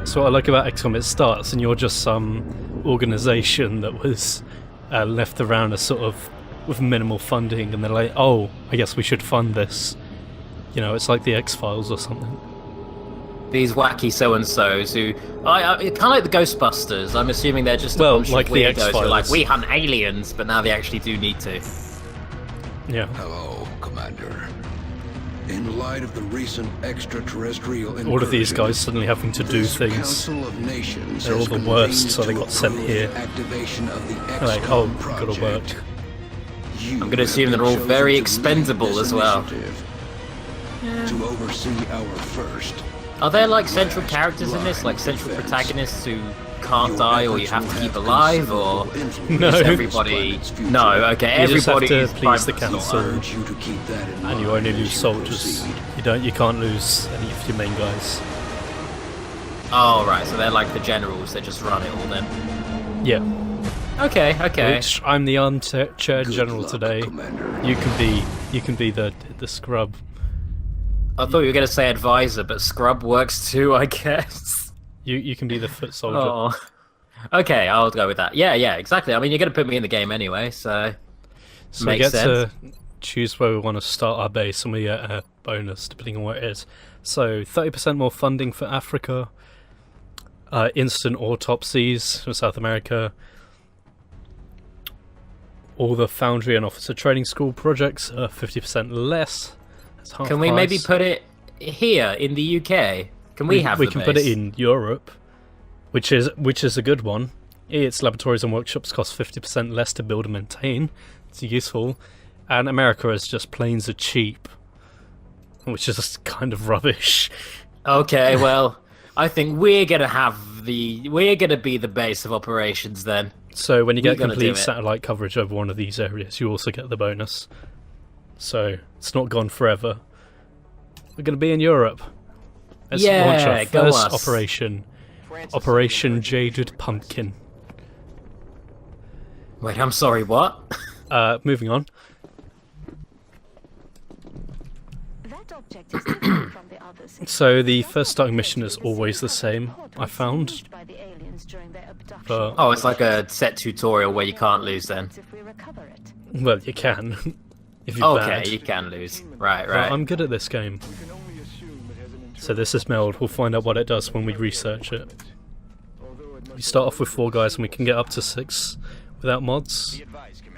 So what I like about XCOM, it starts and you're just some organisation that was left around as sort of with minimal funding, and they're like, oh, I guess we should fund this. You know, it's like the X-Files or something. These wacky so-and-sos who... kind of like the Ghostbusters. I'm assuming they're just a bunch like of the weirdos who are like, X-Files. we hunt aliens, but now they actually do need to. Yeah. Hello, Commander. In light of the recent extraterrestrial All of these incursion, guys suddenly having to do this things. Council of Nations They're all has the worst, convened so they to got sent approve here. the activation of the They're like, oh, XCOM gotta project. work. You I'm gonna have assume been they're all chosen very to lead expendable this as well. initiative, to oversee our first. Are there like central characters in this? Like central protagonists who can't die or you have to keep alive, or No. is everybody... No, okay, You just have everybody to is please the prime council. Urge you to keep that in And mind you only lose as soldiers. proceed. You can't lose any of your main guys. Oh, right, so they're like the generals that just run it all then. Yeah. Okay, okay. Which I'm the armchair general luck, today. Commander. You can be the scrub. I thought you were going to say advisor, but scrub works too, I guess. You can be the foot soldier. Oh. Okay, I'll go with that. Yeah, exactly. I mean, you're going to put me in the game anyway, so... So we makes get sense. to choose where we want to start our base, and we get a bonus depending on where it is. So 30% more funding for Africa, instant autopsies for South America, all the foundry and officer training school projects are 50% less. That's half Can we maybe price. put it here in the UK? Can we have We the can put it base? in Europe, which is a good one. Its laboratories and workshops cost 50% less to build and maintain. It's useful. And America is just planes are cheap, which is just kind of rubbish. Okay, well, I think we're gonna be the base of operations then. So when you We're get gonna do complete it. satellite coverage over one of these areas, you also get the bonus. So it's not gone forever. We're going to be in Europe. Let's launch Yeah, our go first us. operation. Operation Jaded Pumpkin. Wait, I'm sorry, what? Moving on. That object is different from the others. So the first starting mission is always the same, I found. But, Oh, it's like a set tutorial where you can't lose then. If we recover it. well, you can. If you're Okay, bad. you can lose. Right, But right. I'm good at this game. So this is Meld. We'll find out what it does when we research it. We start off with 4 guys and we can get up to 6 without mods.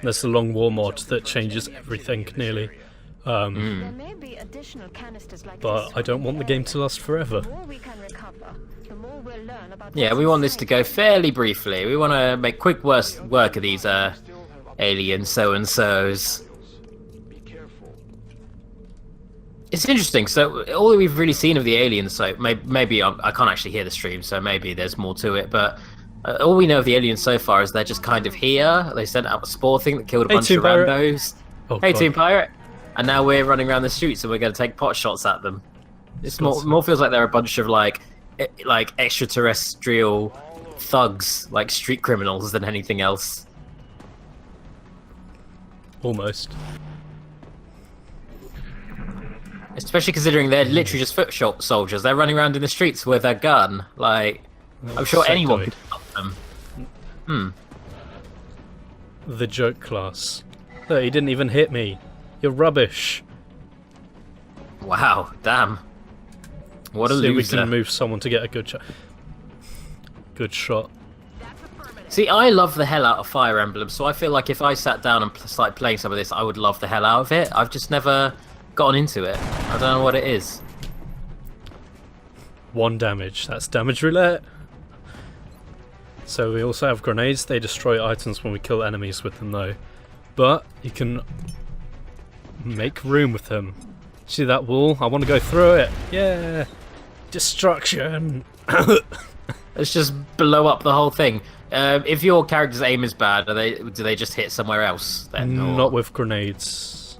There's the Long War mod that changes everything nearly. There may be additional canisters like But this I don't want the game to last forever. The more we can recover, the more we'll learn about Yeah, what's we want this to inside. go fairly briefly. We want to make quick work of these alien so-and-sos. It's interesting. So all we've really seen of the aliens, so maybe I can't actually hear the stream, so maybe there's more to it. But all we know of the aliens so far is they're just kind of here. They sent out a spore thing that killed a Hey, bunch Team of Pirate. randos. Oh, Hey, God. Team Pirate! And now we're running around the streets and we're going to take pot shots at them. It's more feels like they're a bunch of like extraterrestrial thugs, like street criminals, than anything else. Almost. Especially considering they're literally just foot soldiers. They're running around in the streets with a gun. Like, I'm sure anyone Sectoid. could stop them. The joke class. Look, he didn't even hit me. You're rubbish. Wow, damn. What a See, we loser. can move someone to get a good shot. Good shot. See, I love the hell out of Fire Emblem, so I feel like if I sat down and started playing some of this, I would love the hell out of it. I've just never gotten into it. I don't know what it is. 1 damage. That's damage roulette. So we also have grenades. They destroy items when we kill enemies with them, though. But you can make room with them. See that wall? I want to go through it. Yeah. Destruction. Let's just blow up the whole thing. If your character's aim is bad, do they just hit somewhere else then? or- Not with grenades.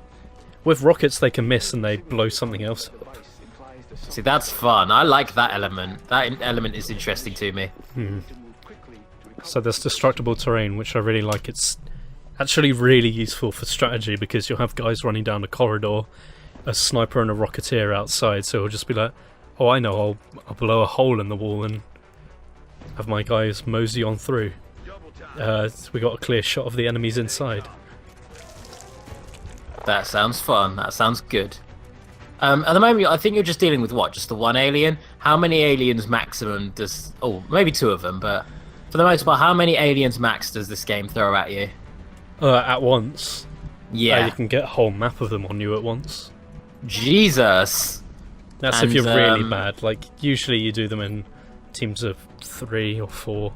With rockets, they can miss and they blow something else up. See, that's fun. I like that element. That element is interesting to me. So there's destructible terrain, which I really like. It's actually really useful for strategy because you'll have guys running down a corridor, a sniper and a rocketeer outside, so it'll just be like, oh, I know, I'll blow a hole in the wall and have my guys mosey on through. We got a clear shot of the enemies inside. That sounds fun. That sounds good. At the moment, I think you're just dealing with what? Just the one alien? How many aliens maximum does... Oh, maybe 2 of them, but for the most part, how many aliens max does this game throw at you? At once. Yeah. You can get a whole map of them on you at once. Jesus! That's if you're really bad. Like, usually you do them in teams of 3 or 4.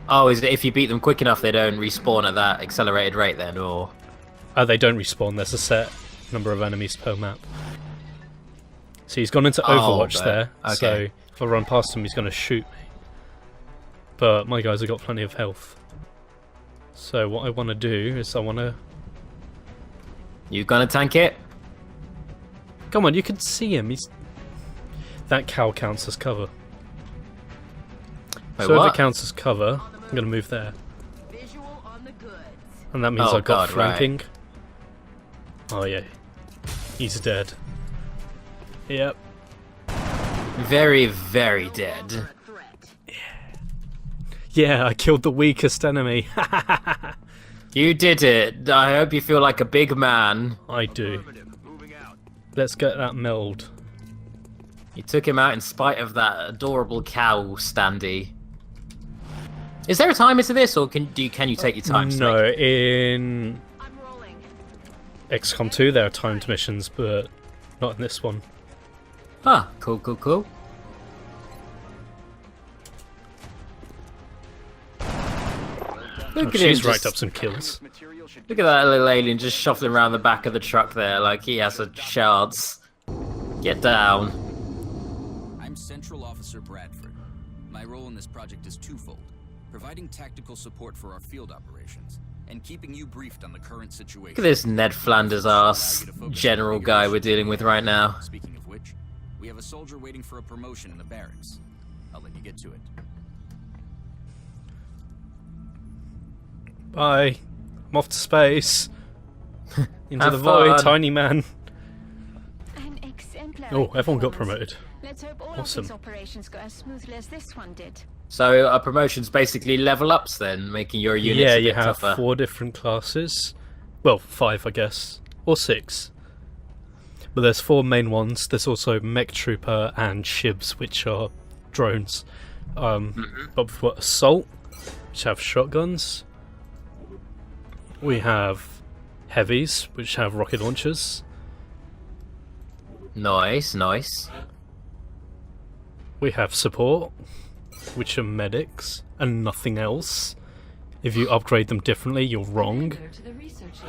Oh, is it if you beat them quick enough they don't respawn at that accelerated rate then, or...? They don't respawn, there's a set number of enemies per map. So he's gone into Overwatch there, okay. so if I run past him he's going to shoot me. But my guys have got plenty of health. So what I want to do is I want to... You gonna tank it? Come on, you can see him, he's... That cow counts as cover. Wait, so what? if it counts as cover, I'm going to move there. And that means Oh, I've got God, flanking. right. Oh yeah, he's dead. Yep. Very, very dead. Yeah, I killed the weakest enemy. You did it. I hope you feel like a big man. I do. Let's get that meld. You took him out in spite of that adorable cow standee. Is there a timer to this, or can you take your time? No, in XCOM 2 there are timed missions, but not in this one. Ah, cool, cool, cool. Look at him She's just- racked up some kills. Look at that little alien just shuffling around the back of the truck there, like he has a shards. Get down. I'm Central Officer Bradford. My role in this project is twofold: providing tactical support for our field operations, and keeping you briefed on the current situation. Look at this Ned Flanders ass general guy we're dealing with right now. Speaking of which, we have a soldier waiting for a promotion in the barracks. I'll let you get to it. Bye. I'm off to space. Into Have the void, fun. tiny man. An exemplary Oh, everyone got performance. promoted. Let's hope all Awesome. of these operations go as smoothly as this one did. So our promotions basically level ups then, making your units Yeah, a you bit have tougher. 4 different classes. Well, 5 I guess. Or 6. But there's 4 main ones. There's also Mech Trooper and Shibs, which are drones. But we've got Assault, which have shotguns. We have Heavies, which have rocket launchers. Nice, nice. We have Support, which are medics, and nothing else. If you upgrade them differently, you're wrong.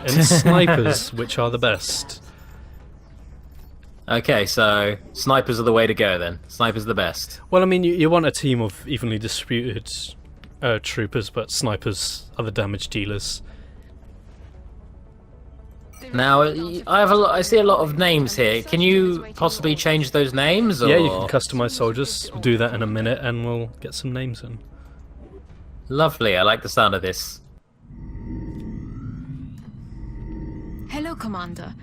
And Snipers, which are the best. Okay, so snipers are the way to go then. Snipers are the best. Well, I mean, you want a team of evenly distributed troopers, but snipers are the damage dealers. Now, I see a lot of names here. Can you possibly change those names? Or... Yeah, you can customize soldiers. We'll do that in a minute, and we'll get some names in. Lovely, I like the sound of this. Hello, Commander.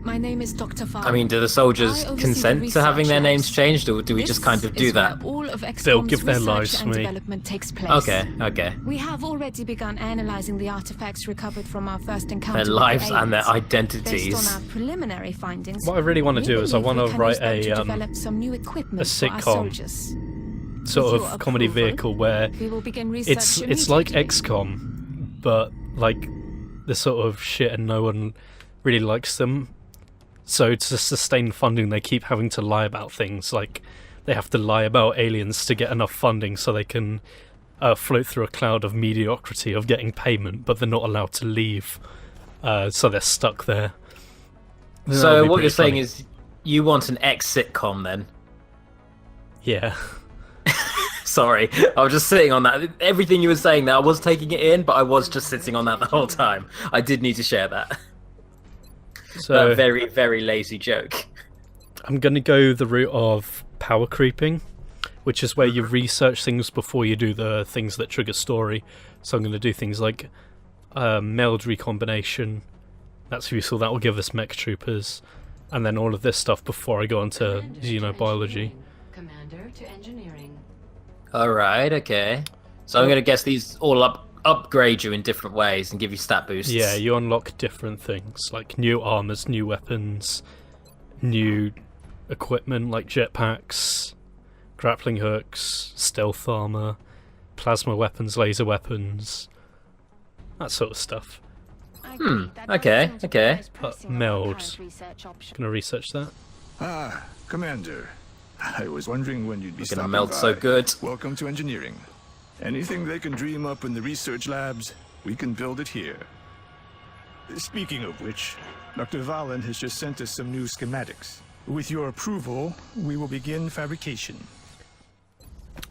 My name is Dr. Farr. I mean, do the soldiers I oversee consent the to having their research names labs. changed, or do we just kind of do This that? is where all of XCOM's They'll give their research lives and to me. development takes place. Okay, okay. We have already begun analyzing the artifacts recovered from our first encounter Their with the lives and their aliens. Based identities. on our preliminary findings, What I really want to we do is I believe want we to can write use them to a develop some new equipment for our sitcom soldiers. sort With of your comedy approval, vehicle where we will begin research it's like immediately. XCOM, but like the sort of shit and no one really likes them. So to sustain funding, they keep having to lie about things. Like they have to lie about aliens to get enough funding so they can float through a cloud of mediocrity of getting payment, but they're not allowed to leave. So they're stuck there. That'll So be what pretty you're saying funny. is you want an ex-sitcom then? Yeah. Sorry, I was just sitting on that. Everything you were saying there, I was taking it in, but I was just sitting on that the whole time. I did need to share that. So That very, very lazy joke. I'm going to go the route of power creeping, which is where you research things before you do the things that trigger story. So I'm going to do things like meld recombination. That's useful. That will give us mech troopers. And then all of this stuff before I go into xenobiology. Commander to engineering. Alright, okay. So I'm gonna guess these all upgrade you in different ways and give you stat boosts. Yeah, you unlock different things, like new armors, new weapons, new equipment like jetpacks, grappling hooks, stealth armor, plasma weapons, laser weapons, that sort of stuff. I agree, that does okay, seem to be the okay. most pressing of our Meld. current research option. Gonna research that. Ah, Commander. I was wondering when you'd be Gonna stopping melt by. so good. Welcome to engineering. Anything they can dream up in the research labs, we can build it here. Speaking of which, Dr. Valen has just sent us some new schematics. With your approval, we will begin fabrication.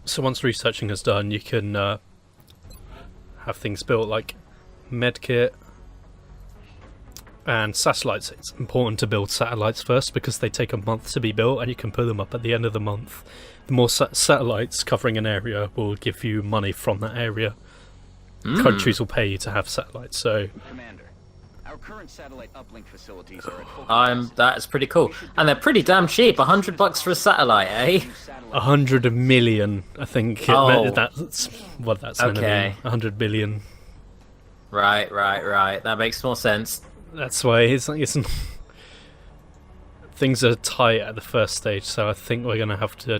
So once researching is done, you can have things built like medkit and satellites. It's important to build satellites first because they take a month to be built and you can put them up at the end of the month. The more satellites covering an area will give you money from that area. Countries will pay you to have satellites, so... Commander, our current satellite uplink facilities are at full That's pretty cool. And they're pretty damn cheap. $100 for a satellite, eh? 100 million, I think. That's what that's going to Okay. be. 100 billion. Right. That makes more sense. That's why it's things are tight at the first stage, so I think we're going to have to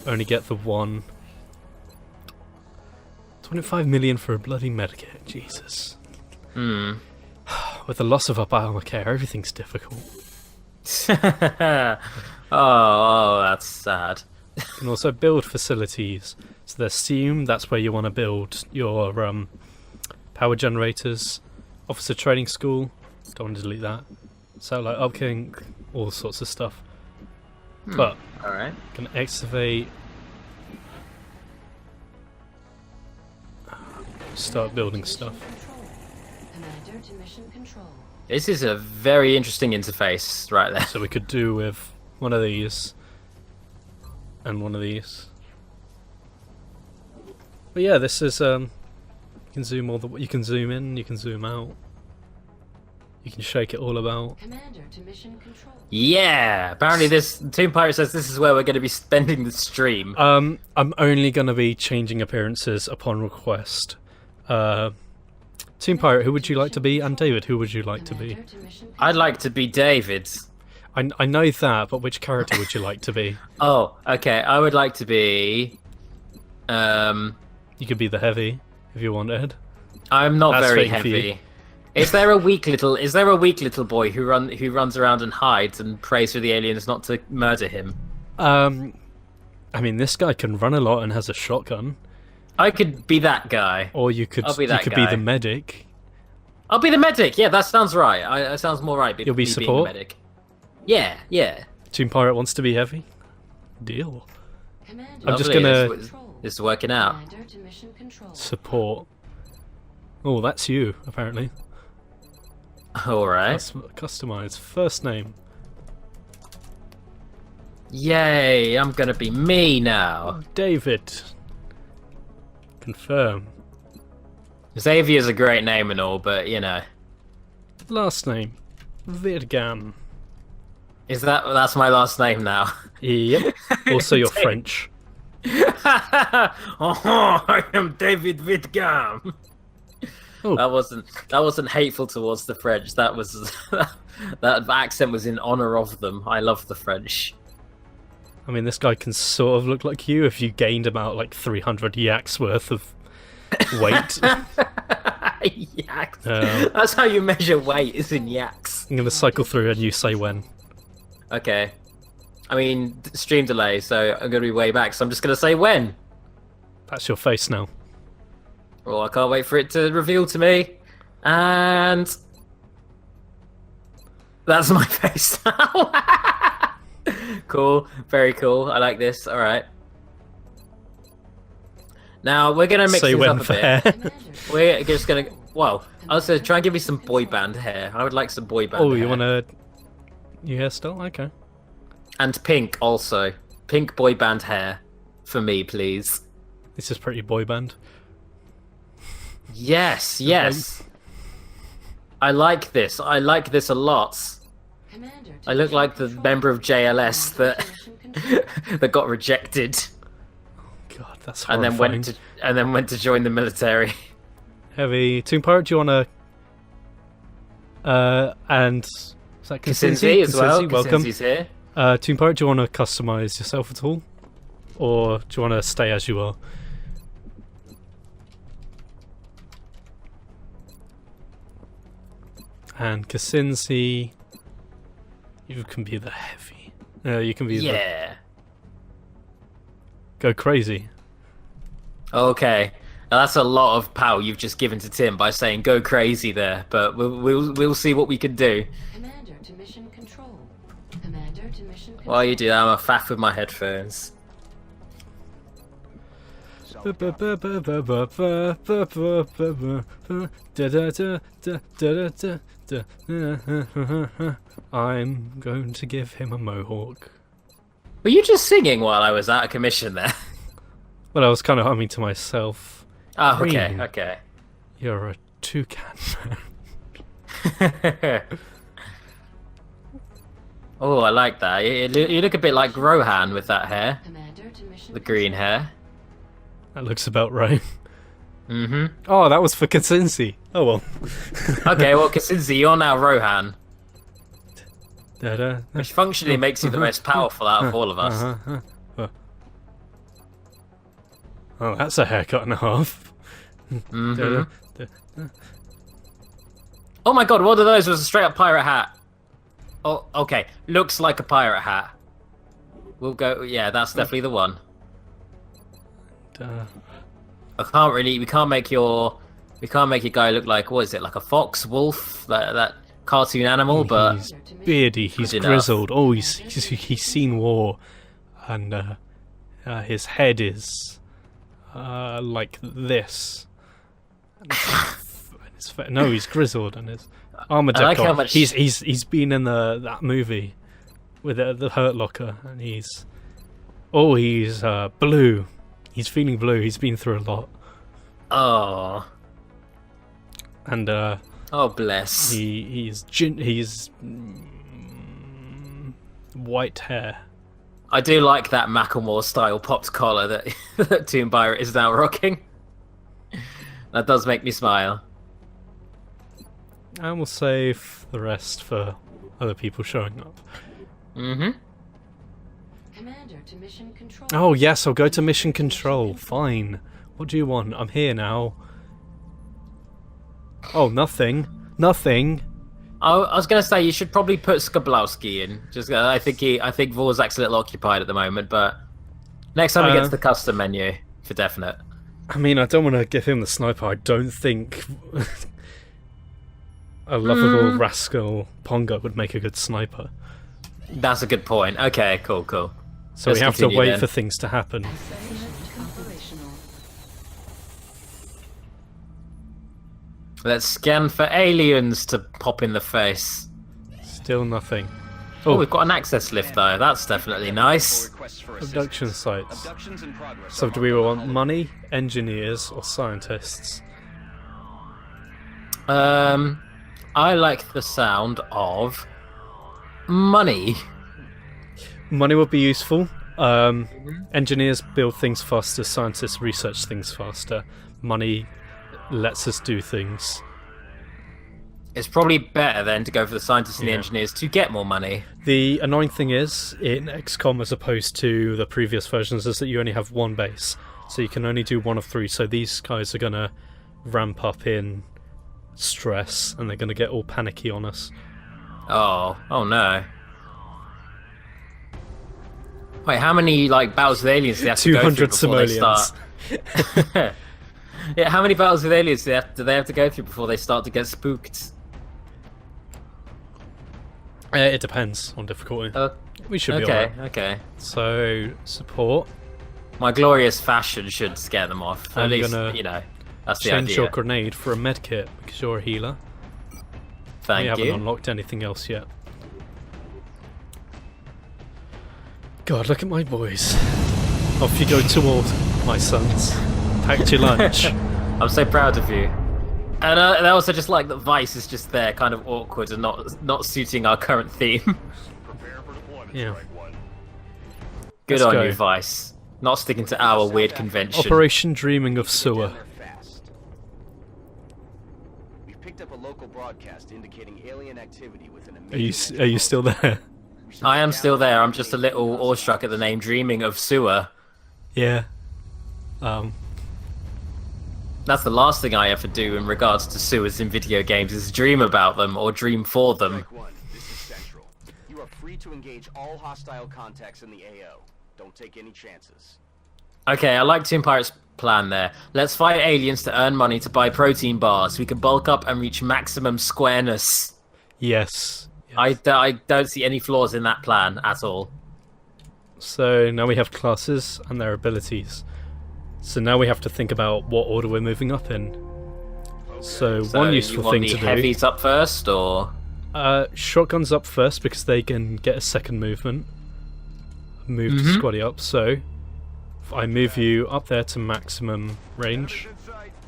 only get the one. 25 million for a bloody medikit, Jesus. With the loss of Obamacare, everything's difficult. oh, that's sad. You can also build facilities. So there's Steam, that's where you want to build your power generators. Officer Training School, don't want to delete that. Satellite uplink, all sorts of stuff. But Alright. can excavate. Start building stuff. Commander to mission control. This is a very interesting interface right there. So we could do with one of these and one of these. But yeah, this is you can zoom you can zoom in, you can zoom out. You can shake it all about. Commander to mission control. Yeah! Apparently this Tomb Pirate says this is where we're going to be spending the stream. I'm only gonna be changing appearances upon request. Team Pirate, who would you like to be? And David, who would you like to be? Commander to mission I'd like to be David. I know that, but which character would you like to be? Oh, okay. I would like to be... You could be the heavy if you wanted. I'm not That's very fitting for you. heavy. Is there a weak little boy who runs around and hides and prays for the aliens not to murder him? I mean, this guy can run a lot and has a shotgun. I could be that guy. Or you could I'll be that be guy. the medic. I'll be the medic. Yeah, that sounds right. That sounds more right. You'll be me being the support? medic. Yeah. Team Pirate wants to be heavy. Deal. Commander I'm just Lovely, gonna This is working out. Commander to mission control. support. Oh, that's you, apparently. Alright. Customize. First name. Yay, I'm gonna be me now. David. Confirm. Xavier's a great name and all, but you know. Last name. Vidgam. That's my last name now? Yep. Also, you're French. Oh, I am David Vidgam. Oh. That wasn't hateful towards the French. That was that accent was in honor of them. I love the French. I mean, this guy can sort of look like you if you gained about like 300 yaks worth of weight. Yaks. Um, That's how you measure weight, is in yaks. I'm gonna cycle through and you say when. Okay. I mean, stream delay, so I'm gonna be way back. So I'm just gonna say when. That's your face now. Well, I can't wait for it to reveal to me. And that's my face now. Cool, very cool. I like this. All right. Now we're gonna mix Say this when up a for bit. hair. We're just gonna. Well, I was gonna try and give me some boy band hair. I would like some boy band. Oh, hair. you wanna your hairstyle? Okay. And pink also. Pink boy band hair for me, please. This is pretty boy band. Yes. I like this. I like this a lot. Commander to I look mission like the control. member of JLS Commander to that mission control. that got rejected. God, that's and horrifying. then went to join the military. Heavy. Tomb Pirate, do you want to... and... Is that Kaczynski as well. Welcome. Kaczynski's here. Tomb Pirate, do you want to customize yourself at all? Or do you want to stay as you are? And Kaczynski... You can be the heavy. You can be the... Yeah. Go crazy. Okay. Now that's a lot of power you've just given to Tim by saying "go crazy" there, but we'll see what we can do. Commander to mission control. Commander to mission control. While you do that, I'm a faff with my headphones. I'm going to give him a mohawk. Were you just singing while I was out of commission there? Well, I was kind of humming to myself. Oh, okay, Green. okay. You're a toucan man. Oh, I like that. You look a bit like Rohan with that hair. Commander to mission The green hair. That looks about right. Mm-hmm. Oh, that was for Kaczynski. Oh well. Okay, well, Kaczynski, you're now Rohan. Da-da. Which functionally makes you the most powerful out of all of us. Oh, that's a haircut and a half. Mm-hmm. Oh my god, one of those was a straight up pirate hat. Oh, okay. Looks like a pirate hat. We'll go, yeah, that's definitely the one. We can't make your guy look like, what is it, like a fox, wolf, that cartoon animal, but... He's beardy, he's Good grizzled. Oh, he's seen war. And his head is like this. No, he's grizzled and his armor I like decor. how much- He's been in that movie with the Hurt Locker, and he's blue. He's feeling blue. He's been through a lot. Oh. And Oh, bless. he's white hair. I do like that Macklemore style popped collar that Tomb Pirate is now rocking. That does make me smile. And we'll save the rest for other people showing up. Mm-hmm. Commander to mission control. Oh yes, I'll go to mission control. Fine. What do you want? I'm here now. Oh, nothing. Nothing. I was gonna say you should probably put Skablowski in. Just I think Vorzak's a little occupied at the moment, but next time we get to the custom menu for definite. I mean, I don't want to give him the sniper. I don't think a lovable rascal Pongo would make a good sniper. That's a good point. Okay, cool. So Let's we have to continue wait then. for things to happen. Operational. Let's scan for aliens to pop in the face. Still nothing. Oh, we've got an access lift though. That's definitely nice. Requests for Abduction assistance. sites. Abductions in progress. So do we want money, engineers, or scientists? I like the sound of money. Money would be useful. Engineers build things faster, scientists research things faster. Money lets us do things. It's probably better then to go for the scientists and the engineers to get more money. The annoying thing is, in XCOM as opposed to the previous versions, is that you only have one base. So you can only do one of three, so these guys are going to ramp up in stress, and they're going to get all panicky on us. Oh no. Wait, how many battles with aliens do they have to go through 200 before they simoleons. start? Yeah, how many battles with aliens do they have to go through before they start to get spooked? It depends on difficulty. We should be alright. Okay. So, support. My glorious fashion should scare them off. I'm At least, gonna that's the Change idea. your grenade for a medkit, because you're a healer. We Thank haven't you. unlocked anything else yet. God, look at my boys. Off you go to war, my sons. Packed your lunch. I'm so proud of you. And I also just like that Vice is just there, kind of awkward and not suiting our current theme. Yeah. Good Let's on go. you, Vice. Not sticking to our weird convention. Operation Dreaming of Sewer. Down there fast. We've picked up a local broadcast indicating alien activity within a Are you still there? I am still there. I'm just a little awestruck at the name Dreaming of Sewer. Yeah. That's the last thing I ever do in regards to sewers in video games is dream about them or dream for them. Strike one. This is Central. You are free to engage all hostile contacts in the AO. Don't take any chances. Okay, I like Toon Pirate's plan there. Let's fight aliens to earn money to buy protein bars. We can bulk up and reach maximum squareness. Yes. I don't see any flaws in that plan at all. So now we have classes and their abilities. So now we have to think about what order we're moving up in. So one useful thing to do. You want the heavies up first, or? Shotguns up first because they can get a second movement. Move to squaddy up. So if I move you up there to maximum range.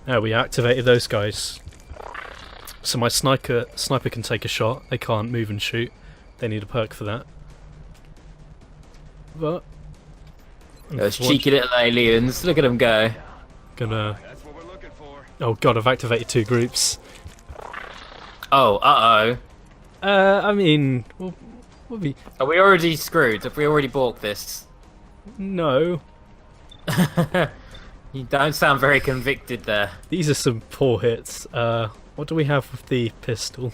Now we activated those guys. So my sniper can take a shot. They can't move and shoot. They need a perk for that. But those cheeky little aliens, look at them go. Gonna. Oh god, I've activated 2 groups. Oh, uh-oh. I mean, we'll be... Are we already screwed? Have we already balked this? No. You don't sound very convicted there. These are some poor hits. What do we have with the pistol?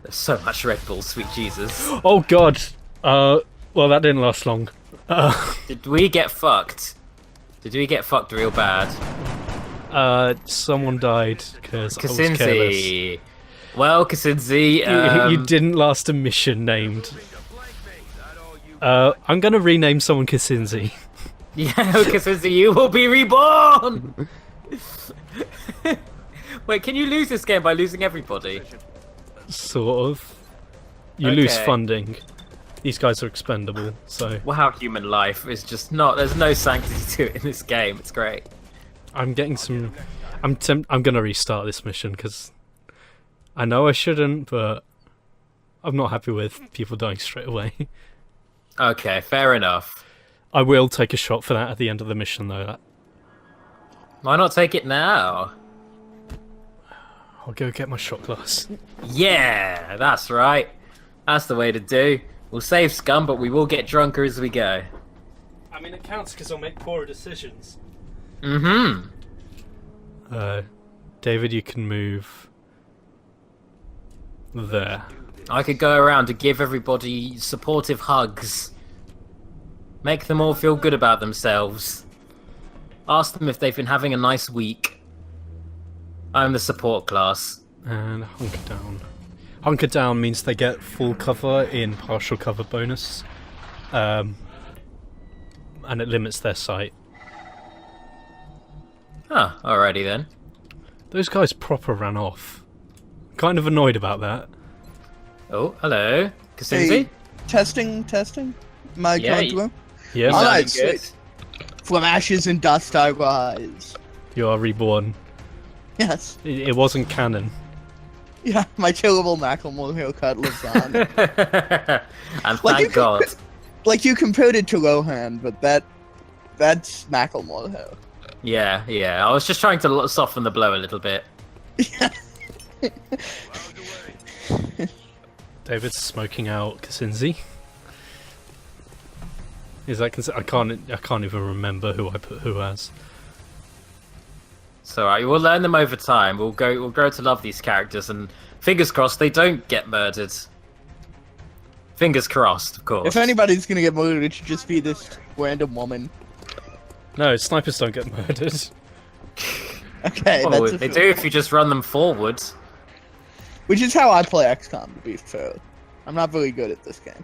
There's so much Red Bull, sweet Jesus. Oh god! Well that didn't last long. Did we get fucked? Did we get fucked real bad? Someone died because I was careless. Kaczynski. Well, Kaczynski, You didn't last a mission named. I'm gonna rename someone Kaczynski. Yeah, Kaczynski, you will be reborn! Wait, can you lose this game by losing everybody? Sort of. You lose funding. These guys are expendable, so... Wow, human life is just not... There's no sanctity to it in this game. It's great. I'm getting some... I'm gonna restart this mission, because... I know I shouldn't, but... I'm not happy with people dying straight away. Okay, fair enough. I will take a shot for that at the end of the mission, though. Why not take it now? I'll go get my shot glass. Yeah, that's right. That's the way to do. We'll save scum, but we will get drunker as we go. I mean, it counts because I'll make poorer decisions. Mm-hmm. David, you can move... there. I could go around to give everybody supportive hugs. Make them all feel good about themselves. Ask them if they've been having a nice week. I'm the support class. And hunker down. Hunker down means they get full cover in partial cover bonus. And it limits their sight. Huh, alrighty then. Those guys proper ran off. Kind of annoyed about that. Oh, hello. Kaczynski? Hey, testing. My Yeah, contour. Yes, Sounding Alright, good. from ashes and dust I rise. you are reborn. Yes. It wasn't canon. Yeah, my terrible Macklemore haircut lives on. And Like, thank God. Like, you compared it to Lohan, but that's Macklemore hair. Yeah. I was just trying to soften the blow a little bit. David's smoking out Kaczynski. Is that I can't even remember who I put who as. It's alright, we'll learn them over time. We'll grow to love these characters, and fingers crossed they don't get murdered. Fingers crossed, of course. If anybody's gonna get murdered, it should just be this random woman. No, snipers don't get murdered. Okay, Oh, that's they do if you just run them forward. Which is how I play XCOM, to be fair. I'm not very good at this game.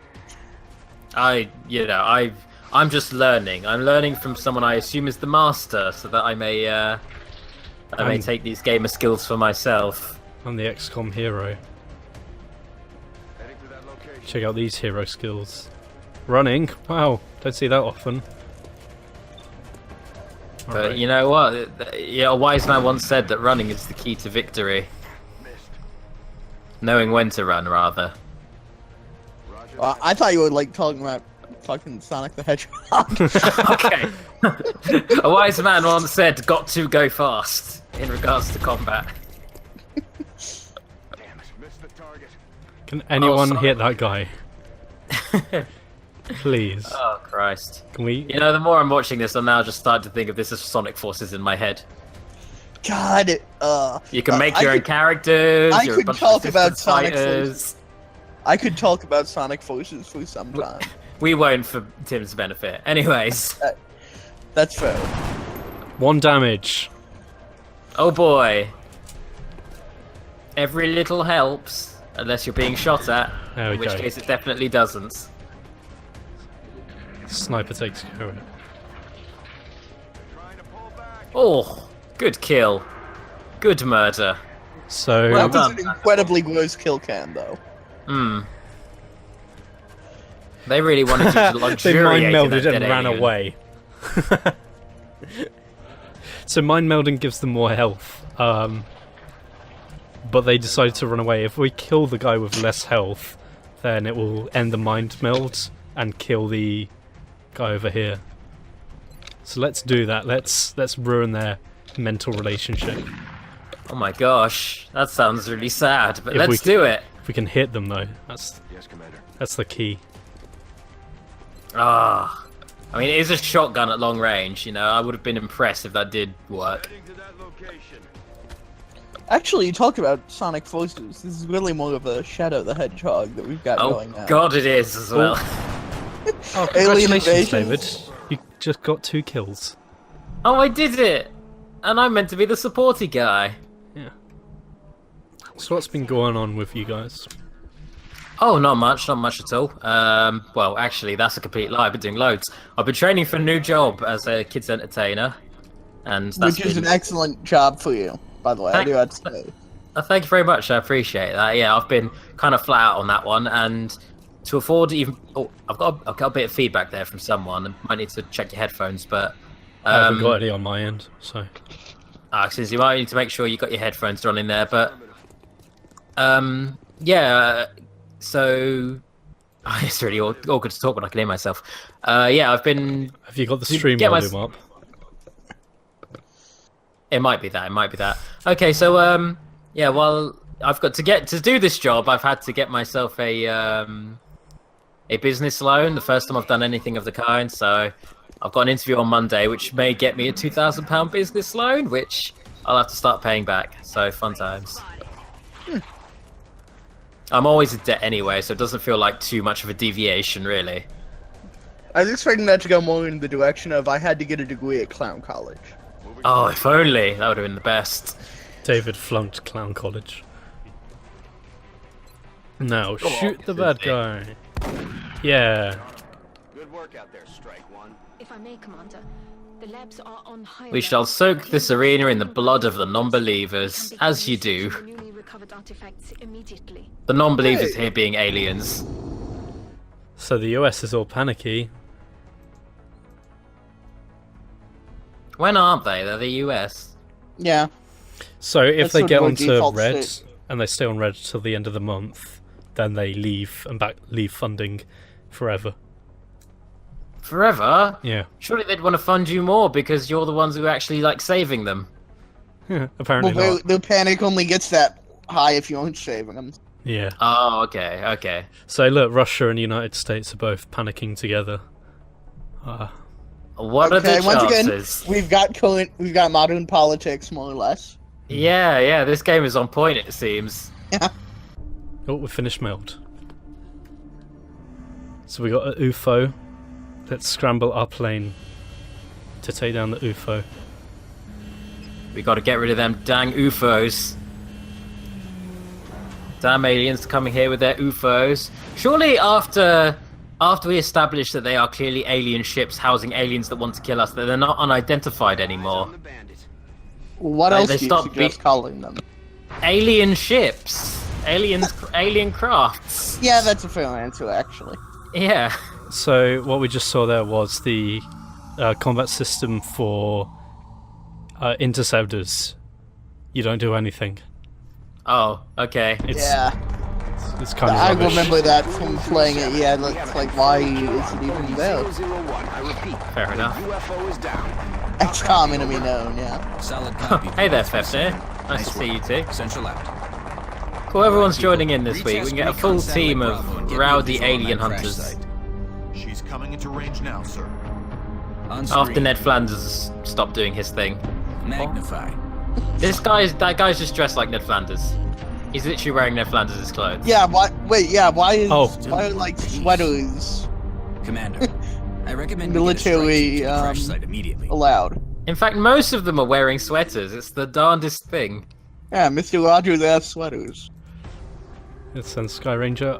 I'm just learning. I'm learning from someone I assume is the master, so that I may take these gamer skills for myself. I'm the XCOM hero. Check out these hero skills. Running. Wow, don't see that often. But Alright. you know what? A wise man once said that running is the key to victory. Knowing when to run, rather. I thought you were like talking about fucking Sonic the Hedgehog. Okay. A wise man once said, "Got to go fast" in regards to combat. Damn it, missed the target. Can anyone sorry. hit that guy? Please. Oh Christ! Can we? You know, the more I'm watching this, I'm now just starting to think of this as Sonic forces in my head. God, You can make I your own could- characters. I you're a could bunch talk of about resistance Sonic fighters. I could talk about Sonic Forces for some time. We won't for Tim's benefit. Anyways. That's fair. 1 damage. Oh boy. Every little helps, unless you're being shot at, There we in which go. case it definitely doesn't. Sniper takes care of it. Oh, good kill. Good murder. So Well That was done. an incredibly gross kill cam, though. They really wanted you to they luxuriate mind in that melded dead and ran alien. away. So mind melding gives them more health, but they decided to run away. If we kill the guy with less health, then it will end the mind meld and kill the guy over here. So let's do that. Let's ruin their mental relationship. Oh my gosh, that sounds really sad, but If we let's c- do it. If we can hit them though, Yes, Commander. that's the key. Ah, I mean, it is a shotgun at long range, you know, I would have been impressed if that did work. Actually, you talk about Sonic Forces. This is really more of a Shadow the Hedgehog that we've got Oh going on. god, it is as well. Oh, Alien congratulations, invasion. David! You just got 2 kills. Oh, I did it! And I'm meant to be the supporty guy. Yeah. So what's been going on with you guys? Oh, not much at all. Well, actually, that's a complete lie. I've been doing loads. I've been training for a new job as a kids entertainer, and that's Which is been... an excellent job for you, by the way. I do have to say. Thank you very much. I appreciate that. Yeah, I've been kind of flat out on that one, and to afford even... Oh, I've got a bit of feedback there from someone. I might need to check your headphones, but... I haven't got any on my end, so... Since you might need to make sure you got your headphones on in there, but... yeah, so... Oh, it's really awkward to talk when I can hear myself. Yeah, I've been... Have you got the stream get my- volume up? It might be that. Okay, so yeah, well, I've got to do this job. I've had to get myself a business loan. The first time I've done anything of the kind. So I've got an interview on Monday, which may get me a £2,000 business loan, which I'll have to start paying back. So fun times. I'm always in debt anyway, so it doesn't feel like too much of a deviation, really. I was expecting that to go more in the direction of I had to get a degree at Clown College. Oh, if only that would have been the best. David flunked Clown College. Now, Come on, shoot the bad guy. Yeah. Good work out there, Strike One. If I may, Commander, the labs are on high We alert. shall soak this arena in the blood of the non-believers, Can be as you used do. for newly recovered artifacts immediately. The non-believers Hey. here being aliens. So the US is all panicky. When aren't they? They're the US. Yeah. So if That's they sort get of a onto default red state. and they stay on red till the end of the month, then they leave and leave funding forever. Forever? Yeah. Surely they'd want to fund you more because you're the ones who are actually like saving them. Apparently Well, not. the panic only gets that high if you aren't saving them. Yeah. Oh, okay. So look, Russia and the United States are both panicking together. What Okay, are the once chances? again, we've got modern politics more or less. Yeah, this game is on point, it seems. Oh, we finished meld. So we got an UFO. Let's scramble up lane to take down the UFO. We gotta get rid of them dang UFOs. Damn aliens coming here with their UFOs. Surely after we establish that they are clearly alien ships housing aliens that want to kill us, that they're not unidentified anymore. The bandit. What Like, else they do you stop suggest calling them? Alien ships. Alien crafts. Yeah, that's a fair answer, actually. Yeah. So what we just saw there was the combat system for interceptors. You don't do anything. Oh, okay. It's Yeah. It's kind of I rubbish. remember that from playing it. Yeah, like why is it even there? 001, I repeat. Fair enough. UFO is down. XCOM enemy known. Yeah. Solid copy. Hey there, Fefnir. Nice to see you too. Central out. Cool, everyone's joining in this week. We can get a full team of rowdy alien hunters. She's coming into range now, sir. On After screen. Ned Flanders stopped doing his thing. Magnify. That guy's just dressed like Ned Flanders. He's literally wearing Ned Flanders' clothes. Yeah. Why? Wait. Yeah. Why is? Oh. Why are like sweaters Commander, I recommend we get a strike military team to the crash site immediately. allowed? In fact, most of them are wearing sweaters. It's the darndest thing. Yeah, Mr. Rogers has sweaters. Let's send Sky Ranger.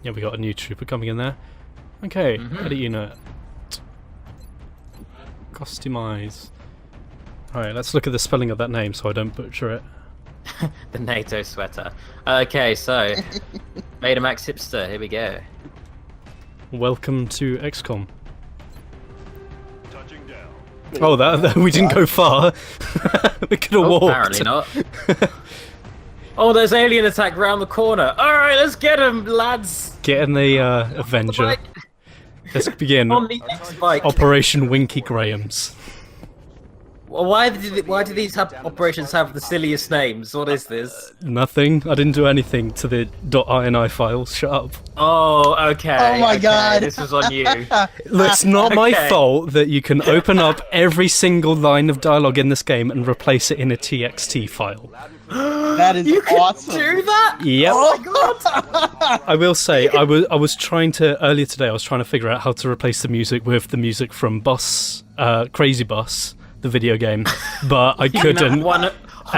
Yeah, we got a new trooper coming in there. Okay, edit unit. Costumize. Alright, let's look at the spelling of that name so I don't butcher it. The NATO sweater. Okay, so Betamax hipster. Here we go. Welcome to XCOM. Oh, that we didn't go far. We could have walked. Apparently not. Oh, there's alien attack round the corner. All right, let's get him, lads. Get in the Avenger. Let's begin. On the X-Bike. Operation Winky Grahams. Well, why do these operations have the silliest names? What is this? Nothing. I didn't do anything to the .ini files. Shut up. Oh, okay. Oh my okay, God. This was on you. Look, it's not my Okay. fault that you can open up every single line of dialogue in this game and replace it in a TXT file. That is You can awesome. do that? Yep. Oh my god! I will say, I was trying to earlier today. I was trying to figure out how to replace the music with the music from Crazy Bus, the video game, but I couldn't, and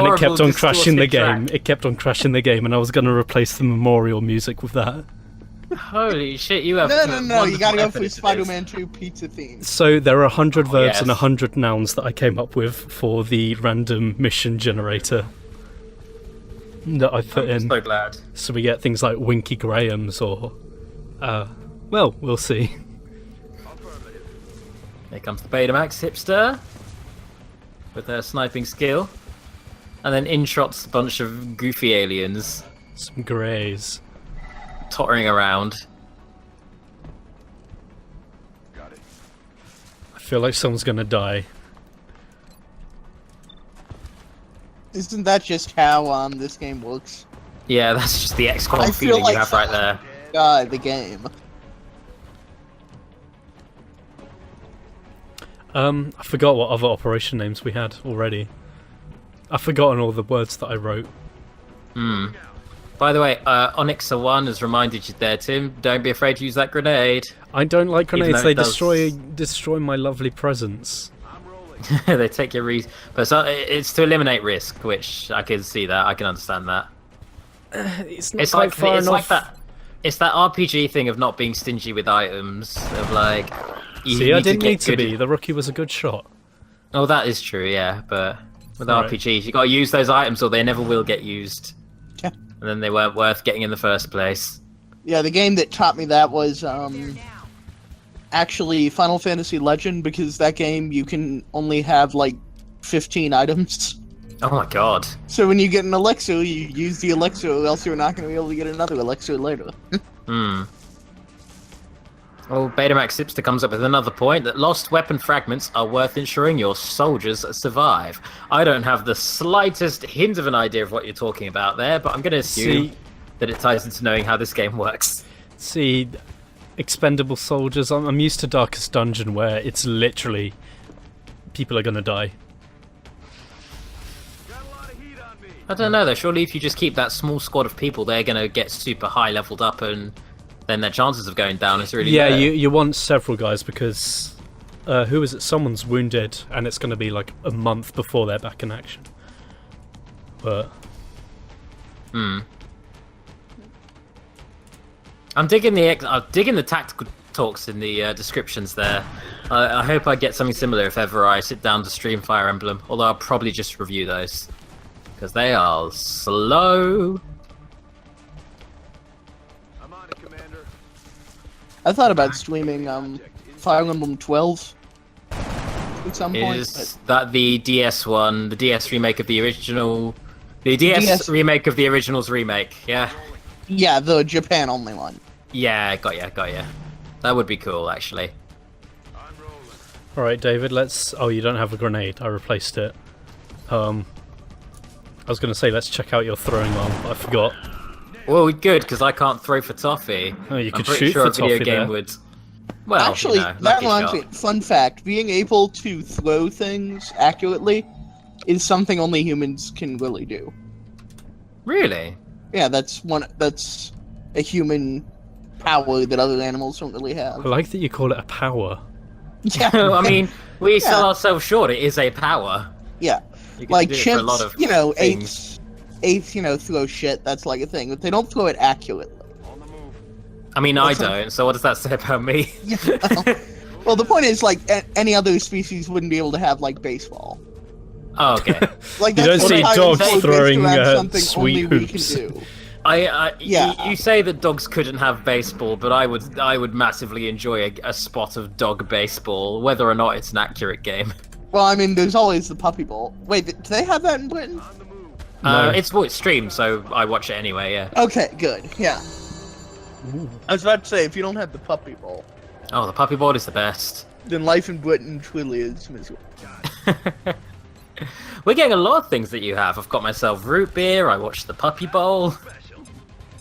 it kept on crashing the game. It kept on crashing the game, and I was going to replace the memorial music with that. Holy shit! You have No. You gotta go wonderful for effort into Spider-Man 2 pizza theme. So there are 100 verbs yes. and 100 nouns that I came up with for the random mission generator that I put this. in. So glad. So we get things like Winky Grahams or, well, we'll see. Here comes the Betamax hipster with their sniping skill, and then in shots a bunch of goofy aliens Some greys. tottering around. I feel like someone's gonna die. Isn't that just how this game works? Yeah, that's just the I XCOM feel feeling like you have right there. The game. I forgot what other operation names we had already. I've forgotten all the words that I wrote. By the way, Onyxa 1 has reminded you there, Tim. Don't be afraid to use that grenade. I don't like Even grenades. though They it does- destroy my lovely presents. They take your but it's to eliminate risk, which I can see that. I can understand that. It's not It's quite like far it's enough. like that. It's that RPG thing of not being stingy with items. Of like, you See, I didn't get need to good- be. The rookie was a good shot. Oh, that is true, yeah. But with Right. RPGs, you got to use those items, or they never will get used. Yeah. And then they weren't worth getting in the first place. Yeah, the game that taught me that was actually Final Fantasy Legend, because that game you can only have like 15 items. Oh my god. So when you get an elixir, you use the elixir, or else you're not going to be able to get another elixir later. Well, Betamax Hipster comes up with another point that lost weapon fragments are worth ensuring your soldiers survive. I don't have the slightest hint of an idea of what you're talking about there, but I'm going to assume that it ties into knowing how this game works. See, expendable soldiers. I'm used to Darkest Dungeon, where it's literally people are gonna die. I don't know though, surely if you just keep that small squad of people, they're going to get super high leveled up, and then their chances of going down is really Yeah, low. you want several guys because who is it? Someone's wounded, and it's going to be like a month before they're back in action. But I'm digging the tactical talks in the descriptions there. I hope I get something similar if ever I sit down to stream Fire Emblem, although I'll probably just review those because they are slow. I thought about streaming Fire Emblem 12 at some point. Is that the DS one, the DS remake of the The DS, DS remake of the original's remake, yeah. Yeah, the Japan only one. Yeah, got ya. That would be cool, actually. Alright, David, let's... Oh, you don't have a grenade. I replaced it. I was going to say, let's check out your throwing arm, but I forgot. Well, good, because I can't throw for toffee. Oh, you I'm could pretty shoot sure for a video toffee game there. would... Well, Actually, you know, that lucky reminds shot. me. Fun fact: being able to throw things accurately is something only humans can really do. Really? Yeah, that's a human power that other animals don't really have. I like that you call it a power. Yeah, I mean, we sell ourselves short. It is a power. yeah, You can like do it for a lot chimps, of apes, things. throw shit. That's like a thing, but they don't throw it accurately. I mean, I don't, so what does that say about me? Yeah. Well, the point is, like, any other species wouldn't be able to have like baseball. Oh, okay. Like You don't that's see what dogs I was throwing, based around something sweet only hoops. we can do. You say that dogs couldn't have baseball, but I would massively enjoy a spot of dog baseball, whether or not it's an accurate game. Well, I mean, there's always the puppy bowl. Wait, do they have that in Britain? No. It's streamed, so I watch it anyway. Yeah. Okay, good. Yeah. I was about to say, if you don't have the puppy bowl, Oh, the puppy board is the best. then life in Britain truly is miserable. We're getting a lot of things that you have. I've got myself root beer. I watched the puppy bowl.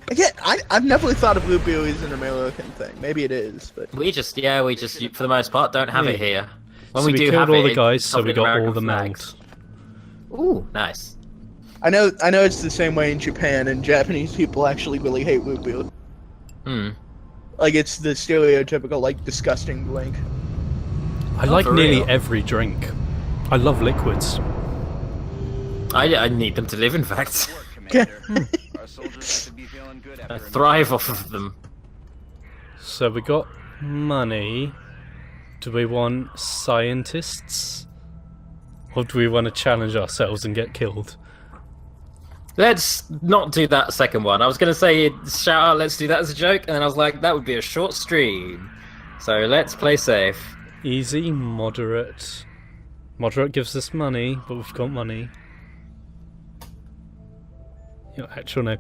Again, I've never thought of root beer as an American thing. Maybe it is, but We just for the most part, don't have it here. When So we we do killed have all it, the it's guys, so covered we in got all American the flags. meld. Ooh, nice. I know it's the same way in Japan, and Japanese people actually really hate root beer. Hmm. Like, it's the stereotypical, like, disgusting drink. I like for nearly real? every drink. I love liquids. I need them to live, in fact. Our soldiers should be feeling good I after thrive off of them. So we got money. Do we want scientists? Or do we want to challenge ourselves and get killed? Let's not do that second one. I was going to say, shout out, let's do that as a joke, and then I was like, that would be a short stream. So let's play safe. Easy, moderate. Moderate gives us money, but we've got money. Your actual name.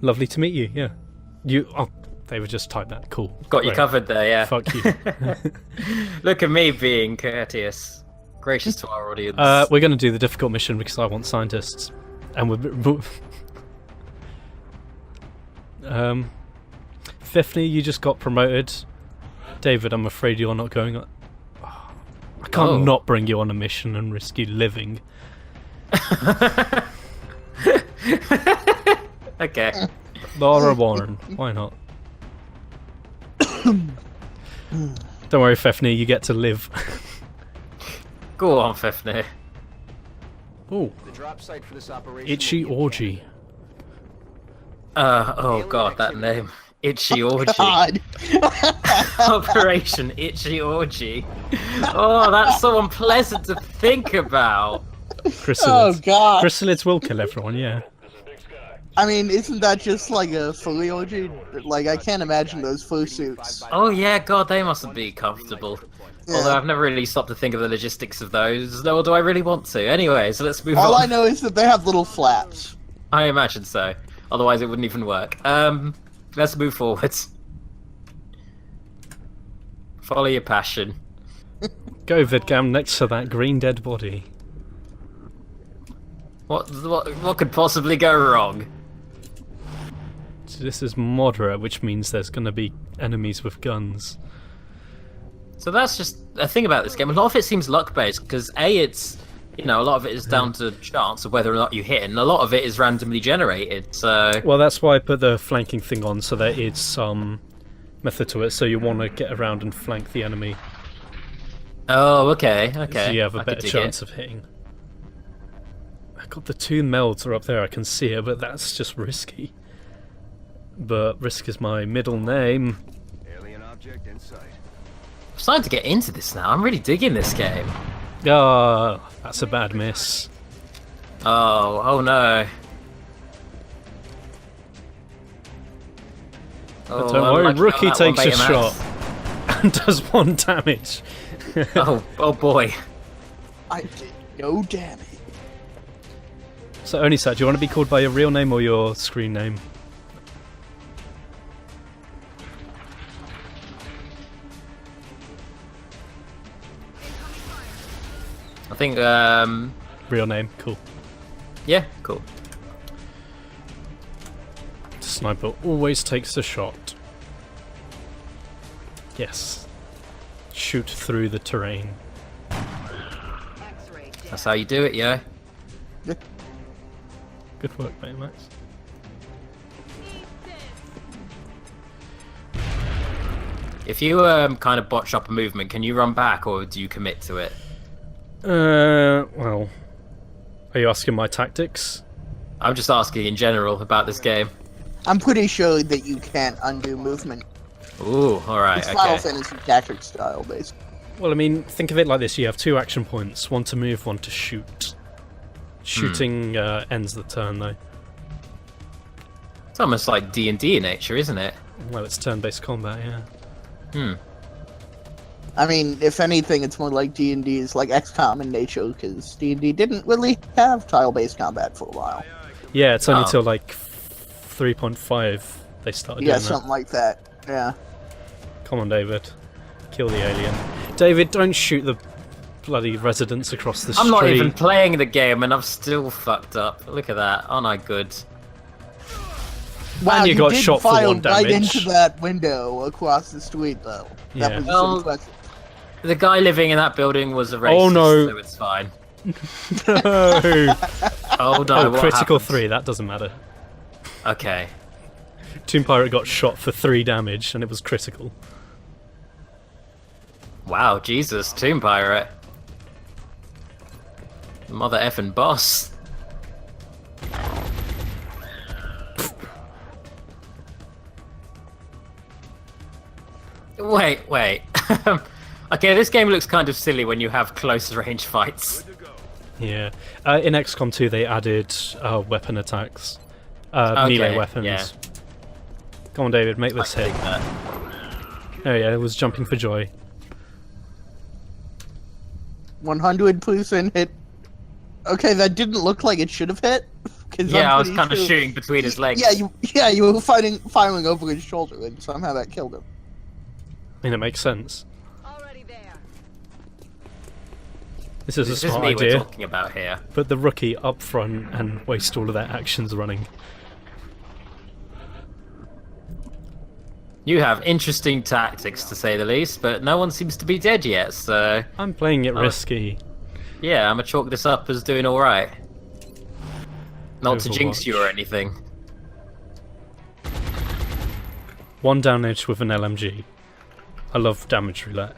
Lovely to meet you, yeah. They would just type that, cool. Got you Great. covered there, yeah. Fuck you. Look at me being courteous. Gracious to our audience. We're going to do the difficult mission because I want scientists. And we're... Fifthly, you just got promoted. David, I'm afraid you're not going... I can't not bring you on a mission and risk you living. Okay. Laura Warren, why not? Don't worry, Fefnir, you get to live. Go on, Fefnir. Ooh, the drop site for this operation. Itchy will be Orgy. Oh god, that name. Itchy Orgy. God. Operation Itchy Orgy. Oh, that's so unpleasant to think about. Chrysalids. God. Chrysalids will kill everyone, yeah. I mean, isn't that just like a fully orgy? Like, I can't imagine those fursuits. Oh yeah, god, they mustn't be comfortable. Yeah. Although I've never really stopped to think of the logistics of those, nor do I really want to. Anyway, so let's move All on. I know is that they have little flaps. I imagine so. Otherwise, it wouldn't even work. Let's move forward. Follow your passion. Go, Vidgam, next to that green dead body. What could possibly go wrong? So this is moderate, which means there's going to be enemies with guns. So that's just a thing about this game. A lot of it seems luck-based, because it's, a lot of it is down to chance of whether or not you hit, and a lot of it is randomly generated, so... Well, that's why I put the flanking thing on, so there is some method to it, so you want to get around and flank the enemy. Oh, okay. So you have a I could better dig chance it. of hitting. I got the two melds are up there, I can see it, but that's just risky. But Risk is my middle name. alien object in sight. I'm starting to get into this now. I'm really digging this game. Ah, that's a bad miss. Oh no. But Oh, don't I'm worry, lucky on Rookie that one, takes a Betamax. shot and does 1 damage. Oh boy. I did no damage. So, Onisat, do you want to be called by your real name or your screen name? I think, Real name, cool. yeah, cool. Sniper always takes a shot. Yes. Shoot through the terrain. That's how you do it, yo. Good work, mate, Max. If you kind of botch up a movement, can you run back or do you commit to it? Well, are you asking my tactics? I'm just asking in general about this game. I'm pretty sure that you can't undo movement. Ooh, alright, It's Final okay. Fantasy Tactics style, basically. Well, I mean, think of it like this. You have 2 action points. One to move, one to shoot. Shooting ends the turn, though. It's almost like D&D in nature, isn't it? Well, it's turn-based combat, yeah. I mean, if anything, it's more like D&D is like XCOM in nature, because D&D didn't really have tile-based combat for a while. Yeah, it's only Oh. till like 3.5 they started Yeah, doing something like that. Yeah. that. Come on, David. Kill the alien. David, don't shoot the bloody residents across the street. I'm not even playing the game and I've still fucked up. Look at that. Aren't I good? Wow, you got did shot for file 1 right damage. into that window across the street, though. That Yeah. was Well, impressive. The guy living in that building was a racist, Oh, no. so it's fine. No! Oh no, Oh, what critical happened? 3, that doesn't matter. Okay. Tomb Pirate got shot for 3 damage and it was critical. Wow, Jesus, Tomb Pirate. Mother effing boss. Wait. Okay, this game looks kind of silly when you have close range fights. Yeah. In XCOM 2 they added weapon attacks. Melee weapons. yeah. Come on, David, make this I hit. think that. Oh yeah, it was jumping for joy. 100% hit. Okay, that didn't look like it should have hit. 'Cause Yeah, I'm I was pretty kind of sure- shooting between his legs. Yeah, you were firing over his shoulder, and somehow that killed him. I mean, it makes sense. Already there. This is a This is smart me we're idea. talking about here. Put the rookie up front and waste all of their actions running. You have interesting tactics, to say the least, but no one seems to be dead yet, so... I'm playing it Oh. risky. Yeah, I'm gonna chalk this up as doing alright. Not to jinx Overwatch. you or anything. 1 damage with an LMG. I love damage roulette.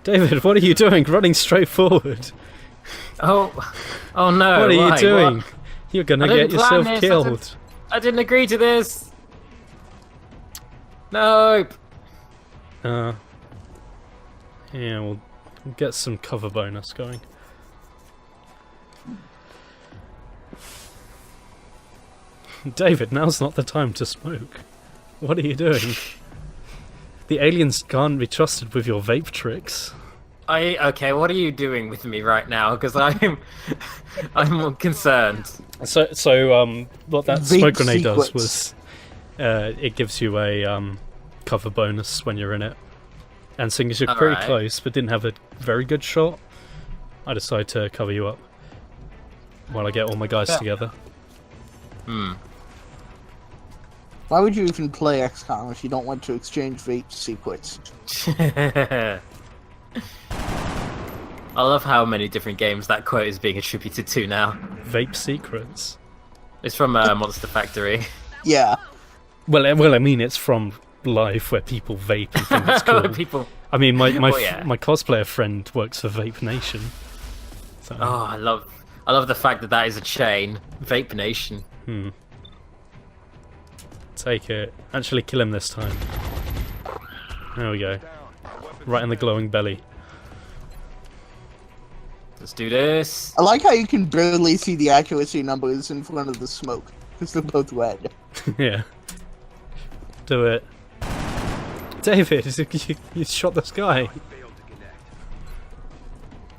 David, what are you doing? Running straight forward. Oh no, What are you why? doing? What? You're gonna I get didn't plan yourself this, killed. I didn't agree to this! Nope! Yeah, we'll get some cover bonus going. David, now's not the time to smoke. What are you doing? The aliens can't be trusted with your vape tricks. Okay, what are you doing with me right now? Because I'm concerned. So, what that Vape smoke grenade does secrets. was, it gives you a cover bonus when you're in it. And seeing as you're pretty Alright. close, but didn't have a very good shot, I decided to cover you up while I get all my guys Yeah. together. Why would you even play XCOM if you don't want to exchange vape secrets? I love how many different games that quote is being attributed to now. Vape secrets. It's from Monster Factory. Yeah. Well, I mean, it's from life where people vape and think it's cool. People. I mean, my Well, yeah. my cosplayer friend works for Vape Nation. So, Oh, I love the fact that that is a chain. Vape Nation. take it. Actually, kill him this time. There we go. Right in the glowing belly. Let's do this. I like how you can barely see the accuracy numbers in front of the smoke, because they're both red. Yeah. Do it. David, you shot this guy.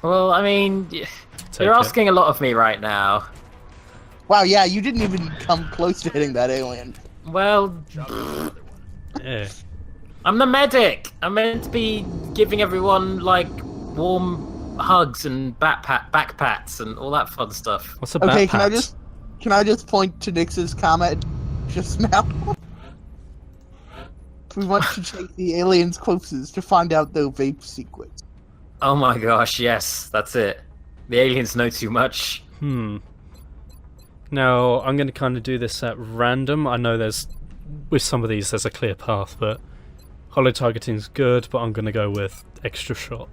Well, I mean, you're asking a lot of me right now. Wow, yeah, you didn't even come close to hitting that alien. Well, Yeah. I'm the medic. I'm meant to be giving everyone like warm hugs and back pats and all that fun stuff. What's a Okay, backpack? can I just point to Nix's comment just now? We want to take the aliens' closest to find out their vape sequence. Oh my gosh, yes, that's it. The aliens know too much. Now, I'm going to kind of do this at random. I know with some of these there's a clear path, but holo targeting's good, but I'm going to go with extra shot.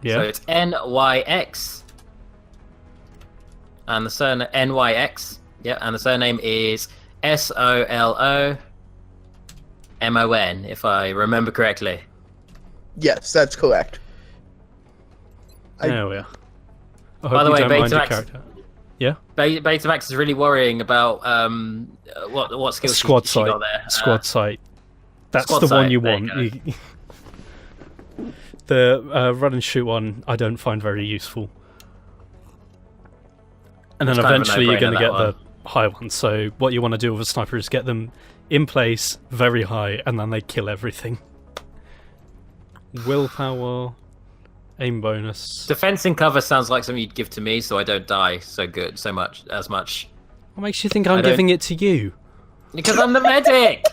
Yeah. So it's NYX. And the surname NYX. Yeah, and the surname is SOLOMON, if I remember correctly. Yes, that's correct. There we are. I By hope the way, you don't mind your Betamax, character. Yeah? Betamax is really worrying about what skills Squad she sight. got there. Squad sight. That's squad the one sight, you there want. you The run and shoot one I don't find very useful. And then It's kind of a eventually you're going to no-brainer, get that the high one. So what you want to do with a sniper is get them in place, very high, and then they kill everything. Willpower, aim bonus. Defense in cover sounds like something you'd give to me, so I don't die so much. What makes you think I'm giving it to you? Because I'm the medic.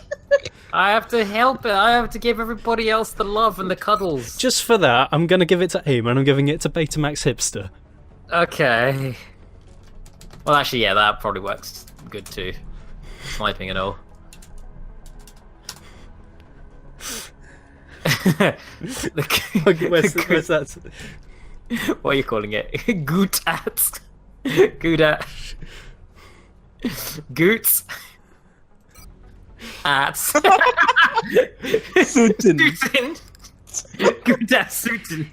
I have to help it. I have to give everybody else the love and the cuddles. Just for that, I'm going to give it to aim, and I'm giving it to Betamax Hipster. Okay. Well, actually, yeah, that probably works good too. Sniping and all. Where's that? What are you calling it? Goot at? Good at? Goots? At? Sutin. Good at suiting.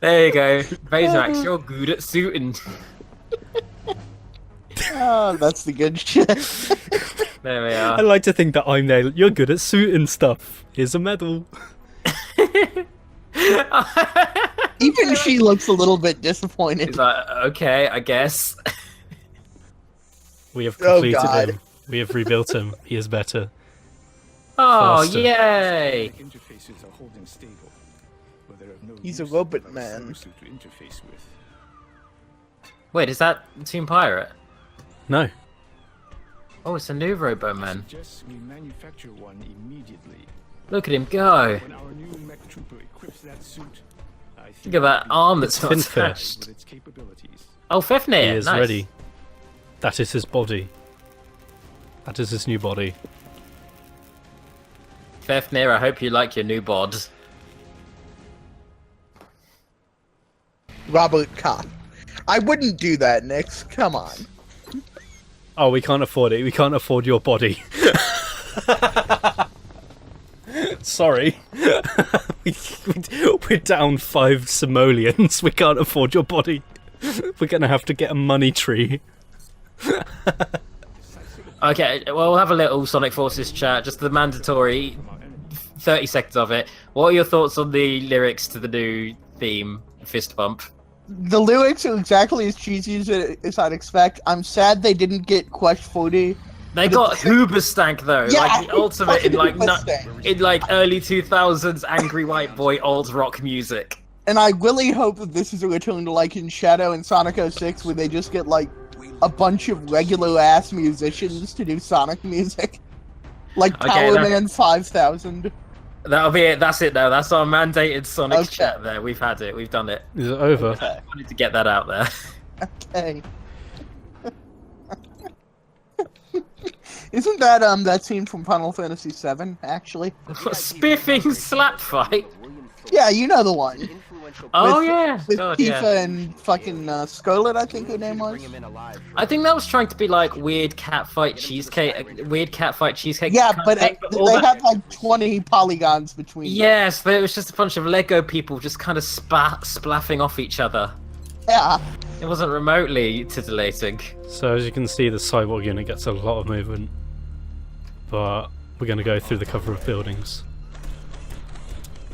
There you go. Betamax, you're good at suiting. Oh, that's the good shit. There we I are. like to think that I'm there. You're good at suiting stuff. Here's a medal. Even she looks a little bit disappointed. He's like, okay, I guess. We have Oh, completed God. him. We have rebuilt him. He is better. Oh, Faster. yay! Interfaces are holding stable, but they're of no He's a use robot without man. Superstream to interface with. Wait, is that Team Pirate? No. Oh, it's a new Robo Man. Suggest we manufacture one immediately. Look at him go! When our new mech trooper equips that suit, I think Look at that arm that's It's not Finfair. smashed. with its capabilities. Oh, Fifnir! He is nice. ready. That is his body. That is his new body. Fifnir, I hope you like your new bod. Robert Koch. I wouldn't do that, Nix. Come on. Oh, we can't afford it. We can't afford your body. Sorry. We're down 5 simoleons. We can't afford your body. We're gonna have to get a money tree. Okay, well, we'll have a little Sonic Forces chat, just the mandatory 30 seconds of it. What are your thoughts on the lyrics to the new theme, Fist Bump? The lyrics are exactly as cheesy as I'd expect. I'm sad they didn't get Quest 40. They got Hoobastank though, Yeah, like the ultimate in like Hoobastank. in like early 2000s angry white boy alt rock music. And I really hope that this is a return to like in Shadow and Sonic 06 where they just get like a bunch of regular ass musicians to do Sonic music. Like Okay, Power that- Man 5000. That'll be it. That's it now. That's our mandated Sonic Okay. chat there. We've had it. We've done it. Is it over? I wanted to get that out there. Okay. Isn't that that scene from Final Fantasy VII, actually? Spiffing slap fight. Yeah, you know the one. Oh With- yeah. With God, Tifa yeah. and fucking Scarlet, I think her name was. I think that was trying to be like weird catfight cheesecake. Yeah, kind but of thing, all they that- had like 20 polygons between them. Yes, but it was just a bunch of Lego people just kind of splaffing off each other. Yeah. It wasn't remotely titillating. So as you can see, the cyborg unit gets a lot of movement. But we're going to go through the cover of buildings.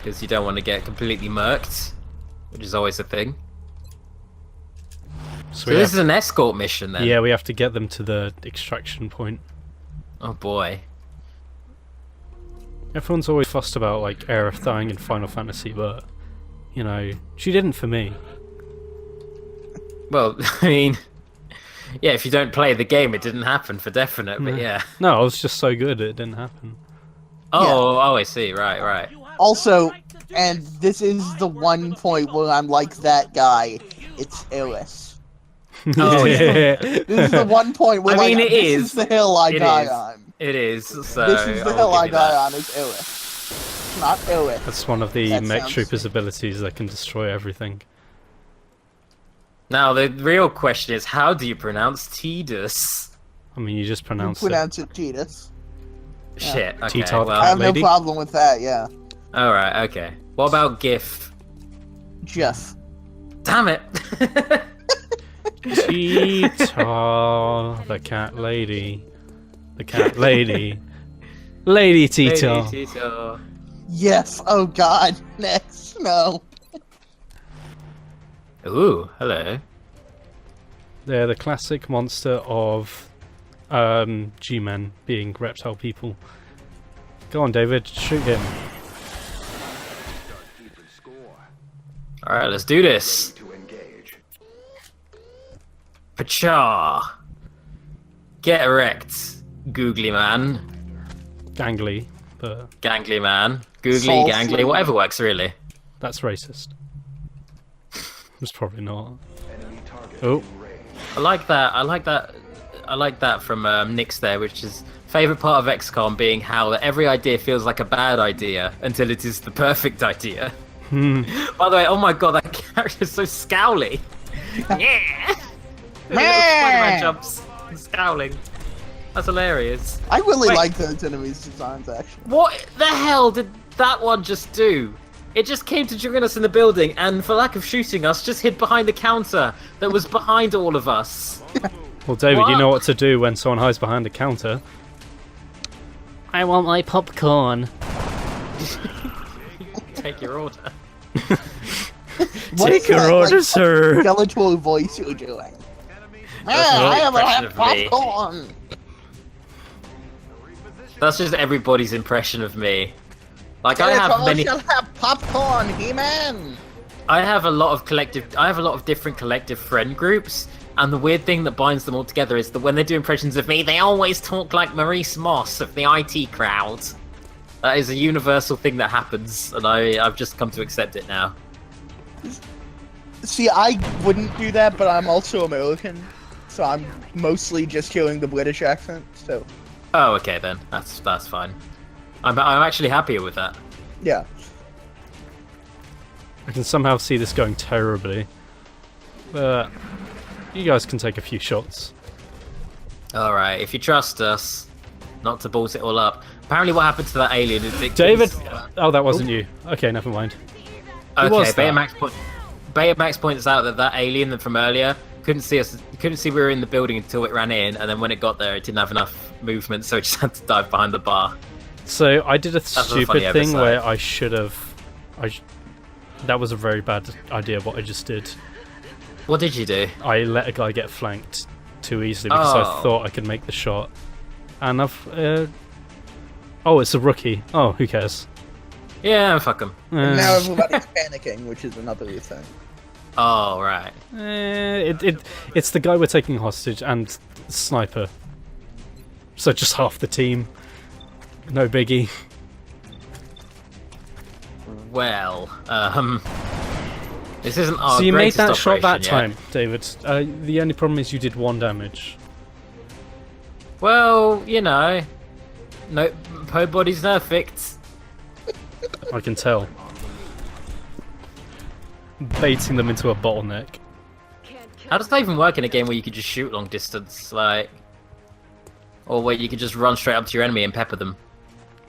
because you don't want to get completely murked, which is always a thing. So this is an escort mission then? Yeah, we have to get them to the extraction point. Oh boy. Everyone's always fussed about like Aerith dying in Final Fantasy, but you know, she didn't for me. Well, I mean, yeah, if you don't play the game, it didn't happen for definite, but yeah. No, I was just so good it didn't happen. Oh, I see. Right. Also, and this is the one point where I'm like that guy. It's Eris. Oh yeah. This is the one point where it this is the hill I die on. It is. So this is the hill I die on. Is Eris, not Eris. That's one of the mech troopers' abilities that can destroy everything. Now the real question is, how do you pronounce Tidus? I mean, you just pronounce it Tidus. Shit. Okay. T-Tart Well, I have no problem with that. Yeah. All right. Okay. What about GIF? Jeff. Damn it. Tita, the cat lady. The cat lady. Lady Tita. Lady Tita. Yes. Oh God. Next. No. Ooh. Hello. They're the classic monster of G-men being reptile people. Go on, David. Shoot him. All right. Let's do this. Pacha! Get erect, googly man. Gangly, but... Gangly man. Googly, gangly, whatever works, really. That's racist. It's probably not. Oh. I like that from Nick's there, which is favourite part of XCOM being how every idea feels like a bad idea until it is the perfect idea. By the way, oh my god, that character is so scowly. Yeah! Spider-Man jumps and scowling. That's hilarious. I really like those enemies' designs, actually. What the hell did that one just do? It just came to join us in the building, and for lack of shooting us, just hid behind the counter that was behind all of us. Well, David, you know what to do when someone hides behind a counter. I want my popcorn. Take your order. Take your order, sir. Skeletal voice you're doing. I have popcorn. That's just everybody's impression of me. Like I have many. Shall have popcorn, He-Man. I have a lot of different collective friend groups, and the weird thing that binds them all together is that when they do impressions of me, they always talk like Maurice Moss of the IT crowd. That is a universal thing that happens, and I've just come to accept it now. See, I wouldn't do that, but I'm also American. So I'm mostly just hearing the British accent, so... Oh, okay then. That's fine. I'm actually happier with that. Yeah. I can somehow see this going terribly. But you guys can take a few shots. Alright, if you trust us not to balls it all up. Apparently what happened to that alien is it... David! Oh, that wasn't you. Okay, never mind. Okay, Betamax points out that alien from earlier couldn't see we were in the building until it ran in, and then when it got there, it didn't have enough movement, so it just had to dive behind the bar. So I did a stupid thing where I should have. That was a very bad idea. What I just did. What did you do? I let a guy get flanked too easily because I thought I could make the shot, and I've. Oh, it's a rookie. Oh, who cares? Yeah, fuck him. And now everybody's panicking, which is another thing. Oh, right. It's the guy we're taking hostage and sniper. So just half the team. No biggie. Well, this isn't our So you made that shot that yet. time, David. The only problem is you did 1 damage. Well, you know, no, nobody's perfect. I can tell. Baiting them into a bottleneck. How does that even work in a game where you could just shoot long distance, like, or where you could just run straight up to your enemy and pepper them?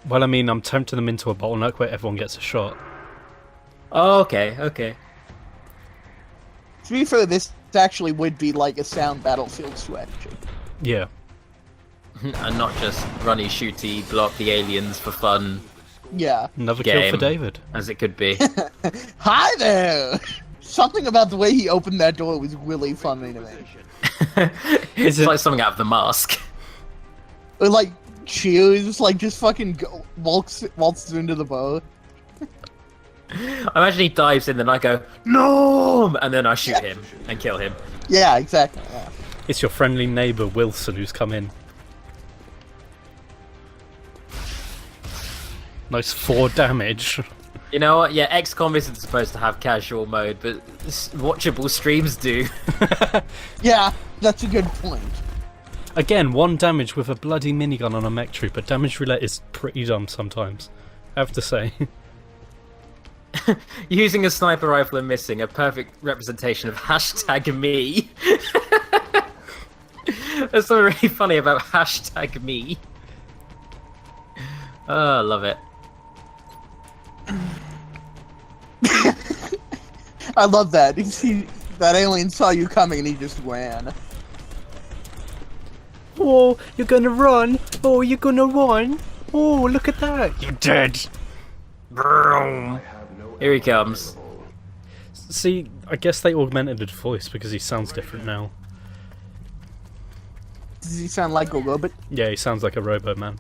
Well, I mean, I'm tempting them into a bottleneck where everyone gets a shot. Oh, okay, okay. To be fair, this actually would be like a sound battlefield strategy. Yeah. And not just runny, shooty, block the aliens for fun. Yeah. Another kill for Game. David. As it could be. Hi there! Something about the way he opened that door was really funny to me. It's like something out of The Mask. Or like, cheers, like just fucking waltzes into the boat. I imagine he dives in, then I go, "No!" and then I shoot him and kill him. Yeah, exactly. Yeah. It's your friendly neighbour Wilson who's come in. Nice 4 damage. You know what? Yeah, XCOM isn't supposed to have casual mode, but watchable streams do. Yeah, that's a good point. Again, 1 damage with a bloody minigun on a mech trooper. Damage roulette is pretty dumb sometimes, I have to say. Using a sniper rifle and missing, a perfect representation of #me. There's something really funny about #me. Oh, I love it. I love that. That alien saw you coming and he just ran. Oh, you're gonna run! Oh, you're gonna run! Oh, look at that! You're dead! Here he comes. See, I guess they augmented his voice because he sounds different now. Does he sound like a robot? Yeah, he sounds like a robo man.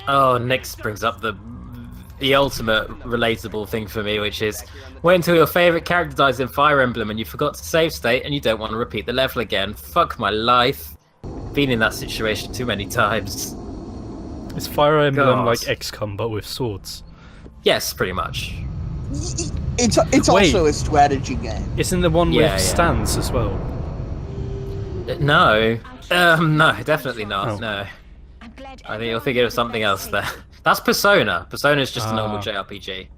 Oh, Nix brings up the ultimate relatable thing for me, which is wait until your favourite character dies in Fire Emblem and you forgot to save state and you don't want to repeat the level again. Fuck my life. Been in that situation too many times. Is Fire Emblem God. like XCOM but with swords? Yes, pretty much. It's Wait. also a strategy game. Isn't the one Yeah, with yeah. stands as well? No. No, definitely not. Oh. No. I'm glad I think you're thinking of something else there. That's Persona. Persona's just a normal Ah. JRPG.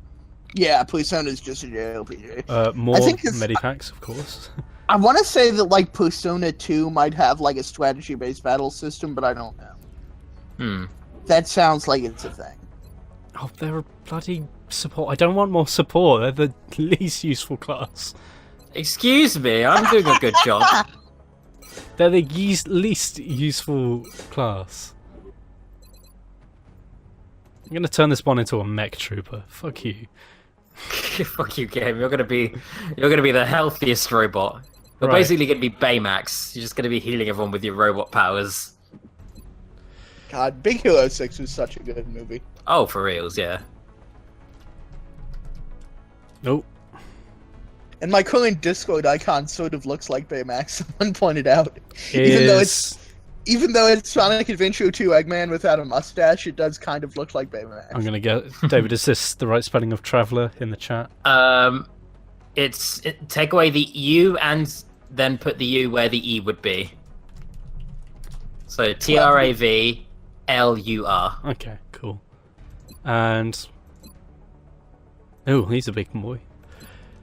Yeah, Persona's just a JRPG. More I think it's- medipacks, of course. I want to say that like Persona 2 might have like a strategy-based battle system, but I don't know. Hmm. That sounds like it's a thing. Oh, they're a bloody support. I don't want more support. They're the least useful class. Excuse me, I'm doing a good job. They're the least useful class. I'm gonna turn this one into a mech trooper. Fuck you. Fuck you, game. You're gonna be the healthiest robot. You're Right. basically gonna be Baymax. You're just gonna be healing everyone with your robot powers. God, Big Hero 6 was such a good movie. Oh, for reals, yeah. Nope. And my current Discord icon sort of looks like Baymax, someone pointed out. Even though it's Sonic Adventure 2 Eggman without a mustache, it does kind of look like Baymax. I'm gonna get David. Is this the right spelling of traveller in the chat? Take away the U and then put the U where the E would be. So TRAVLUR. Okay, cool. And oh, he's a big boy.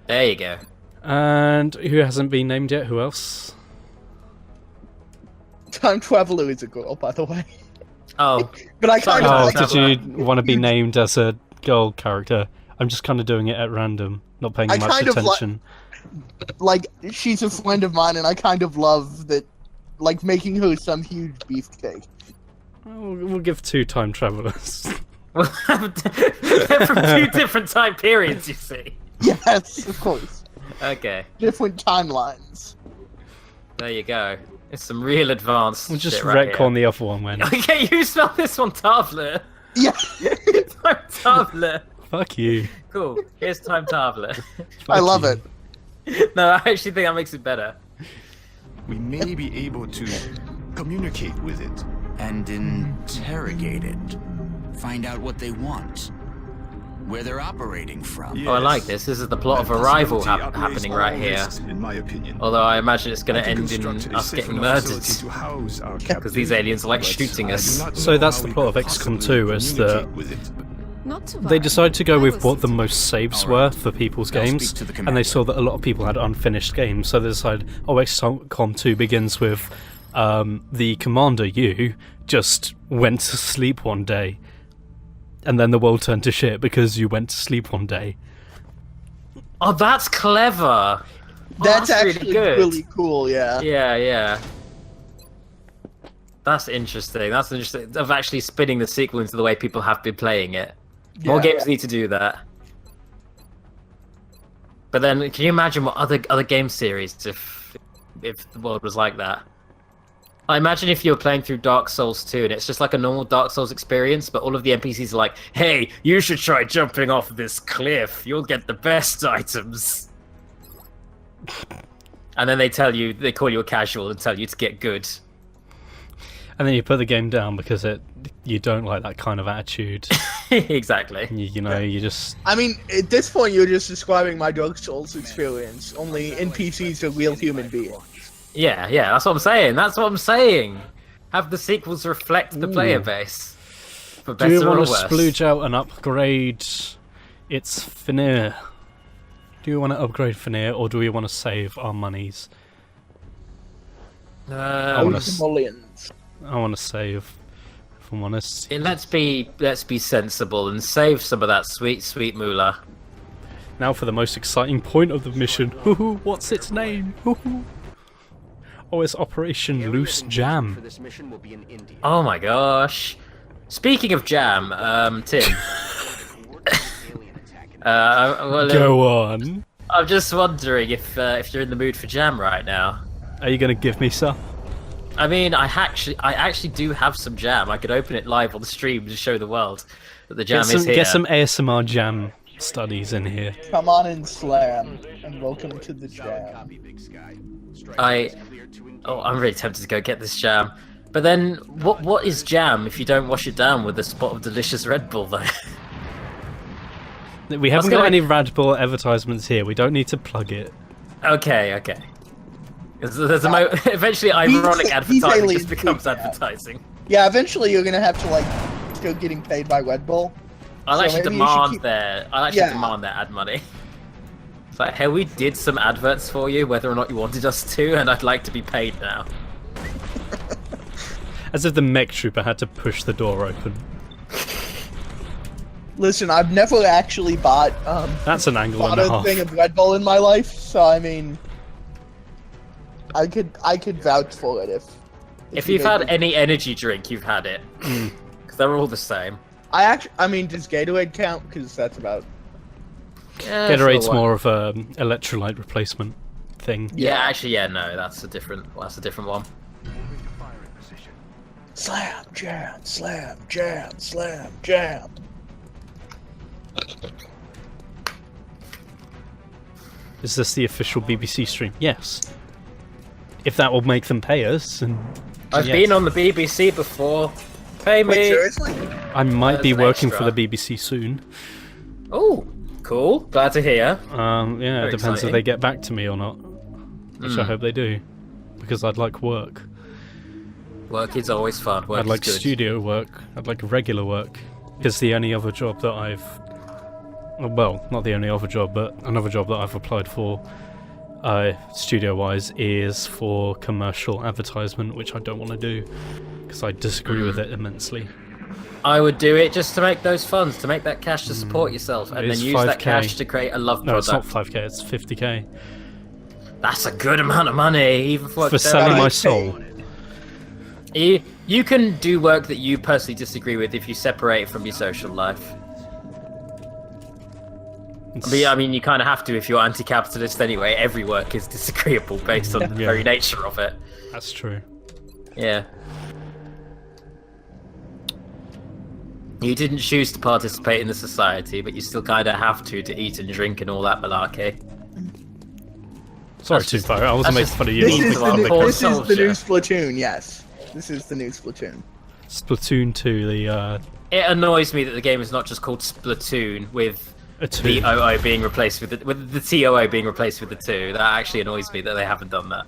There you go. And who hasn't been named yet? Who else? Time Traveler is a girl, by the way. Oh, But I kind of Oh, like did you want to be named as a girl character? I'm just kind of doing it at random, not paying I much kind of attention. like she's a friend of mine, and I kind of love that, like making her some huge beefcake. We'll give 2 time travelers. they're from 2 different time periods, you see. Yes, of course. Okay, Different timelines. there you go. It's some real advanced We'll just shit right retcon here. the other one when. Okay, you spell this one Tavler. Yeah. Time Tavler. Fuck you. Cool. Here's Time Tavler. I love you. it. No, I actually think that makes it better. We may be able to communicate with it. And interrogate it. Find out what they want. Where they're operating from. Oh, I like this. This is the plot of Arrival happening right here. In my opinion. Although I imagine it's going to I can end in construct a us safe getting enough murdered. facility to house our Because these captive, aliens are like but shooting I us. do not So know that's how the we plot could of XCOM possibly 2 is that communicate with it. Not to they worry. decided to go I with will what the see. most saves All were right. for people's I'll games, speak to the and they commander. saw that a lot of people had unfinished games, so they decided, oh, XCOM 2 begins with the commander, you, just went to sleep one day, and then the world turned to shit because you went to sleep one day. Oh, that's clever. Oh, That's really actually good. really cool, yeah. Yeah, yeah. That's interesting. That's interesting. Of actually spinning the sequel into the way people have been playing it. More Yeah. games need to do that. But then, can you imagine what other game series if the world was like that? I imagine if you were playing through Dark Souls 2 and it's just like a normal Dark Souls experience, but all of the NPCs are like, "Hey, you should try jumping off this cliff. You'll get the best items." And then they call you a casual and tell you to get good. And then you put the game down because you don't like that kind of attitude. Exactly. You know, you just... I mean, at this point, you're just describing my Dark Souls experience. Only NPCs are real human beings. Yeah, that's what I'm saying. Have the sequels reflect the player base. For Do better you want or to worse. splooge out and upgrade its veneer? Do you want to upgrade veneer, or do we want to save our monies? I want to Millions. save, if I'm honest. Let's be sensible and save some of that sweet moolah. Now for the most exciting point of the mission. What's its name? Oh, it's Operation Loose Jam. For this mission will be in India. Oh my gosh. Speaking of jam, Tim. Go on. I'm just wondering if you're in the mood for jam right now. Are you going to give me some? I mean, I actually do have some jam. I could open it live on the stream to show the world that the jam is here. Get some ASMR jam studies in here. Come on and slam, and welcome to the jam. I'm really tempted to go get this jam. But then, what is jam if you don't wash it down with a spot of delicious Red Bull, though? We haven't got any Red Bull advertisements here. We don't need to plug it. Okay. There's eventually ironic advertising just becomes advertising. Yeah, eventually you're gonna have to like start getting paid by Red Bull. I'll actually maybe you should keep- demand their ad money. It's like, hey, we did some adverts for you, whether or not you wanted us to, and I'd like to be paid now. As if the mech trooper had to push the door open. Listen, I've never actually bought That's an angle and a a half. thing of Red Bull in my life, so I mean, I could vouch for it if you've had any energy drink, you've had it, because they're all the same. I mean, does Gatorade count? Because that's about. Yeah, Gatorade's sure, more of a electrolyte replacement thing. Yeah, no, that's a different one. Slam, jam, slam, jam, slam, jam. Is this the official BBC stream? Yes. If that will make them pay us, and I've been on the BBC before. Pay me. Wait, seriously? I might be an working extra. for the BBC soon. Oh, cool. Glad to hear. Yeah, Very it depends exciting. if they get back to me or not. Which I hope they do, because I'd like work. Work is always fun. Work I'd like is good. studio work. I'd like regular work. Because the only other job that well, not the only other job, but another job that I've applied for, studio-wise, is for commercial advertisement, which I don't want to do, because I disagree with it immensely. I would do it just to make those funds, to make that cash to support yourself, and It then is use that 5K. cash to create a love No, product. it's not 5k, it's 50k. That's a good amount of money, even for For selling my soul. You can do work that you personally disagree with if you separate it from your social life. I mean, you kind of have to if you're anti-capitalist anyway. Every work is disagreeable based on the very nature of it. That's true. Yeah. You didn't choose to participate in the society, but you still kind of have to eat and drink and all that malarkey. Sorry, That's just- Tupo, I wasn't that's making fun of you. This Eat is the the new, poor this is the new soldier. Splatoon. Yes, this is the new Splatoon. Splatoon 2, the It annoys me that the game is not just called Splatoon with a 2. the OO being replaced with the TOO being replaced with the 2. That actually annoys me that they haven't done that.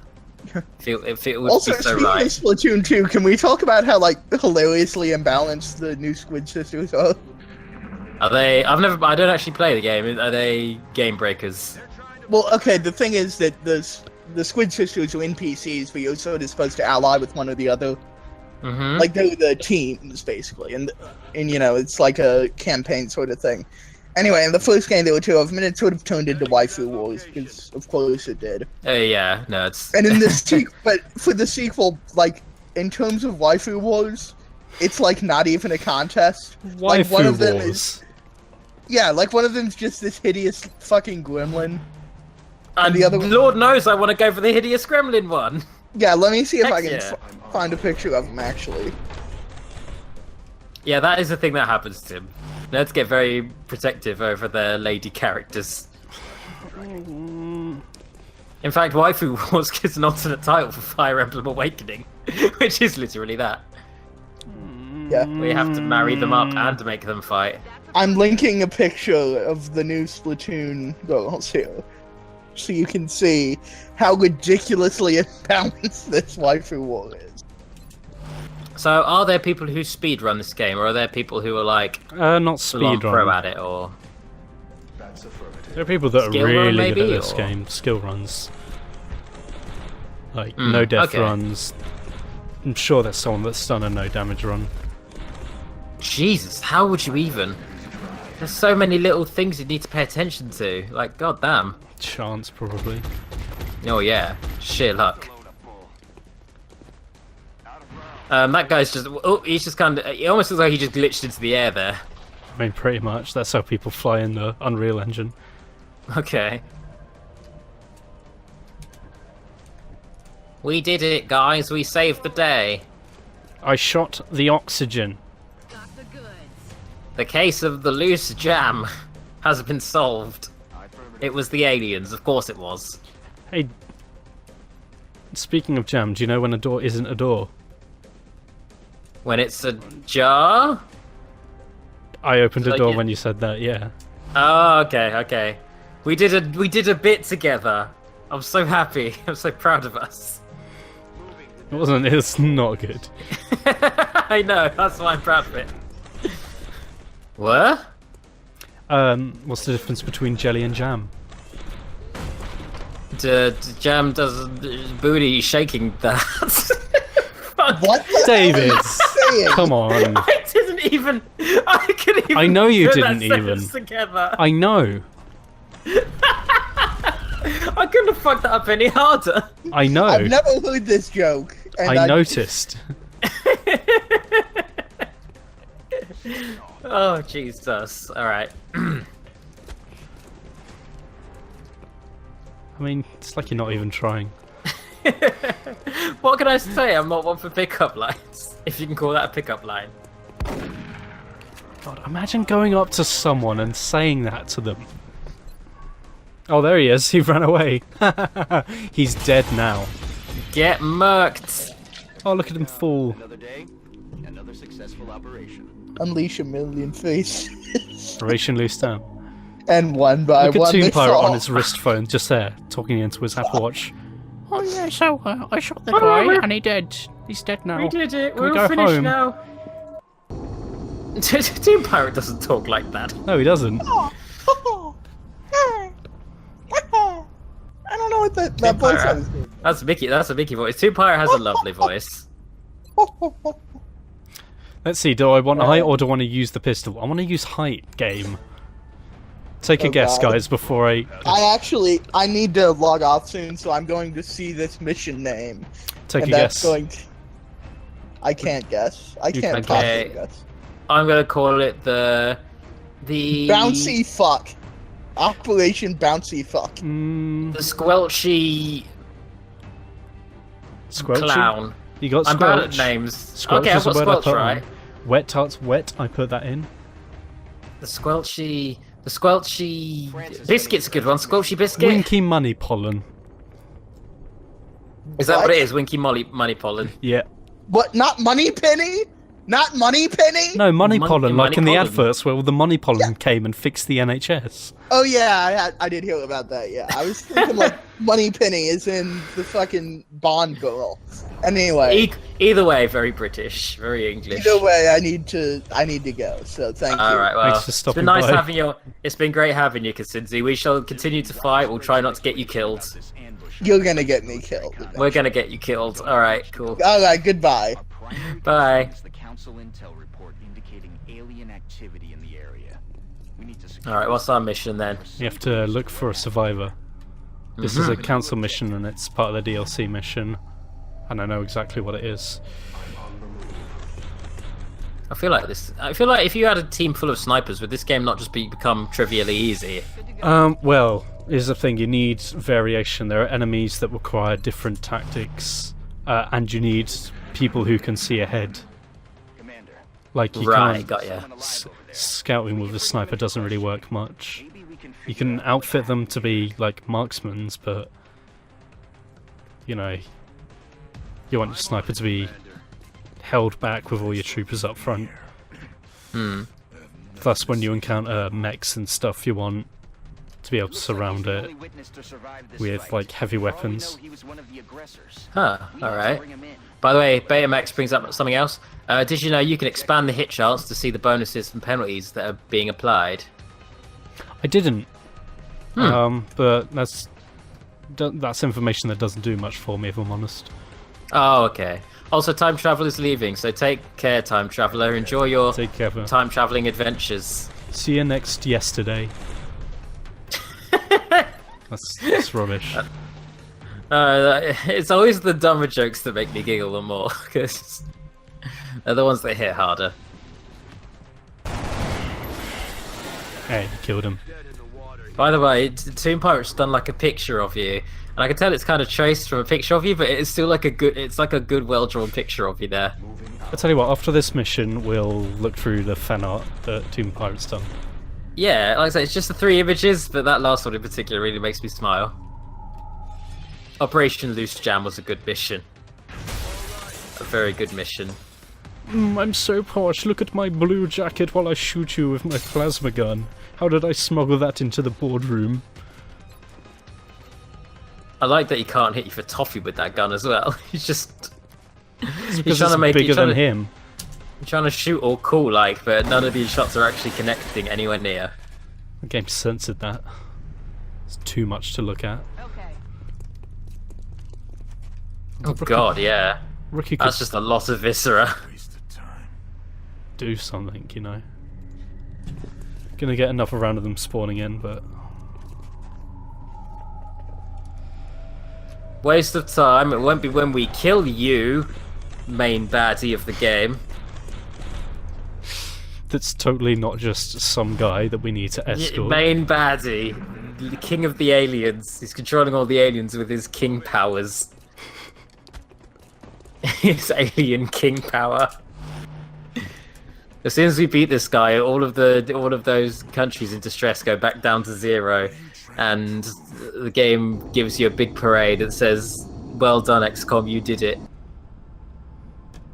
It would Also, be so speaking right. of Splatoon 2, can we talk about how like hilariously imbalanced the new Squid Sisters are? Are they? I don't actually play the game. Are they game breakers? Well, okay, the thing is that the Squid Sisters are NPCs, but you're sort of supposed to ally with one or the other. Mm-hmm. Like they're the teams basically, and you know it's like a campaign sort of thing. Anyway, in the first game there were two of them, and it sort of turned into waifu wars because of course it did. Yeah, no, it's. And in this but for the sequel, like in terms of waifu wars, it's like not even a contest. Like Waifu one of them wars. is, yeah, like one of them's just this hideous fucking gremlin. And the other one- Lord knows I want to go for the hideous gremlin one. Yeah, let me see if I can Heck yeah. find a picture of him actually. Yeah, that is the thing that happens, Tim. Nerds get very protective over their lady characters. In fact, Waifu Wars gives an alternate title for Fire Emblem Awakening, which is literally that. Yeah. We have to marry them up and make them fight. I'm linking a picture of the new Splatoon girls here, so you can see how ridiculously imbalanced this waifu war is. So, are there people who speedrun this game, or are there people who are like Not full-on pro speedrun. at it, or There are people that Skill are run, really maybe, good at this or- game. Skill runs. Like, no death okay. runs. I'm sure there's someone that's done a no damage run. Jesus, how would you even? There's so many little things you need to pay attention to. Like, goddamn. Chance, probably. Oh yeah, sheer luck. That guy's just. Oh, he's just kind of. It almost looks like he just glitched into the air there. I mean, pretty much. That's how people fly in the Unreal Engine. Okay. We did it, guys. We saved the day. I shot the oxygen. The case of the loose jam has been solved. It was the aliens, of course it was. Hey, speaking of jam, do you know when a door isn't a door? When it's a jar? I opened a Like door it- when you said that, yeah. Oh, okay, okay. We did a bit together. I'm so happy. I'm so proud of us. It wasn't, it's not good. I know, that's why I'm proud of it. What? What's the difference between jelly and jam? Jam doesn't. Booty shaking that. Fuck. What the David, hell are you saying? come on. I didn't even. I couldn't even. I know you put didn't that even. sentence Together. I know. I couldn't have fucked that up any harder. I know. I've never heard this joke. And I noticed. Oh Jesus! All right. I mean, it's like you're not even trying. What can I say? I'm not one for pickup lines. If you can call that a pickup line. God, imagine going up to someone and saying that to them. Oh, there he is. He ran away. He's dead now. Get murked. Oh, look at him fall. Another day, another successful operation. Unleash a million faces. Operation Loose Down. And one by Look at one Toon they Pirate fall. on his wrist phone, just there, talking into his Apple Watch. Oh yeah, so I shot the guy and he dead. He's dead now. We did it. Can we We're go all finished home? now. Toon Pirate doesn't talk like that. No, he doesn't. I don't know what that voice Pirate. is. That's Mickey. That's a Mickey voice. Toon Pirate has a lovely voice. Let's see, do I want height or do I want to use the pistol? I want to use height, game. Take a Oh, guess, God. guys, before I... I need to log off soon, so I'm going to see this mission name. Take and a that's guess. going to... I can't guess. I You can't can't possibly guess. guess. I'm gonna call it the Bouncy fuck. Operation Bouncy fuck. the squelchy Squelchy? clown. You got I'm squelch. bad at names. Squelch Okay, I've is a got word I squelch put right. on. Wet tarts wet, I put that in. The squelchy biscuit's a good one. Squelchy biscuit. Winky money pollen. Is that what What? it is? Winky money pollen. Yeah. What? Not Money Penny? Not Money Penny? No, money pollen, like money in the pollen. adverts where all the money pollen came and fixed the NHS. Oh yeah, I did hear about that. Yeah, I was thinking like Money Penny is in the fucking Bond girl. Anyway, Either way, very British, very English. either way, I need to go. So thank you. All right, well, Thanks for it's stopping been nice by. having you. It's been great having you, Kasinzi. We shall continue to fight. We'll try not to get you killed. You're gonna get me killed. We're gonna get you killed. All right, cool. All right, goodbye. Bye. The council intel report indicating alien activity in the area. We need to secure All right, what's our mission then? You have to look for a survivor. This is a council mission and it's part of the DLC mission. and I know exactly what it is. I feel like if you had a team full of snipers, would this game not just become trivially easy? Well, here's the thing, you need variation. There are enemies that require different tactics, and you need people who can see ahead. Like, you Right, can't... got ya. Scouting with a sniper doesn't really work much. You can outfit them to be, like, marksmen, but... You know... You want your sniper to be held back with all your troopers up front. Plus, when you encounter mechs and stuff, you want to be able to surround it with, like, heavy weapons. Huh, alright. By the way, Betamax brings up something else. Did you know you can expand the hit chance to see the bonuses and penalties that are being applied? I didn't. But that's information that doesn't do much for me, if I'm honest. Oh, okay. Also, time travel is leaving, so take care, time traveler. Enjoy your time traveling adventures. See you next yesterday. That's rubbish. It's always the dumber jokes that make me giggle the more, because they're the ones that hit harder. Hey, you killed him. By the way, Tomb Pirate's done like a picture of you, and I can tell it's kind of traced from a picture of you, but it's still like a good, well-drawn picture of you there. I'll tell you what, after this mission, we'll look through the fan art that Tomb Pirate's done. Yeah, like I said, it's just the 3 images, but that last one in particular really makes me smile. Operation Loose Jam was a good mission. A very good mission. I'm so posh, look at my blue jacket while I shoot you with my plasma gun. How did I smuggle that into the boardroom? I like that he can't hit you for toffee with that gun as well. He's just... He's trying to make it bigger than him. You're trying to shoot all cool like, but none of these shots are actually connecting anywhere near. The game censored that. It's too much to look at. Oh god, yeah. Rookie That's just a lot of viscera. Do something, you know. Gonna get another round of them spawning in, but... Waste of time. It won't be when we kill you, main baddie of the game. That's totally not just some guy that we need to escort. Main baddie. The king of the aliens. He's controlling all the aliens with his king powers. His alien king power. As soon as we beat this guy, all of those countries in distress go back down to 0, and the game gives you a big parade that says, "Well done, XCOM, you did it.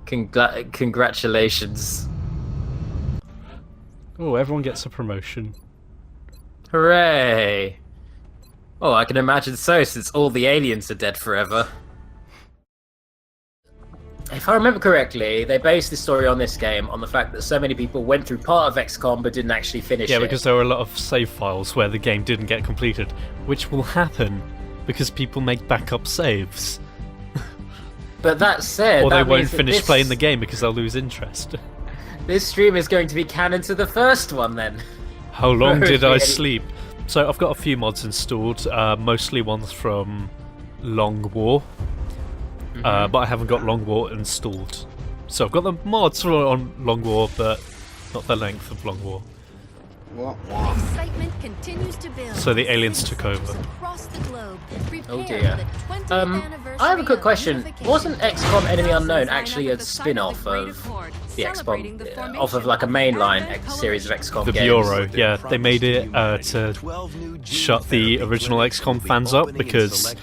Congratulations." Oh, everyone gets a promotion. Hooray! Oh, I can imagine so, since all the aliens are dead forever. If I remember correctly, they based the story on this game on the fact that so many people went through part of XCOM but didn't actually finish it. Yeah, because there were a lot of save files where the game didn't get completed, which will happen because people make backup saves. But that said, or they won't finish playing the game because they'll lose interest. This stream is going to be canon to the first one then. How long did I sleep? So I've got a few mods installed, mostly ones from Long War. But I haven't got Long War installed. So I've got the mods on Long War, but not the length of Long War. Excitement continues to build. So the aliens took over. Across the globe. Oh dear. I have a quick question. Wasn't XCOM Enemy Unknown actually a spin-off of the XCOM, off of like a mainline series of XCOM games? The Bureau, yeah. They made it to shut the original XCOM fans up because,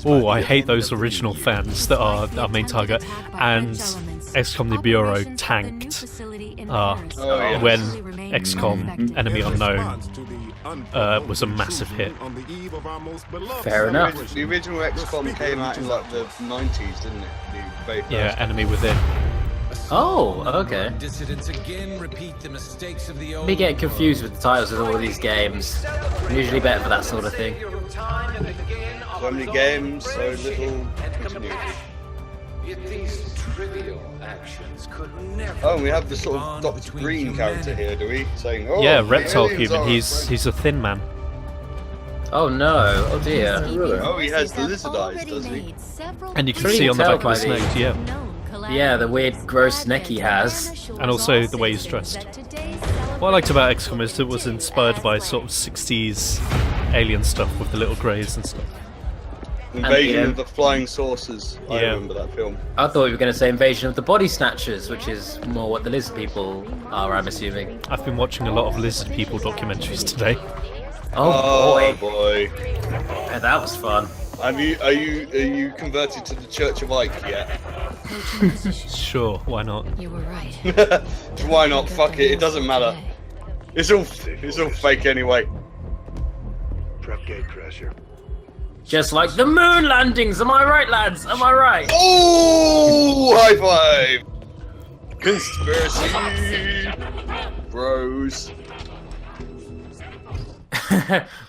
oh, I hate those original fans that are our main target. And XCOM the Bureau tanked when XCOM Enemy Unknown was a massive hit. Fair enough. The original XCOM came out in like the 90s, didn't it? Yeah, Enemy Within. Oh, okay. Me getting confused with the titles of all of these games. I'm usually better for that sort of thing. So many games, so little continuity. Oh, and we have the sort of Dr. Green character here, do we? Saying, oh, yeah, reptile human. He's a thin man. Oh no! Oh dear! Oh, he has the lizard eyes, does he? Several And you can Sure you see can on the tell back of his by neck, the- yeah. Yeah, the weird gross neck he has. And also the way he's dressed. What I liked about XCOM is it was inspired by sort of 60s alien stuff with the little greys and stuff. Invasion of the Flying Saucers. I remember that film. I thought you were going to say Invasion of the Body Snatchers, which is more what the lizard people are, I'm assuming. I've been watching a lot of lizard people documentaries today. Oh boy. Yeah, that was fun. Are you converted to the Church of Ike yet? Sure, why not? You were right. Why not? Fuck it. It doesn't matter. It's all fake anyway. Prep gate crasher. Just like the moon landings, am I right, lads? Am I right? Oh, high five! Conspiracy, bros.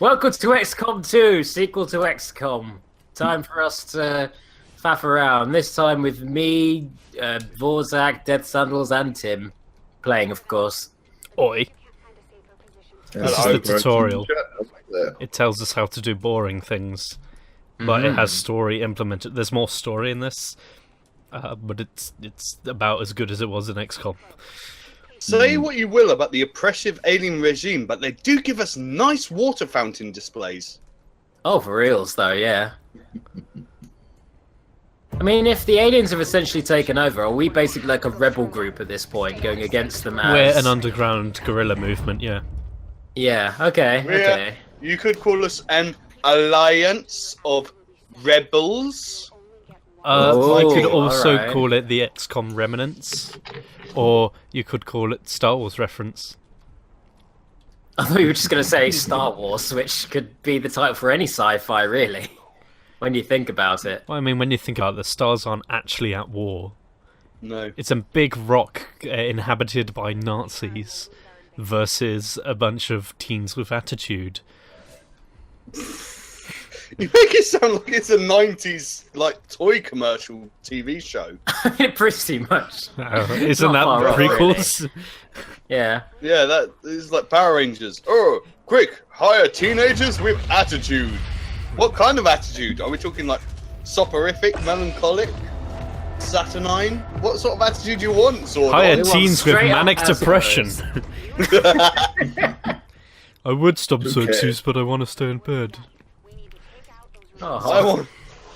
Welcome to XCOM 2, sequel to XCOM. Time for us to faff around. This time with me, Vorzak, Death Sandals, and Tim playing, of course. Oi. This is the tutorial. It tells us how to do boring things, but it has story implemented. There's more story in this, but it's about as good as it was in XCOM. Say what you will about the oppressive alien regime, but they do give us nice water fountain displays. Oh, for reals, though, yeah. I mean, if the aliens have essentially taken over, are we basically like a rebel group at this point, going against them as... We're an underground guerrilla movement, yeah. Yeah, okay, okay. You could call us an alliance of rebels. You could also call it the XCOM Remnants, or you could call it Star Wars reference. I thought you were just going to say Star Wars, which could be the title for any sci-fi, really, when you think about it. Well, I mean, when you think about it, the stars aren't actually at war. No. It's a big rock inhabited by Nazis versus a bunch of teens with attitude. You make it sound like it's a 90s like toy commercial TV show. Pretty much. Isn't that the prequels? Really. Yeah. Yeah, that is like Power Rangers. Oh, quick, hire teenagers with attitude. What kind of attitude? Are we talking like soporific, melancholic, saturnine? What sort of attitude do you want? Hire teens with manic depression. I would stop Xerxes, but I want to stay in bed. Oh.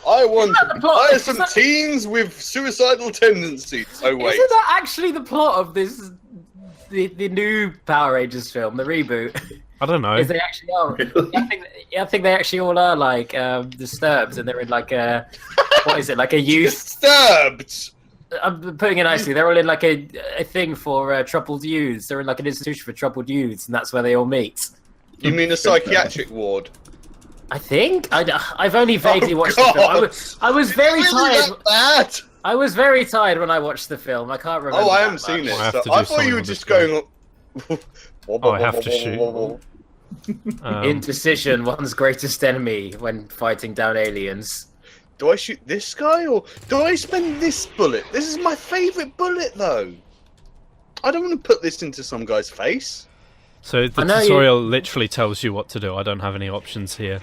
I want some teens with suicidal tendencies. Oh wait, isn't that actually the plot of this, the new Power Rangers film, the reboot? I don't know. Is they actually are? I think they actually all are like disturbed, and they're in like a what is it, like a youth disturbed? I'm putting it nicely. They're all in like a thing for troubled youths. They're in like an institution for troubled youths, and that's where they all meet. You mean a psychiatric ward? I think I've only vaguely watched the film. I was very tired. I was very tired when I watched the film. I can't remember. Oh, I haven't seen it. So I thought you were just going. I have to shoot. Indecision, one's greatest enemy when fighting down aliens. Do I shoot this guy or do I spend this bullet? This is my favourite bullet, though. I don't want to put this into some guy's face. So the tutorial literally tells you what to do. I don't have any options here.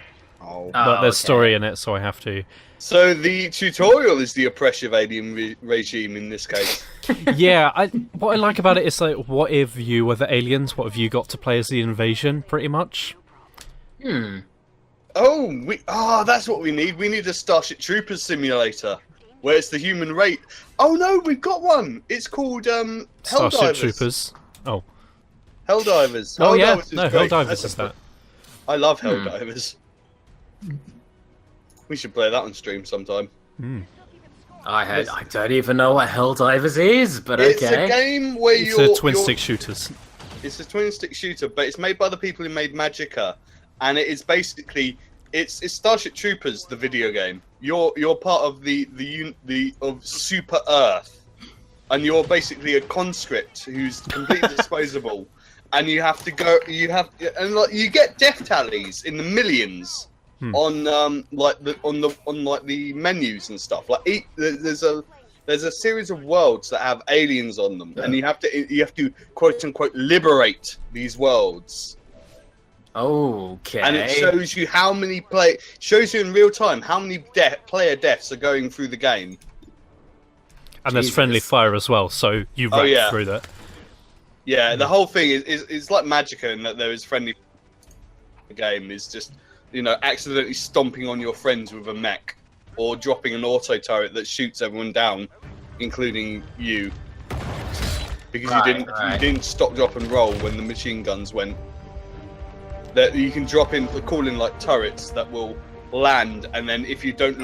But there's story in it, so I have to. So the tutorial is the oppressive alien regime in this case. Yeah, what I like about it is like, what if you were the aliens? What have you got to play as the invasion? Pretty much. Oh, that's what we need. We need a Starship Troopers simulator where it's the human race. Oh no, we've got one. It's called Starship Troopers. Oh. Helldivers. Oh yeah, no, Helldivers is that. I love Helldivers. We should play that on stream sometime. I don't even know what Helldivers is, but okay. It's a game where it's a twin-stick shooters. It's a twin-stick shooter, but it's made by the people who made Magicka, and it is basically it's Starship Troopers, the video game. You're part of the of Super Earth, and you're basically a conscript who's completely disposable, and you have to go. You get death tallies in the millions. On the menus and stuff. Like there's a series of worlds that have aliens on them, and you have to quote unquote liberate these worlds. Okay. And it shows you how many shows you in real time how many player deaths are going through the game. And there's friendly fire as well, so you rack through that. Yeah, the whole thing is like Magicka in that there is friendly. The game is just, you know, accidentally stomping on your friends with a mech, or dropping an auto turret that shoots everyone down, including you, because you didn't stop, drop, and roll when the machine guns went. That you can call in like turrets that will land, and then if you don't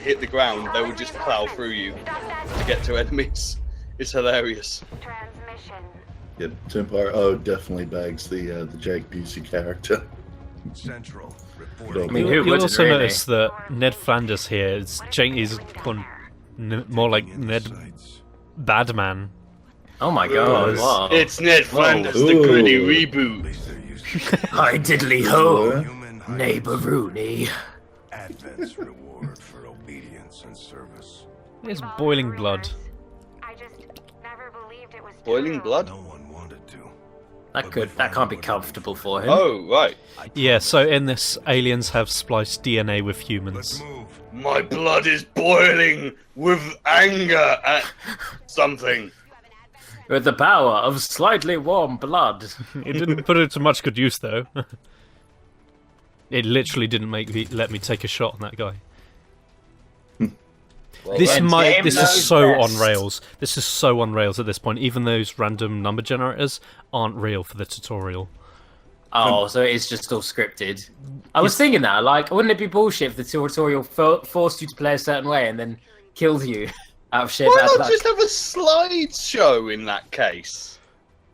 hit the ground, they will just plow through you to get to enemies. It's hilarious. Yeah, Templar definitely bags the Jake Busey character. Central. I mean, you'll also notice that Ned Flanders here is gone more like Ned Badman. Oh my god! Wow. It's Ned Flanders, the gritty reboot. Hi diddly ho, neighbor Rooney. Advent's reward for obedience and service. It's boiling blood. Boiling blood? No one wanted to. That can't be comfortable for him. Oh right. Yeah. So in this, aliens have spliced DNA with humans. My blood is boiling with anger at something. With the power of slightly warm blood. It didn't put it to much good use, though. It literally didn't let me take a shot on that guy. Well, this is so on rails. This is so on rails at this point. Even those random number generators aren't real for the tutorial. Oh, so it's just all scripted. I was thinking that, like, wouldn't it be bullshit if the tutorial forced you to play a certain way and then killed you? Out of shit. Why not just have a slideshow in that case?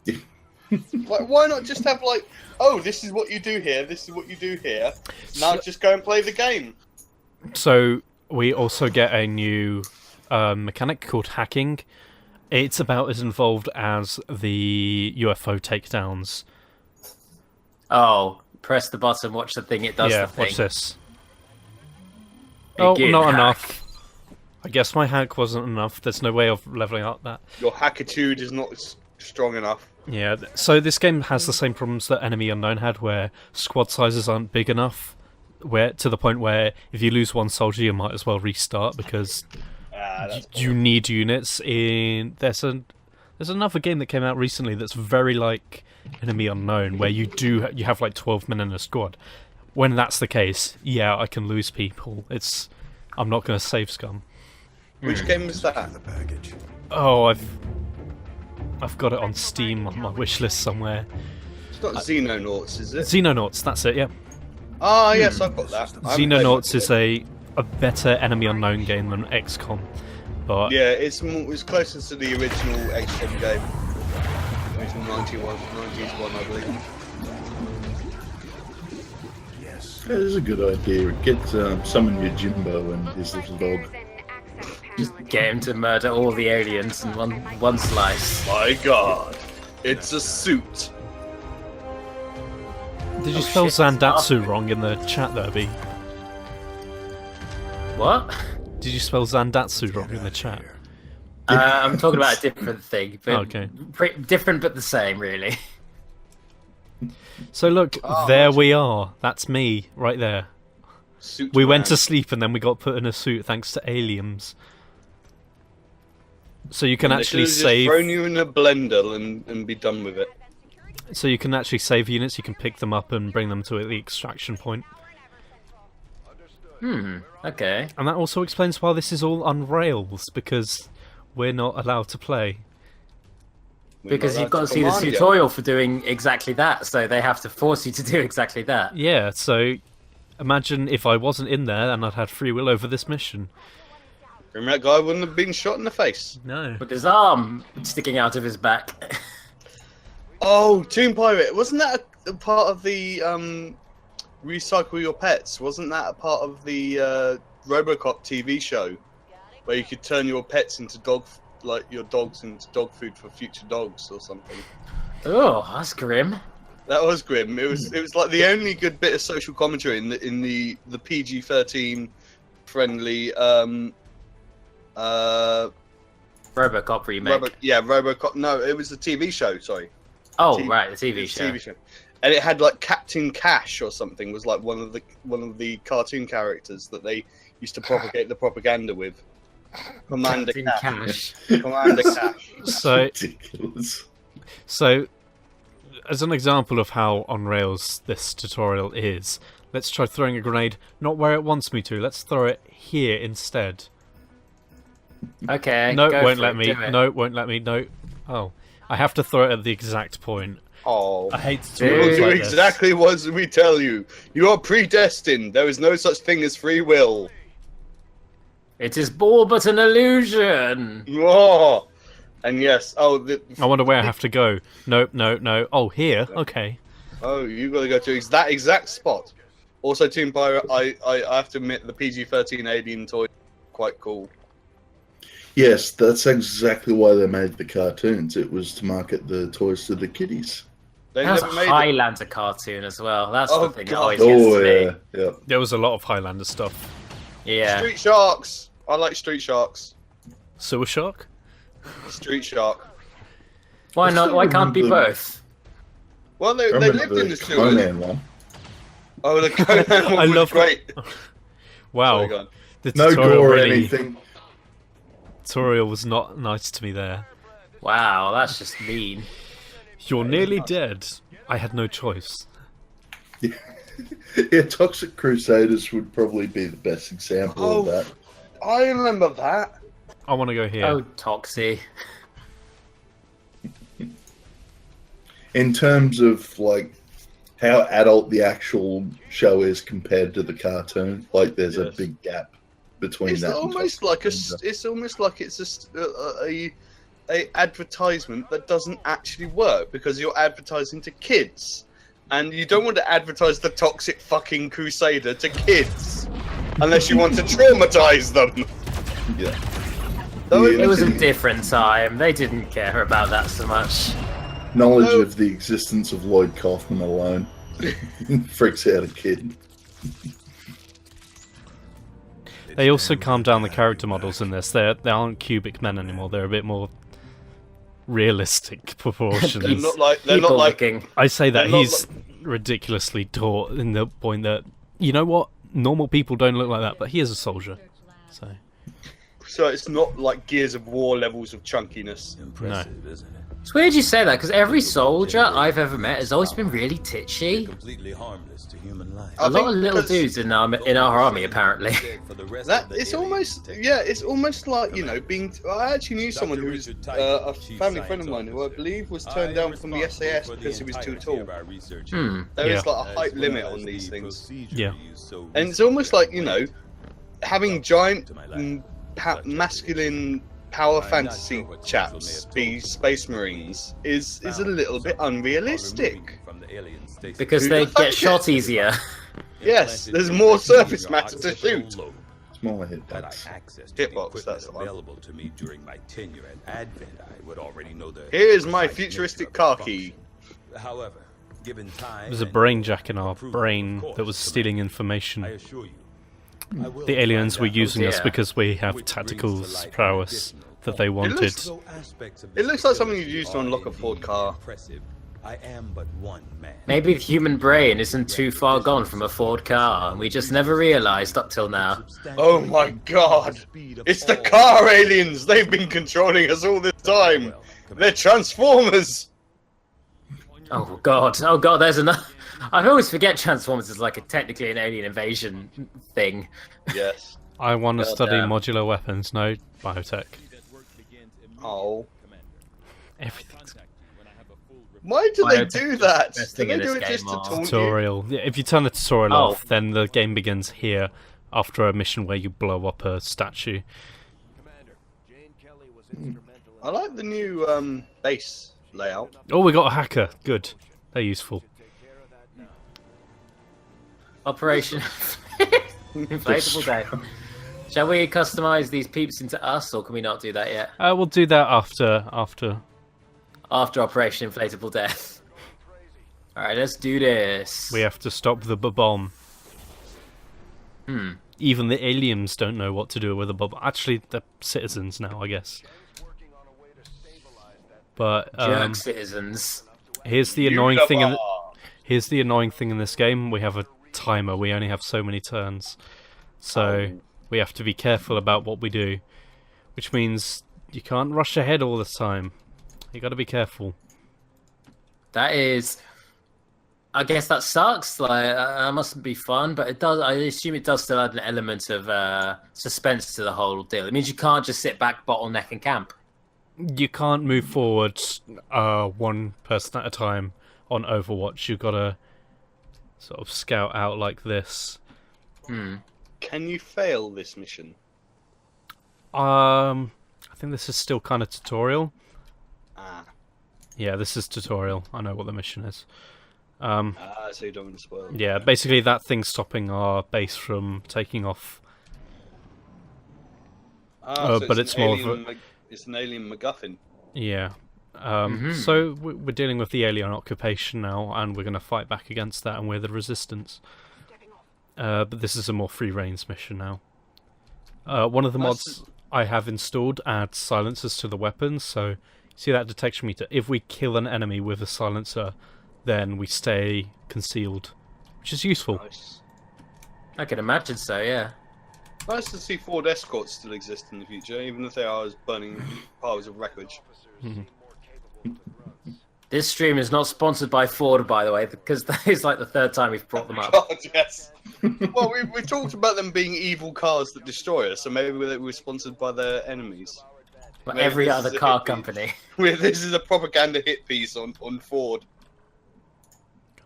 Like, why not just have like, oh, this is what you do here, this is what you do here. Now just go and play the game. So we also get a new mechanic called hacking. It's about as involved as the UFO takedowns. Oh, press the button, watch the thing. It does the thing. Watch this. Begin not hack. Enough. I guess my hack wasn't enough. There's no way of leveling up that. Your hackitude is not strong enough. Yeah, so this game has the same problems that Enemy Unknown had, where squad sizes aren't big enough, where to the point where if you lose one soldier, you might as well restart because you need units. There's another game that came out recently that's very like Enemy Unknown, where you have like 12 men in a squad. When that's the case, yeah, I can lose people. I'm not going to save scum. Which game was that? Oh, I've got it on Steam on my wish list somewhere. It's not Xenonauts, is it? Xenonauts, that's it, yeah. Ah, yes, I've got that. Xenonauts is a better Enemy Unknown game than XCOM, but yeah, it's closer to the original XCOM game. It's 90s one, I believe. Yes. That is a good idea. Get summon your Jimbo and his little dog. Just get him to murder all the aliens in one slice. My god, it's a suit. Did you spell Zandatsu wrong in the chat there, B? What? Did you spell Zandatsu wrong in the chat? I'm talking about a different thing. But okay. Different but the same, really. So look, there we are. That's me, right there. We went to sleep and then we got put in a suit thanks to aliens. So you can actually save. Just thrown you in a blender and be done with it. So you can actually save units. You can pick them up and bring them to the extraction point. Okay. And that also explains why this is all on rails, because we're not allowed to play. Because you've got to see the tutorial for doing exactly that, so they have to force you to do exactly that. Yeah, so imagine if I wasn't in there and I'd had free will over this mission. Remember that guy wouldn't have been shot in the face. No. With his arm sticking out of his back. Oh, Toon Pirate, wasn't that a part of the Recycle Your Pets? Wasn't that a part of the RoboCop TV show? Where you could turn your pets into your dogs into dog food for future dogs or something. Oh, that's grim. That was grim. It was like the only good bit of social commentary in the PG-13 friendly RoboCop remake. RoboCop. No, it was the TV show. Sorry. Oh, right, the TV show. and it had like Captain Cash or something was like one of the cartoon characters that they used to propagate the propaganda with. Commander Cash. Commander Cash. So, Ridiculous. so, as an example of how on rails this tutorial is, let's try throwing a grenade not where it wants me to. Let's throw it here instead. Okay. No, go won't for let it, me. do it. No, won't let me. No. Oh, I have to throw it at the exact point. Oh, I hate you will tutorials do like this. exactly what we tell you. You are predestined. There is no such thing as free will. It is all but an illusion. Oh, and yes. Oh, I wonder where I have to go. No, no, no. Oh, here. Okay. Oh, you got to go to that exact spot. Also, Team Pirate, I have to admit the PG-13 alien toy is quite cool. Yes, that's exactly why they made the cartoons. It was to market the toys to the kiddies. They That was a never made Highlander cartoon as well. That's Oh, the thing that God. always gets Oh, to me. yeah. There was a lot of Highlander stuff. Yeah. Street Sharks. I like Street Sharks. Sewer Shark? Street Shark. Why I not? still Why can't be remember- both? Well, they Remember lived in the sewers. Conan one. Oh, the Conan one I was love- great. Wow. Sorry, go on. The No tutorial gore or really, anything. tutorial was not nice to me there. Wow, that's just mean. You're nearly dead. I had no choice. Yeah, Toxic Crusaders would probably be the best example Oh. of that. I remember that. I want to go here. Oh, Toxie. In terms of like how adult the actual show is compared to the cartoon, like there's a Yes. big gap between It's that. and almost Toxic like Crusader. it's almost like it's just a advertisement that doesn't actually work because you're advertising to kids, and you don't want to advertise the Toxic fucking Crusader to kids unless you want to traumatize them. Yeah. Though Yeah. It was a different time. They didn't care about that so much. Knowledge No. of the existence of Lloyd Kaufman alone freaks out a kid. They also calmed down the character models in this. They aren't cubic men anymore. They're a bit more realistic proportions. They're not like Looking. I say that they're not he's ridiculously taught in the point that, you know what, normal people don't look like that, but he is a soldier. So it's not like Gears of War levels of chunkiness. no. It's weird you say that because every soldier I've ever met has always been really titchy. Completely harmless to human life. A lot of little because- dudes in our army, apparently. That it's almost like, you know, being. I actually knew someone who was a family friend of mine who I believe was turned down from the SAS because he was too tall. There is like a height limit on these things, Yeah. and it's almost like, you know, having giant masculine power fantasy chaps be space marines is a little bit unrealistic. Because they get shot easier. Yes, there's more surface matter to shoot. Smaller hitbox. Hitbox, that's the one. Available to me during my tenure at Advent, I would already know the. Here's my futuristic car key. However, given time, There's a brain jack in our brain that was stealing information. I assure you, The aliens were using us dear. because we have tactical prowess that they wanted. It looks like something you'd use to unlock a Ford car. I am but one man. Maybe the human brain isn't too far gone from a Ford car, and we just never realised up till now. Oh my god! It's the car aliens! They've been controlling us all this time! They're Transformers! Oh god, there's another... I always forget Transformers is like technically an alien invasion thing. Yes. I want to study damn. modular weapons, no biotech. Oh. Everything's Why do they Biotech do is that? the best Do thing they in do this it just game, to Mark. taunt you? tutorial. Yeah, if you turn the tutorial Oh. off, then the game begins here after a mission where you blow up a statue. I like the new base layout. Oh, we got a hacker. Good. They're useful. Operation Inflatable Day. Shall we customize these peeps into us, or can we not do that yet? We'll do that after. After Operation Inflatable Death. Alright, let's do this. We have to stop the bomb. Hmm. Even the aliens don't know what to do with a bomb. Actually, they're citizens now, I guess. But Jerk citizens. here's the annoying thing. Here's the annoying thing in this game: we have a timer. We only have so many turns, so we have to be careful about what we do, which means you can't rush ahead all the time. You got to be careful. That is, I guess that sucks. Like that mustn't be fun, but it does. I assume it does still add an element of suspense to the whole deal. It means you can't just sit back, bottleneck, and camp. You can't move forward one person at a time on Overwatch. You've got to sort of scout out like this. Can you fail this mission? I think this is still kind of tutorial. Ah. Yeah, this is tutorial. I know what the mission is. So you don't want to spoil. Yeah, basically that thing's stopping our base from taking off. So but it's more of a... It's an alien MacGuffin. Yeah. So we're dealing with the alien occupation now, and we're going to fight back against that, and we're the resistance. But this is a more free range mission now. One of the mods I have installed adds silencers to the weapons, so see that detection meter. If we kill an enemy with a silencer, then we stay concealed, which is useful. Nice. I can imagine so, yeah. Nice to see Ford Escorts still exist in the future, even if they are as burning piles of wreckage. This stream is not sponsored by Ford, by the way, because that is like the third time we've brought them up. God, yes. Well, we talked about them being evil cars that destroy us, so maybe we're sponsored by their enemies. Like every other car company. This is a propaganda hit piece on Ford.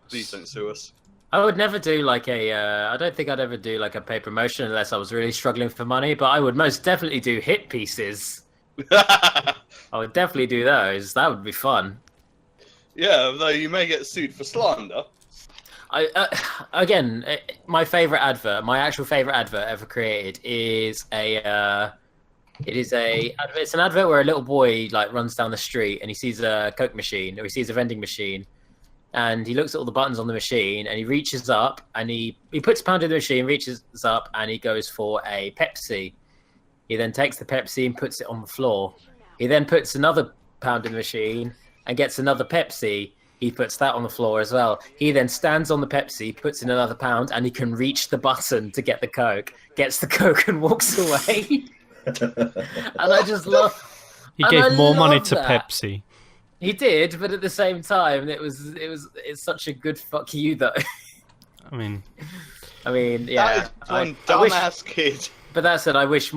Please don't sue us. I would never do like a. I don't think I'd ever do like a paid promotion unless I was really struggling for money. But I would most definitely do hit pieces. I would definitely do those. That would be fun. Yeah, though you may get sued for slander. Again, my favorite advert, my actual favorite advert ever created is it's an advert where a little boy like runs down the street and he sees a Coke machine or he sees a vending machine. And he looks at all the buttons on the machine, and he reaches up, and he puts a pound in the machine, reaches up, and he goes for a Pepsi. He then takes the Pepsi and puts it on the floor. He then puts another pound in the machine and gets another Pepsi. He puts that on the floor as well. He then stands on the Pepsi, puts in another pound, and he can reach the button to get the Coke. Gets the Coke and walks away. And I just love. He gave more money to Pepsi. He did, but at the same time, it's such a good fuck you though. I mean, yeah. That is one dumbass kid. But that said, I wish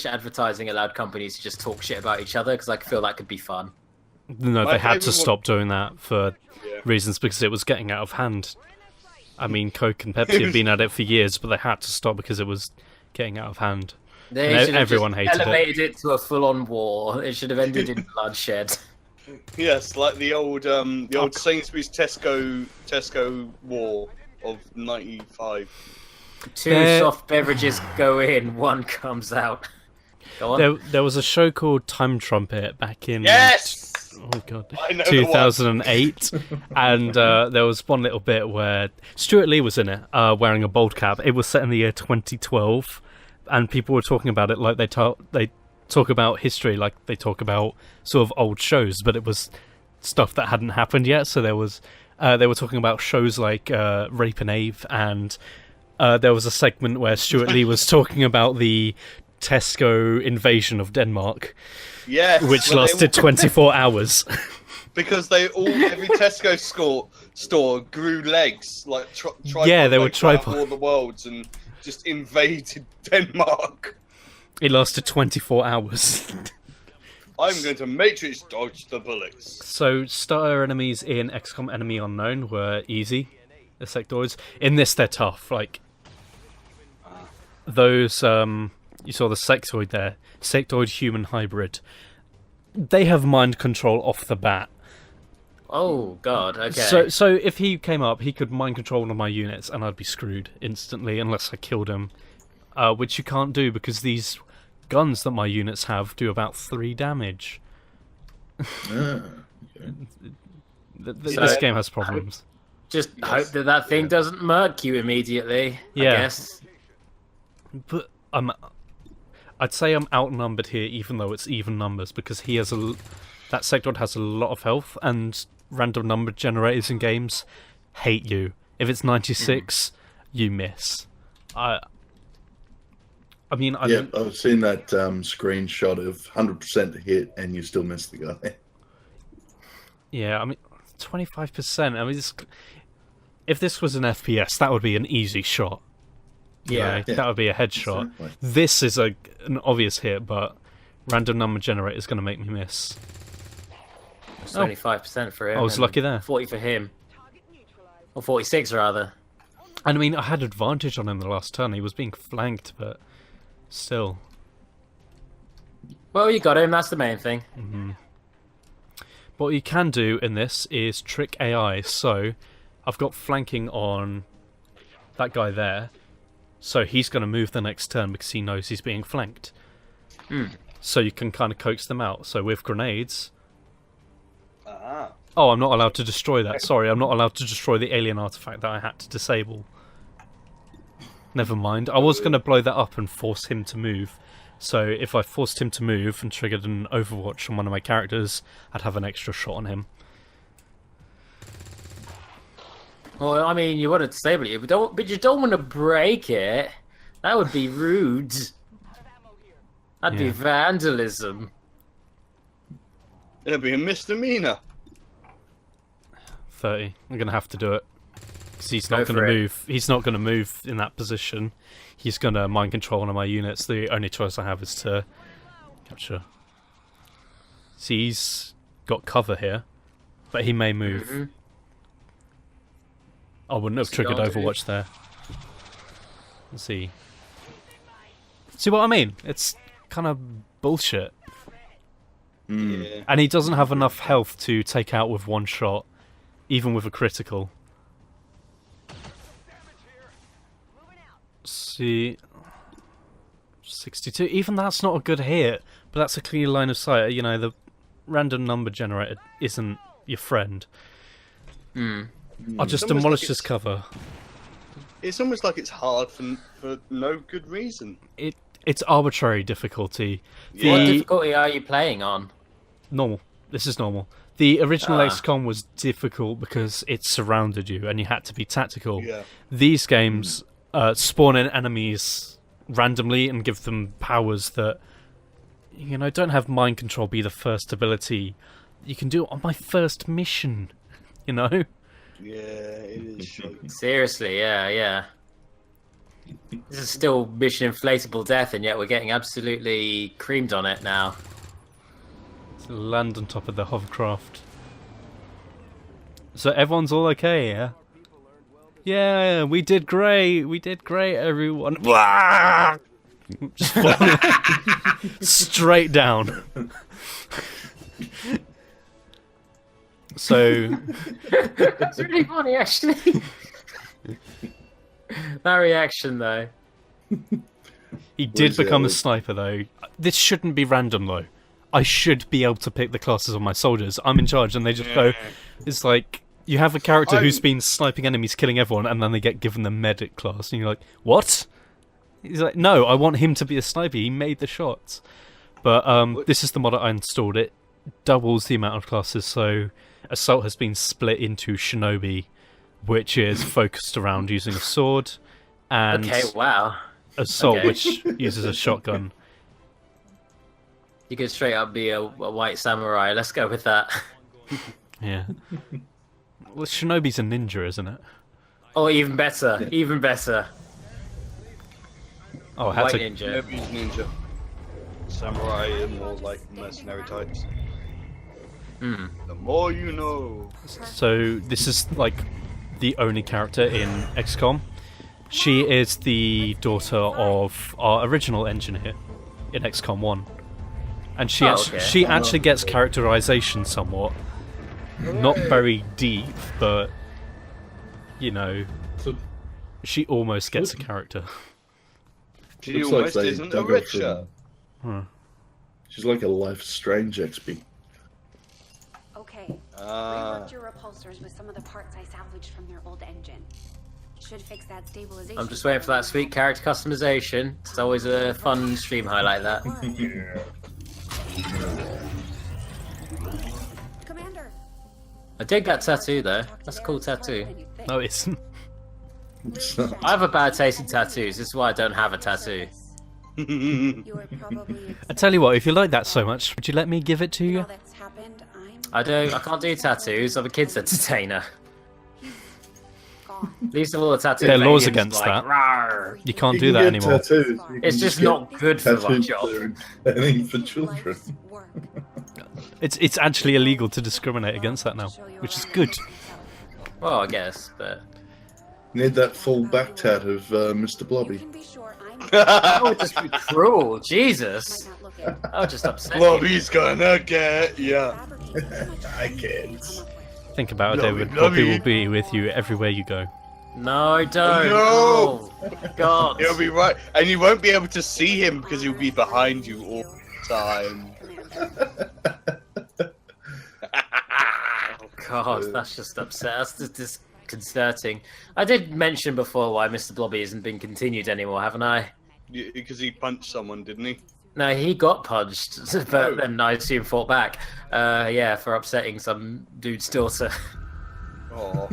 advertising allowed companies to just talk shit about each other because I feel that could be fun. No, they had to stop doing that for reasons because it was getting out of hand. I mean, Coke and Pepsi have been at it for years, but they had to stop because it was getting out of hand. Everyone hated it. Elevated it to a full-on war. It should have ended in bloodshed. Yes, like the old Sainsbury's Tesco war of '95. Two soft beverages go in, one comes out. Go on. There was a show called Time Trumpet back in oh god 2008, and there was one little bit where Stuart Lee was in it, wearing a bald cap. It was set in the year 2012, and people were talking about it like they talk about history, like they talk about sort of old shows, but it was stuff that hadn't happened yet. So there was they were talking about shows like Rape and Ave, and there was a segment where Stuart Lee was talking about the Tesco invasion of Denmark, which lasted 24 hours. Because every Tesco store grew legs, like they were tripod War of the Worlds, and just invaded Denmark. It lasted 24 hours. I'm going to Matrix dodge the bullets. So starter enemies in XCOM Enemy Unknown were easy. The sectoids. In this, they're tough. Like those, you saw the sectoid there, sectoid human hybrid. They have mind control off the bat. Oh god, okay. So if he came up, he could mind control one of my units, and I'd be screwed instantly unless I killed him. Which you can't do because these guns that my units have do about 3 damage. This game has problems. Just hope that thing doesn't murk you immediately. I guess. But I'd say I'm outnumbered here, even though it's even numbers, because he has that sectoid has a lot of health, and random number generators in games hate you. If it's 96, you miss. I mean, I've seen that screenshot of 100% hit and you still miss the guy. Yeah, I mean, 25%. I mean, if this was an FPS, that would be an easy shot. Yeah, that would be a headshot. Exactly. This is an obvious hit, but random number generator is going to make me miss. 25% for him. I was and lucky there. 40 for him. Or 46 rather. And I mean, I had advantage on him the last turn. He was being flanked, but still. Well, you got him. That's the main thing. Mm-hmm. What you can do in this is trick AI. So, I've got flanking on that guy there. So he's going to move the next turn because he knows he's being flanked. So you can kind of coax them out. So with grenades... Oh, I'm not allowed to destroy that. Sorry, I'm not allowed to destroy the alien artifact that I had to disable. Never mind. I was going to blow that up and force him to move. So if I forced him to move and triggered an Overwatch on one of my characters, I'd have an extra shot on him. Well, I mean, you want to disable it, but you don't want to break it. That would be rude. That'd be vandalism. It'd be a misdemeanor. 30. I'm going to have to do it. Because he's not going to move. He's not going to move in that position. He's going to mind control one of my units. The only choice I have is to capture. See, he's got cover here. But he may move. I wouldn't have triggered Overwatch there. Let's see. See what I mean? It's kind of bullshit. Yeah. And he doesn't have enough health to take out with one shot, even with a critical. See, 62. Even that's not a good hit, but that's a clear line of sight. You know, the random number generator isn't your friend. I'll just demolish this cover. It's almost like it's hard for no good reason. It's arbitrary difficulty. What difficulty are you playing on? Normal. This is normal. The original XCOM was difficult because it surrounded you and you had to be tactical. Yeah. These games spawn in enemies randomly and give them powers that, you know, don't have mind control be the first ability. You can do it on my first mission, you know? Yeah, it is shocking. Seriously, yeah. This is still Mission Inflatable Death, and yet we're getting absolutely creamed on it now. Land on top of the hovercraft. So everyone's all okay, yeah? Yeah, we did great. We did great, everyone. Just falling straight down. So it's really funny, actually. That reaction, though. He did become a sniper, though. This shouldn't be random, though. I should be able to pick the classes of my soldiers. I'm in charge, and they just go... It's like, you have a character who's been sniping enemies, killing everyone, and then they get given the medic class, and you're like, what? He's like, no, I want him to be a sniper. He made the shots. But this is the mod I installed. It doubles the amount of classes, so Assault has been split into Shinobi, which is focused around using a sword, and Assault, which uses a shotgun. You could straight up be a white samurai. Let's go with that. Yeah. Well, Shinobi's a ninja, isn't it? Oh, even better. Even better. Oh, I had white to... ninja. Shinobi's ninja. Samurai are more like mercenary types. The more you know. So this is like the only character in XCOM. She is the daughter of our original engineer in XCOM 1. And she actually gets characterization somewhat. Not very deep, but you know, she almost gets a character. She almost isn't a Witcher. She's like a Life is Strange XP. Okay. Reworked your repulsors with some of the parts I salvaged from their old engine. Should fix that stabilization. I'm just waiting for that sweet character customization. It's always a fun stream highlight, that. Commander. I dig that tattoo, though. That's a cool tattoo. No, it isn't. I have a bad taste in tattoos. This is why I don't have a tattoo. I tell you what, if you like that so much, would you let me give it to you? I can't do tattoos. I'm a kids entertainer. Least of all the tattoos. There are laws aliens, against like, that. "Rawr." You can't do that anymore. It's just not good for my job. Anything for children. It's actually illegal to discriminate against that now, which is good. Well, I guess, but Need that full back tat of Mr. Blobby. that would just be cruel. Jesus, that would just upset me. Blobby's gonna get ya. I can't. Think about it, David. Love Bobby you. will be with you everywhere you go. No, don't. No! Oh, God. He'll be right, and you won't be able to see him because he'll be behind you all the time. God, that's just upset. That's just disconcerting. I did mention before why Mr. Blobby isn't being continued anymore, haven't I? Because he punched someone, didn't he? No, he got punched, but then I assume fought back. Yeah, for upsetting some dude's daughter. Oh.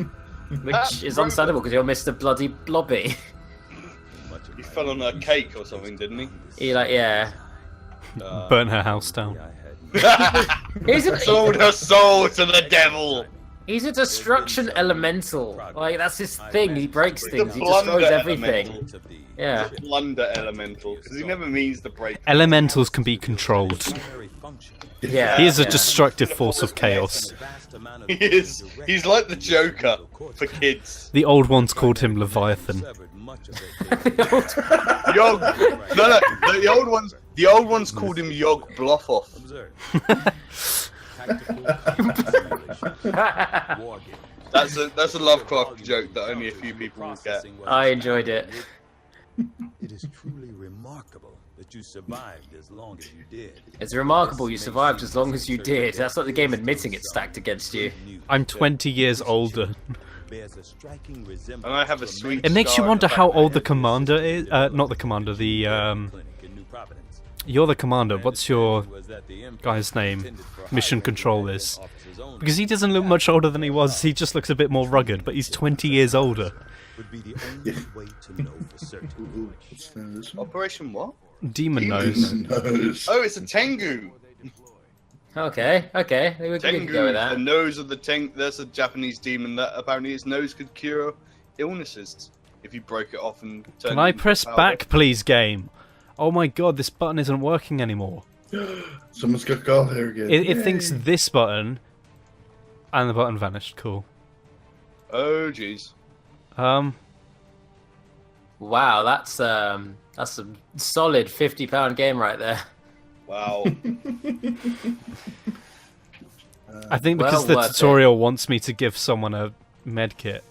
Which is understandable because you're Mr. Bloody Blobby. He fell on a cake or something, didn't he? He yeah. Burn her house down. Sold her soul to the devil. He's a destruction elemental. Like, that's his thing. He breaks He's things. the He destroys plunder everything. elemental. Yeah. He's a plunder elemental because he never means to break. Elementals can be controlled. Yeah. He is a destructive force of chaos. He is. He's like the Joker for kids. The old ones called him Leviathan. Yog. No. The old ones called him Yog Bloffoff. That's a Lovecraft joke that only a few people will get. I enjoyed it. It is truly remarkable that you survived as long as you did. It's remarkable you survived as long as you did. That's like the game admitting it's stacked against you. I'm 20 years older. And I have a sweet. It makes you scar wonder in the how back old the commander is. Not the commander, You're the commander. What's your guy's name? Mission control is. Because he doesn't look much older than he was. He just looks a bit more rugged, but he's 20 years older. Operation what? Demon Nose. Oh, it's a Tengu. Okay. We can go with that. The nose of the Tengu. That's a Japanese demon that apparently its nose could cure illnesses if you broke it off and turned. Can I it into press powder. back, please, game? Oh my god, this button isn't working anymore. Someone's got gold hair again. It thinks this button, and the button vanished. Cool. Oh jeez. Wow, that's a solid £50 game right there. Wow. I think because Well the worth tutorial wants me to give someone a med kit,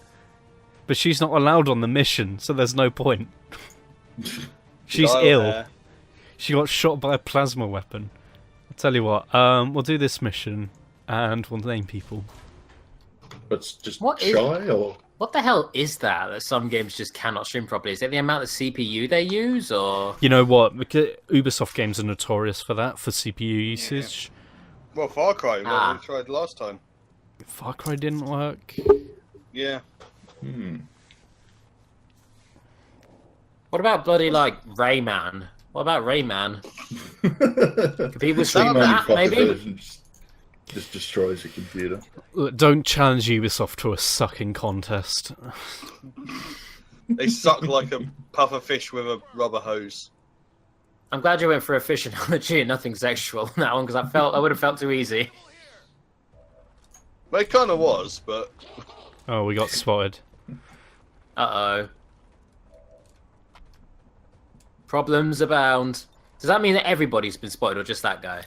but she's not allowed on the mission, so there's no point. She's Dial ill. there. She got shot by a plasma weapon. I'll tell you what, we'll do this mission, and we'll name people. But just What is- shy or What the hell is that some games just cannot stream properly? Is it the amount of CPU they use, or...? You know what? Because Ubisoft games are notorious for that, for CPU usage. Well, Far Cry. What Ah. we tried last time. Far Cry didn't work. Yeah. What about bloody, like, Rayman? What about Rayman? Can people stream Money that, maybe? proposition just destroys a computer. Look, don't challenge Ubisoft to a sucking contest. They suck like a puffer fish with a rubber hose. I'm glad you went for a fish analogy and nothing sexual on that one, because I would have felt too easy. Well, it kind of was, but Oh, we got spotted. Uh-oh. Problems abound. Does that mean that everybody's been spotted, or just that guy?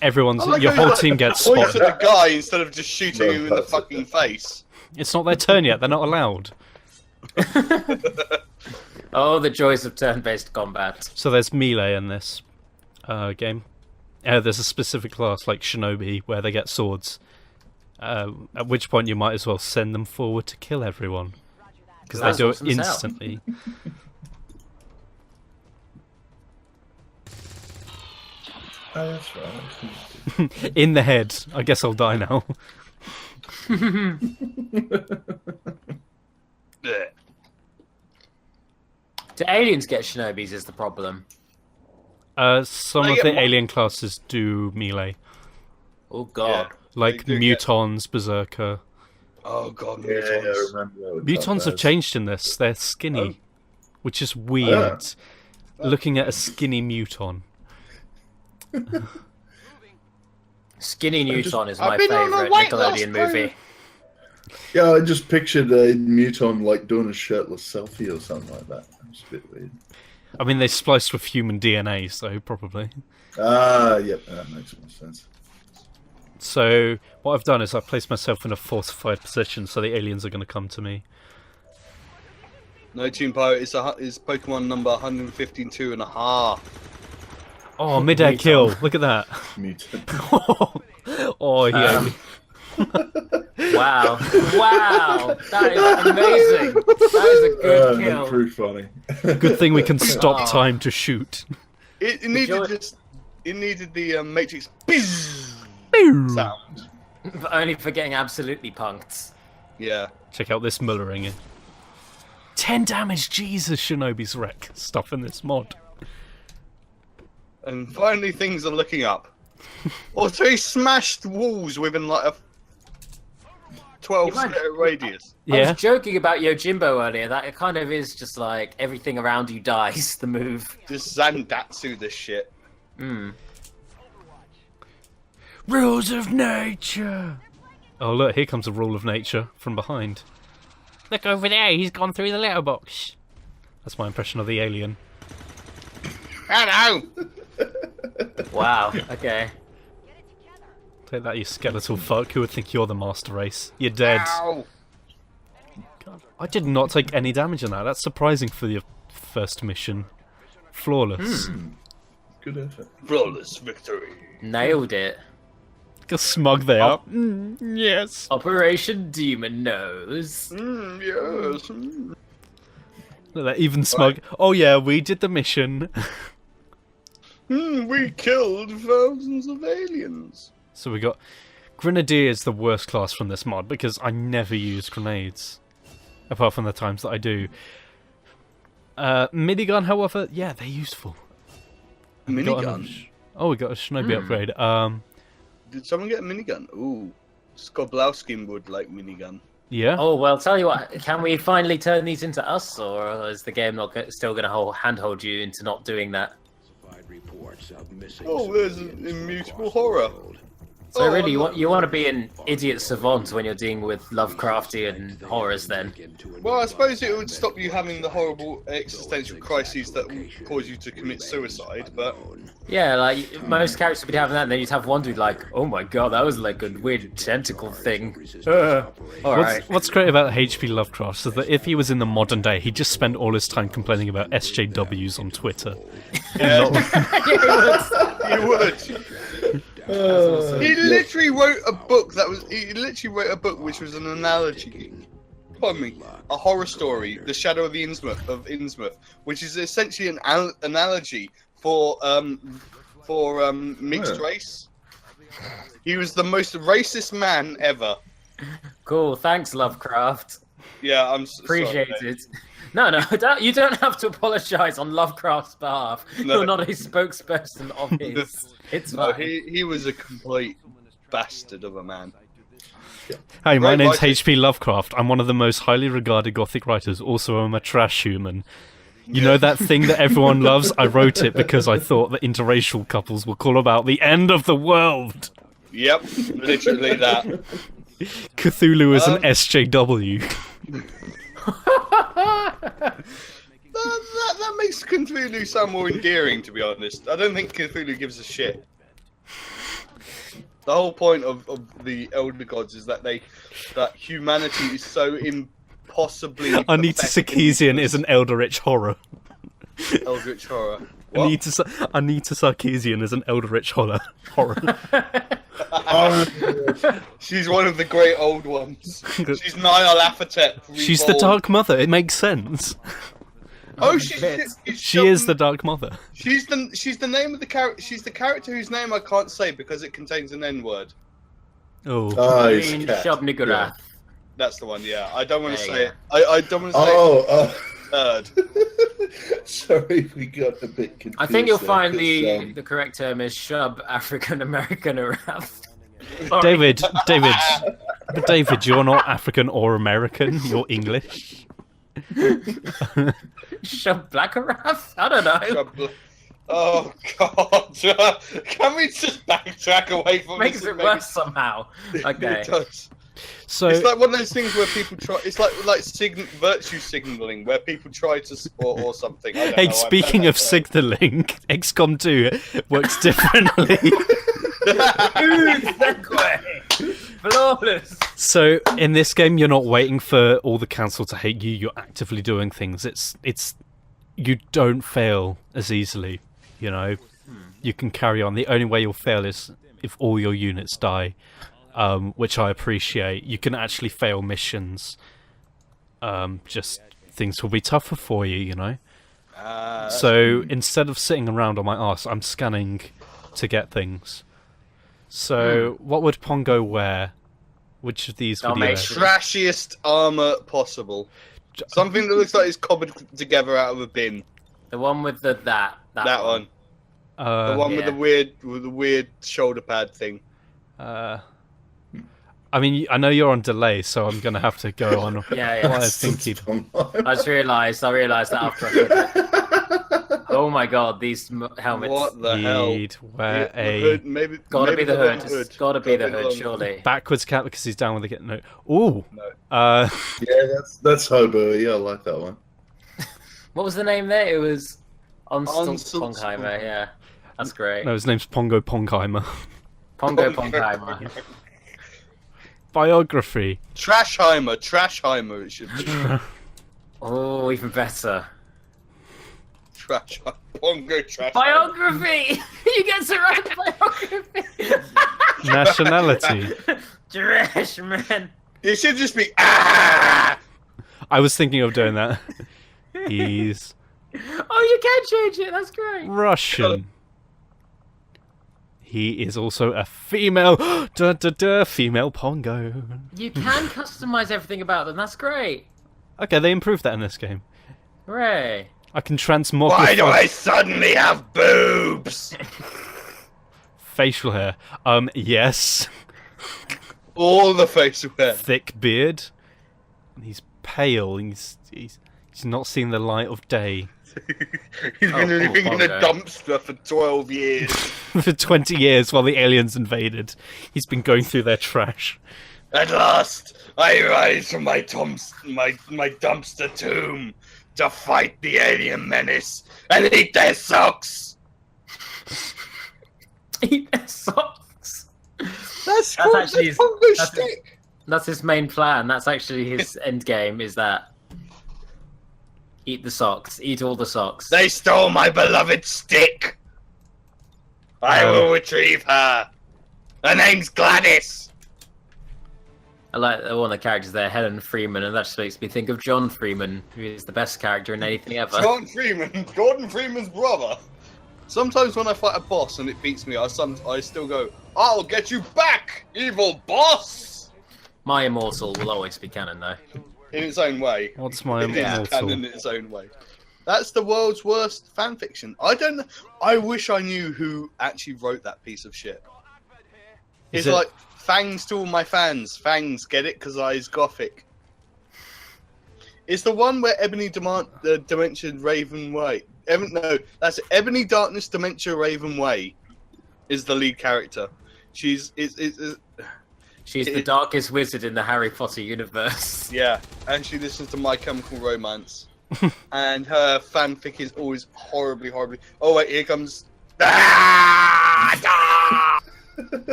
Everyone's, I like your how whole you, team gets point spotted. at the guy instead of just shooting him in the fucking face. It's not their turn yet, they're not allowed. Oh, the joys of turn-based combat. So there's melee in this game. There's a specific class, like Shinobi, where they get swords. At which point you might as well send them forward to kill everyone. Because they do it instantly. Oh, that's right. In the head. I guess I'll die now. Do aliens get shinobis is the problem? Some of the alien classes do melee. Oh god. Like Mutons, Berserker. Oh god, Yeah, I Mutons. remember. Mutons have changed in this. They're skinny, which is weird. Looking at a skinny Muton. Skinny Newton is my I've been on a favourite weight Nickelodeon loss movie. Yeah, I just pictured a Muton like doing a shirtless selfie or something like that. It's a bit weird. I mean, they spliced with human DNA, so probably. Yep, that makes more sense. So what I've done is I've placed myself in a fortified position, so the aliens are going to come to me. No, Toon Pirate is Pokemon number 152 and a half. Oh, mid-air kill! Look at that. Mutant. Oh, yeah. Wow. Wow. That is amazing. That is a good kill. Pretty funny. Good thing we can stop time to shoot. It needed the Matrix sound. But only for getting absolutely punked. Yeah. Check out this Mullering. 10 damage, Jesus! Shinobi's wreck stuff in this mod. And finally, things are looking up. Also, he smashed walls within like a 12-meter radius. I was joking about Yojimbo earlier. That it kind of is just like everything around you dies. The move. Just Zandatsu this shit. Rules of nature. Oh look, here comes a rule of nature from behind. Look over there, he's gone through the letterbox. That's my impression of the alien. Hello. Wow. Okay. Take that, you skeletal fuck. Who would think you're the master race? You're dead. Ow. God, I did not take any damage in that. That's surprising for your first mission. Flawless. Good effort. Flawless victory. Nailed it. Look how smug they are. Yes. Operation Demon Nose. Yes. Look at that, even smug. Oh yeah, we did the mission. We killed thousands of aliens. So we got... Grenadier is the worst class from this mod because I never use grenades. Apart from the times that I do. Minigun, however, yeah, they're useful. Minigun? Oh, we got a Shinobi upgrade. Did someone get a minigun? Ooh. Skoblowski would like minigun. Yeah. Oh, well, tell you what, can we finally turn these into us, or is the game not still going to handhold you into not doing that? Oh, there's an immutable horror. So really, you want to be an idiot savant when you're dealing with Lovecraftian horrors, then? Well, I suppose it would stop you having the horrible existential crises that will cause you to commit suicide, but... Yeah, like, most characters would be having that, and then you'd have one dude like, oh my god, that was like a weird tentacle thing. Alright. What's great about H.P. Lovecraft is that if he was in the modern day, he'd just spend all his time complaining about SJWs on Twitter. Yeah. He would. He literally wrote a book which was an analogy. Pardon me, a horror story, The Shadow of Innsmouth, which is essentially an analogy for mixed race. He was the most racist man ever. Cool, thanks, Lovecraft. Yeah, appreciate sorry, it. No, you don't have to apologise on Lovecraft's behalf. No. You're not a spokesperson of his. It's fine. He was a complete bastard of a man. Hi, my name's H.P. Lovecraft. I'm one of the most highly regarded Gothic writers. Also, I'm a trash human. You know that thing that everyone loves? I wrote it because I thought that interracial couples will call about the end of the world. Yep, literally that. Cthulhu is an SJW. That makes Cthulhu sound more endearing, to be honest. I don't think Cthulhu gives a shit. The whole point of the Elder Gods is that humanity is so impossibly... Anita Sarkeesian is an Eldritch horror. Eldritch horror. What? Anita Sarkeesian is an Eldritch horror. She's one of the great old ones. She's Nyarlathotep. She's the Dark Mother. It makes sense. Oh, she is the Dark Mother. She's the name of the character. She's the character whose name I can't say because it contains an N-word. Oh, Shub Niggurath. That's the one. Yeah, I don't want to There say you it. I don't want to say third. Sorry, we got a bit confused. I think you'll find there, the correct term is Shub African American Arath. David, you're not African or American. You're English. Shub Black Arath? I don't know. Oh God! Can we just backtrack away from Makes this? it worse somehow. Okay. It does. So it's like one of those things where people try. It's like virtue signaling, where people try to or something. I don't Hey, know, speaking of signaling, XCOM 2 works differently. Flawless. So in this game, you're not waiting for all the council to hate you. You're actively doing things. It's you don't fail as easily. You know, you can carry on. The only way you'll fail is if all your units die, which I appreciate. You can actually fail missions. Just things will be tougher for you. You know. So instead of sitting around on my arse, I'm scanning to get things. So what would Pongo wear? Which of these would he wear? Trashiest armor possible. Something that looks like it's cobbled together out of a bin. The one with that one. The one with the weird shoulder pad thing. I mean, I know you're on delay, so I'm gonna have to go on. Yeah. What I think he'd... I realised that after I said it. Oh my God, these helmets. What the hell? He'd wear a hood, maybe gotta be the hood. hood. It's gotta be the hood, surely. backwards cap because he's down with the get no. Ooh. No. Yeah, that's hobo. Yeah, I like that one. What was the name there? It was Pongheimer. Yeah, that's great. No, his name's Pongo Pongheimer. Pongo Pongheimer. Biography. Trashheimer. It should be. Oh, even better. Pongo Trash. Biography. You get to write biography. Nationality. Trash man. It should just be ah. I was thinking of doing that. He's Oh, you can change it. That's great. Russian. He is also a female. Female Pongo. You can customize everything about them. That's great. Okay, they improved that in this game. Hooray. I can transmog. Why do I suddenly have boobs? Facial hair. Yes. All the facial hair. Thick beard. He's pale. He's not seen the light of day. He's been living in a dumpster for 12 years. For 20 years while the aliens invaded. He's been going through their trash. At last, I rise from my dumpster tomb to fight the alien menace and eat their socks. Eat their socks. That's actually his Pongo stick. That's his main plan. That's actually his end game. Is that eat the socks? Eat all the socks. They stole my beloved stick. I will retrieve her. Her name's Gladys. I like one of the characters there, Helen Freeman, and that just makes me think of John Freeman, who is the best character in anything ever. John Freeman, Gordon Freeman's brother. Sometimes when I fight a boss and it beats me, I still go, "I'll get you back, evil boss." My Immortal will always be canon, though. In its own way. What's my It is Immortal? canon in its own way. That's the world's worst fanfiction. I don't know. I wish I knew who actually wrote that piece of shit. It's like Fangs to all my fans. Fangs, get it? Because I's gothic. It's the one where Ebony Dementia Raven Way. No, that's it. Ebony Darkness Dementia Raven Way is the lead character. She's the darkest wizard in the Harry Potter universe. Yeah, and she listens to My Chemical Romance. And her fanfic is always horribly. Oh wait, here comes.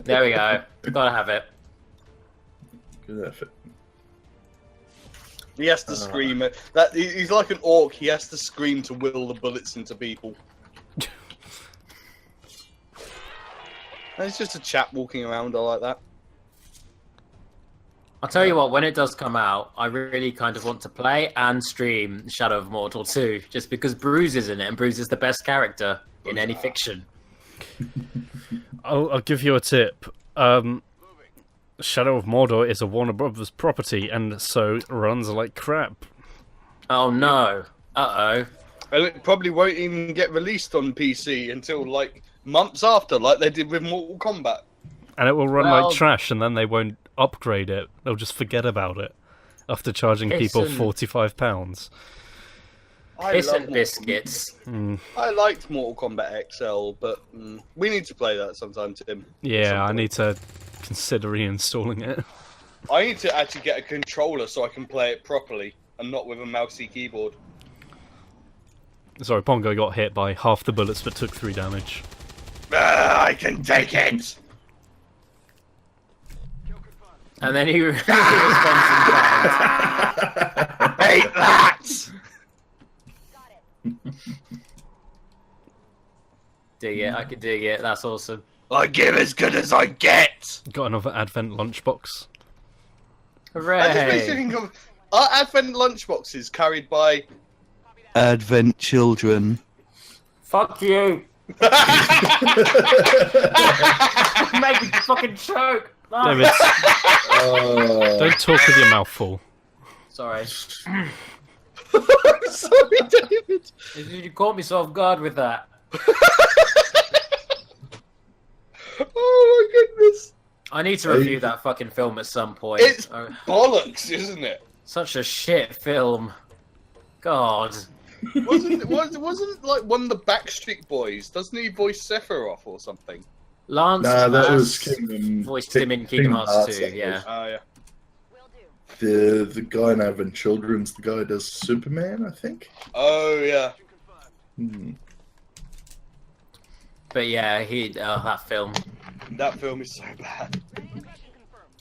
There we go. Gotta have it. Good effort. He has to scream. He's like an orc. He has to scream to will the bullets into people. And it's just a chap walking around. I like that. I'll tell you what, when it does come out, I really kind of want to play and stream Shadow of Mortal 2, just because Bruce is in it, and Bruce is the best character in any fiction. I'll give you a tip. Shadow of Mordor is a Warner Brothers property, and so runs like crap. Oh no. Uh-oh. And it probably won't even get released on PC until like months after, like they did with Mortal Kombat. And it will run like trash, and then they won't upgrade it. They'll just forget about it after charging people £45. Piss and biscuits. I liked Mortal Kombat XL, but we need to play that sometime, Tim. Yeah, I need to consider reinstalling it. I need to actually get a controller so I can play it properly and not with a mousy keyboard. Sorry, Pongo got hit by half the bullets but took 3 damage. I can take it! And then he responds in kind. Hate that! Dig it, I can dig it, that's awesome. I give as good as I get! Got another Advent lunchbox. Hooray! That just makes me think of... Are Advent lunchboxes carried by... Advent children? Fuck you! Make me fucking choke! David, don't talk with your mouth full. Sorry. I'm sorry, David. You caught me so off guard with that. Oh my goodness. I need to review that fucking film at some point. It's bollocks, isn't it? Such a shit film. God. Wasn't like one of the Backstreet Boys? Doesn't he voice Sephiroth or something? Lance that was voiced him in Kingdom Hearts 2, yeah. Oh, yeah. The guy in Advent Children's the guy who does Superman, I think. Oh, yeah. But yeah, that film. That film is so bad.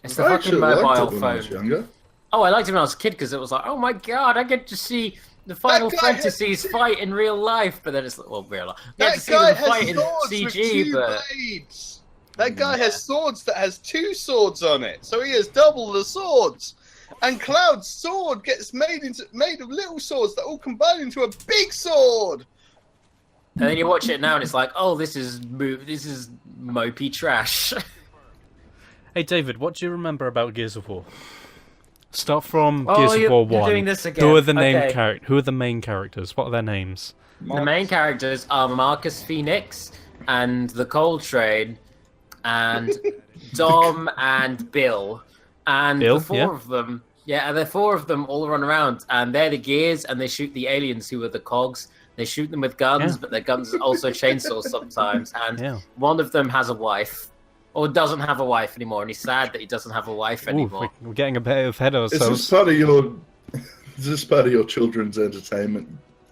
It's the fucking mobile when I was phone. younger. Oh, I liked it when I was a kid because it was like, oh my god, I get to see the Final Fantasies fight in real life. But then it's like, well, real life. That guy has fight in swords CG, with 2 but blades. That guy has swords that has 2 swords on it, so he has double the swords. And Cloud's sword gets made of little swords that all combine into a big sword. and then you watch it now and it's like, oh, this is mopey trash. Hey David, what do you remember about Gears of War? Start from Oh, Gears of War you're 1. doing this again. Who are the Okay. Who are the main characters? What are their names? The main characters are Marcus Phoenix and the Coltrane and Dom and Bill. And Bill, the four of them, the 4 of them all run around, and they're the gears, and they shoot the aliens who are the cogs. They shoot them with guns, but their guns are also chainsaws sometimes. And one of them has a wife, or doesn't have a wife anymore, and he's sad that he doesn't have a wife anymore. Ooh, we're getting a bit ahead of Is ourselves. this part of your children's entertainment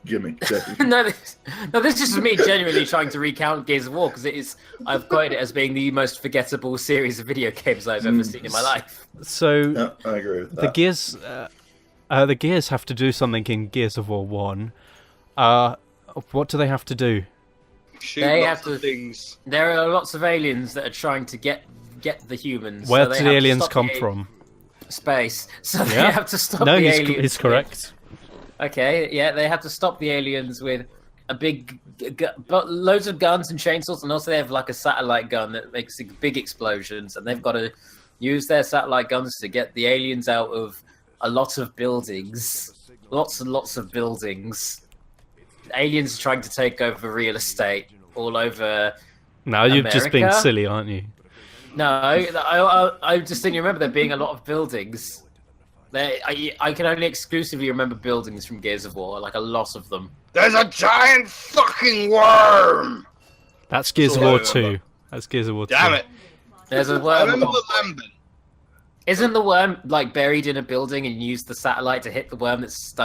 gimmick, Jackie? No, this is me genuinely trying to recount Gears of War because I've quoted it as being the most forgettable series of video games I've ever seen in my life. So I agree with that. The Gears have to do something in Gears of War 1. What do they have to do? They have to. Things. There are lots of aliens that are trying to get the humans. Where do the aliens come from? Space. So they have to stop the aliens. No, he's correct. Okay, yeah, they have to stop the aliens with a big, loads of guns and chainsaws, and also they have like a satellite gun that makes big explosions, and they've got to use their satellite guns to get the aliens out of a lot of buildings, lots and lots of buildings. Aliens are trying to take over real estate all over. Now you've just been America. silly, aren't you? No, I just think you remember there being a lot of buildings. I can only exclusively remember buildings from Gears of War, like a lot of them. There's a giant fucking worm! That's Gears of War 2. That's Gears of War 2. Damn it. There's a I worm. remember the lambent. Isn't the worm like buried in a building and you use the satellite to hit the worm that's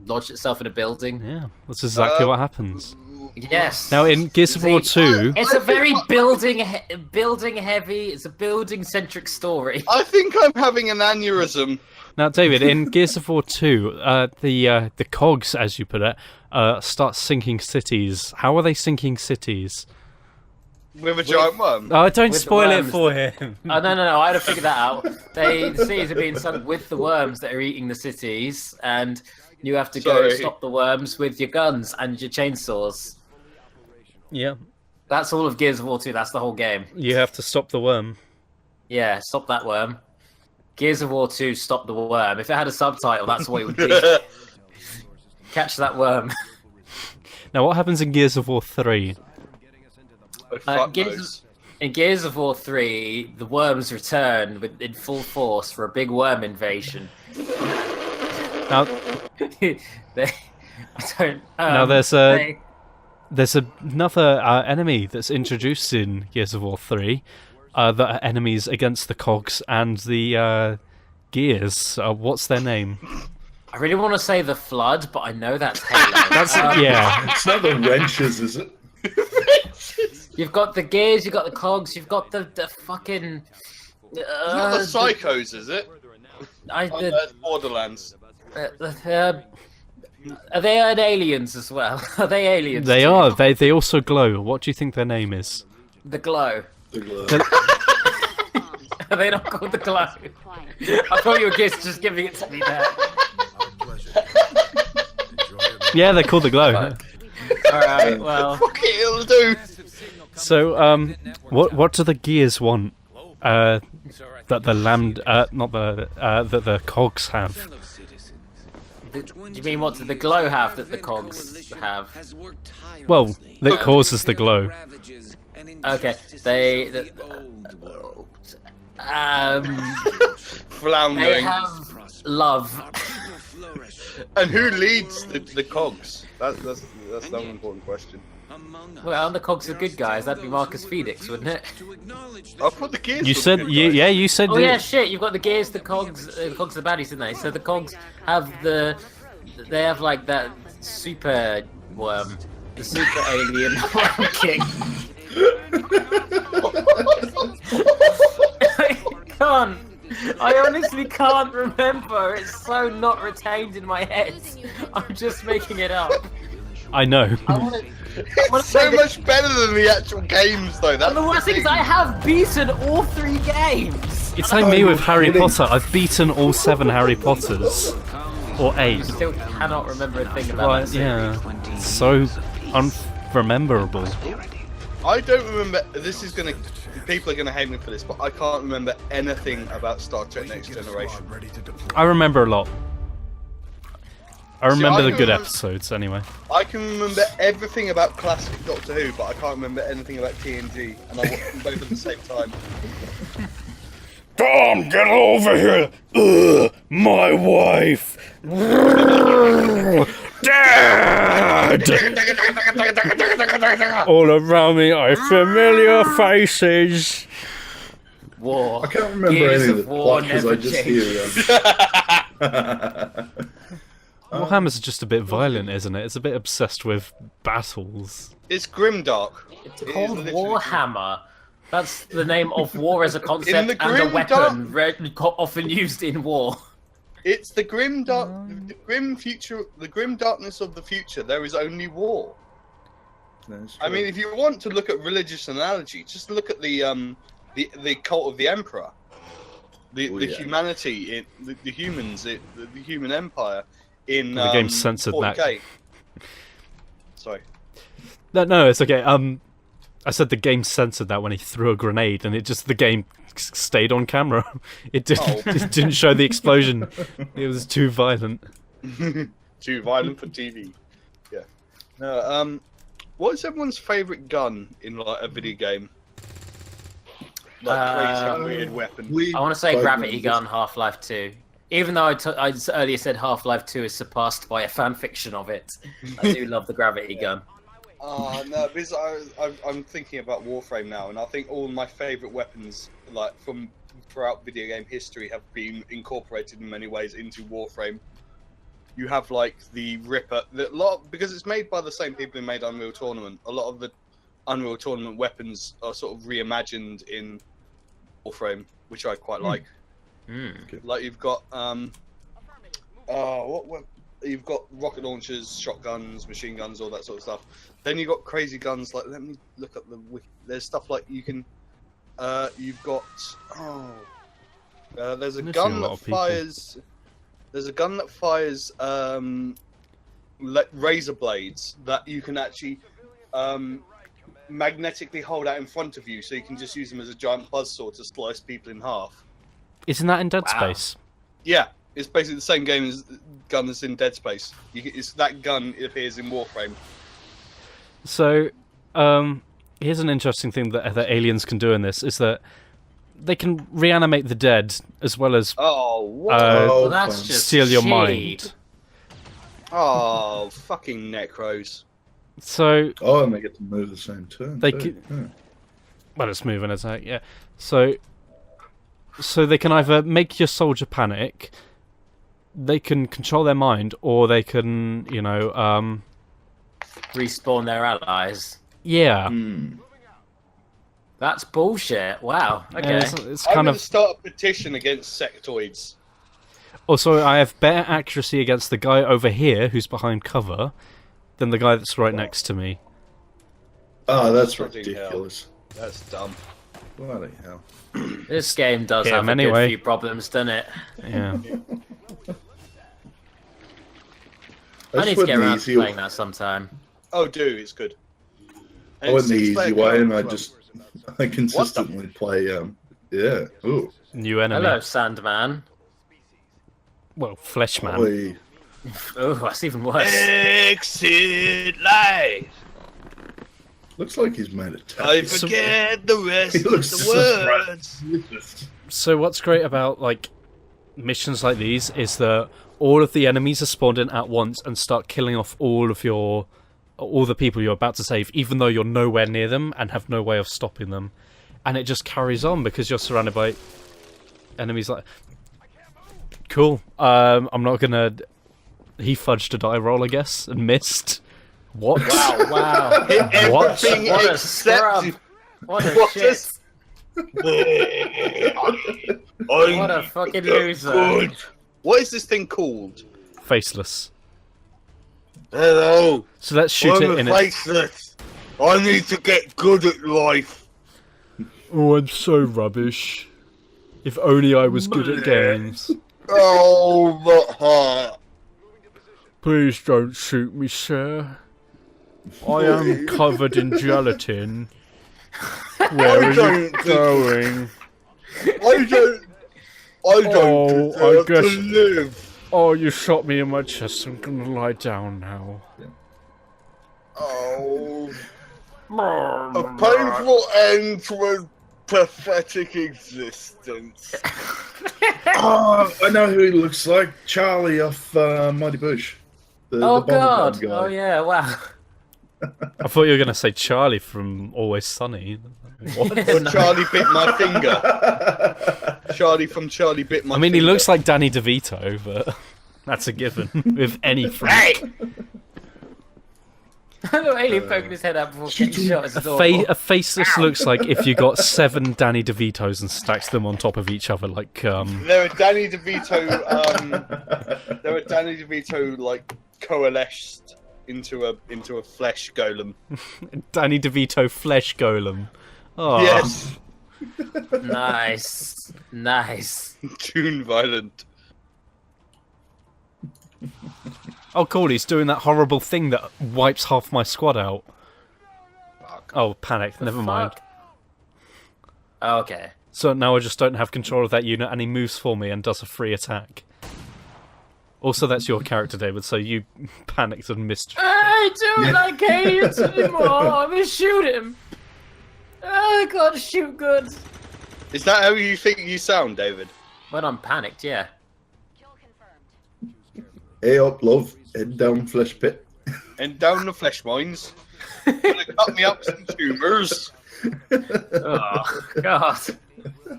lodged itself in a building? Yeah, that's exactly what happens. Yes. Now in Gears of War 2... It's a very building heavy, it's a building centric story. I think I'm having an aneurysm. Now, David, in Gears of War 2, the cogs, as you put it, start sinking cities. How are they sinking cities? With a giant worm? Oh, don't With spoil it worms. for him. Oh, no, I had to figure that out. The cities are being sunk with the worms that are eating the cities, and you have to go stop the worms with your guns and your chainsaws. Yeah. That's all of Gears of War 2, that's the whole game. You have to stop the worm. Yeah, stop that worm. Gears of War 2 Stop the Worm. If it had a subtitle, that's what it would be. Catch that worm. Now, what happens in Gears of War 3? In Gears of War 3, the worms return in full force for a big worm invasion. Now, there's another enemy that's introduced in Gears of War 3 that are enemies against the cogs and the gears. What's their name? I really want to say the Flood, but I know that's Halo. Yeah. It's not the wrenches, is it? You've got the gears, you've got the cogs, you've got the fucking... It's not the psychos, is it? Borderlands. Are they aliens as well? Are they aliens? They are. They also glow. What do you think their name is? The Glow. The glow. Are they not called the Glow? I thought you were just giving it to me there. Yeah, they're called the Glow. Alright, well... Fuck it, it'll do! So, what do the gears want? That the that the cogs have. Do you mean what do the glow have that the cogs have? Well, that causes the glow. Okay, Floundering. They have love. And who leads the cogs? That's an important question. Well, the cogs are good guys. That'd be Marcus Phoenix, wouldn't it? I thought the gears. You said, yeah, you said. Oh yeah, shit! You've got the gears, the cogs are the baddies, didn't they? So the cogs have they have like that super worm, the super alien worm king. I honestly can't remember. It's so not retained in my head. I'm just making it up. I know. It's so much better than the actual games, though. And the worst thing is, I have beaten all 3 games. It's like me with Harry Potter. I've beaten all 7 Harry Potters, or 8. I still cannot remember a thing about that. Yeah, it's so unrememberable. I don't remember. People are gonna hate me for this, but I can't remember anything about Star Trek Next Generation. I remember a lot. I remember the good episodes, anyway. I can remember everything about classic Doctor Who, but I can't remember anything about TNG, and I watched them both at the same time. Tom, get over here! Ugh, my wife! Dad! All around me are familiar faces. War. I can't remember any of the plot because I just hear them. Warhammer's just a bit violent, isn't it? It's a bit obsessed with battles. It's grimdark. It's called Warhammer. That's the name of war as a concept and a weapon often used in war. It's the grim future, the grim darkness of the future. There is only war. I mean, if you want to look at religious analogy, just look at the cult of the Emperor, humanity, the humans, the human empire. In the game censored 40K. that. Sorry. No, it's okay. I said the game censored that when he threw a grenade, and the game stayed on camera. It didn't show the explosion. It was too violent. Too violent for TV. Yeah. No. What is everyone's favourite gun in like a video game? Like crazy weird weapon. I want to say Gravity Gun, Half-Life 2. Even though I earlier said Half-Life 2 is surpassed by a fan fiction of it, I do love the Gravity Gun. No, because I'm thinking about Warframe now, and I think all my favourite weapons, like from throughout video game history, have been incorporated in many ways into Warframe. You have like the Ripper, because it's made by the same people who made Unreal Tournament. A lot of the Unreal Tournament weapons are sort of reimagined in Warframe, which I quite like. Like you've got you've got rocket launchers, shotguns, machine guns, all that sort of stuff. Then you've got crazy guns like, let me look up there's stuff like you can you've got there's a gun that fires like razor blades that you can actually magnetically hold out in front of you, so you can just use them as a giant buzzsaw to slice people in half. Isn't that in Dead Wow. Space? Yeah, it's basically the same game as gun that's in Dead Space. It's that gun appears in Warframe. So, here's an interesting thing that aliens can do in this, is that they can reanimate the dead as well as Well, that's just steal your cheap. mind. Oh, fucking necros. So and they get to move the same turn. they too. can, well, it's move and attack, yeah. So they can either make your soldier panic, they can control their mind, or they can, Respawn their allies. yeah. That's bullshit. Wow. Okay. It's I'm kind going of. to start a petition against sectoids. Also, I have better accuracy against the guy over here who's behind cover than the guy that's right next to me. Oh, that's Bloody ridiculous. hell. That's dumb. Bloody hell. This game does Yeah, have a anyway. good few problems, doesn't it? Yeah. I need to get around to playing that sometime. Oh, do, it's good. I went the it's easy six-player way, and co-op. I consistently play. Yeah. Ooh. New enemy. Hello, Sandman. Well, Fleshman. Oi. Oh, that's even worse. Exit life. Looks like he's made a tattoo. I forget the rest He of looks the so words. So what's great about missions like these is that all of the enemies are spawned in at once and start killing off all the people you're about to save, even though you're nowhere near them and have no way of stopping them. And it just carries on because you're surrounded by enemies like... Cool. I'm not gonna... He fudged a die roll, I guess, and missed. What? Wow. What? What a scrub. What a shit. What a fucking loser. Good. What is this thing called? Faceless. Hello. So let's shoot it in it. faceless. I need to get good at life. Oh, I'm so rubbish. If only I was good at games. Oh, that hurt. Please don't shoot me, sir. I am covered in gelatin. Where are you going? I don't Oh, I deserve guess. to live. Oh, you shot me in my chest. I'm gonna lie down now. Oh. A painful end to a pathetic existence. Oh, I know who he looks like. Charlie off Mighty Bush. The Oh, bomber God. guy. Oh, yeah, wow. I thought you were gonna say Charlie from Always Sunny. What? Or Charlie bit my finger. Charlie from Charlie bit my I mean, finger. he looks like Danny DeVito, but that's a given with any freak. The alien poking his head out before getting shot is adorable. A faceless looks like if you got 7 Danny DeVitos and stacked them on top of each other, like They're a Danny DeVito. They're a Danny DeVito coalesced into a flesh golem. Danny DeVito flesh golem. Oh. Yes. Nice. Tune violent. Oh, cool, he's doing that horrible thing that wipes half my squad out. Oh, panic, never mind. Oh, okay. So now I just don't have control of that unit and he moves for me and does a free attack. Also, that's your character, David, so you panicked and missed. I don't like aliens anymore. I'm gonna shoot him. I gotta shoot good. Is that how you think you sound, David? When I'm panicked, yeah. Hey up, love. Head down flesh pit. And down the flesh mines. Gonna cut me up some tumours. Oh, God.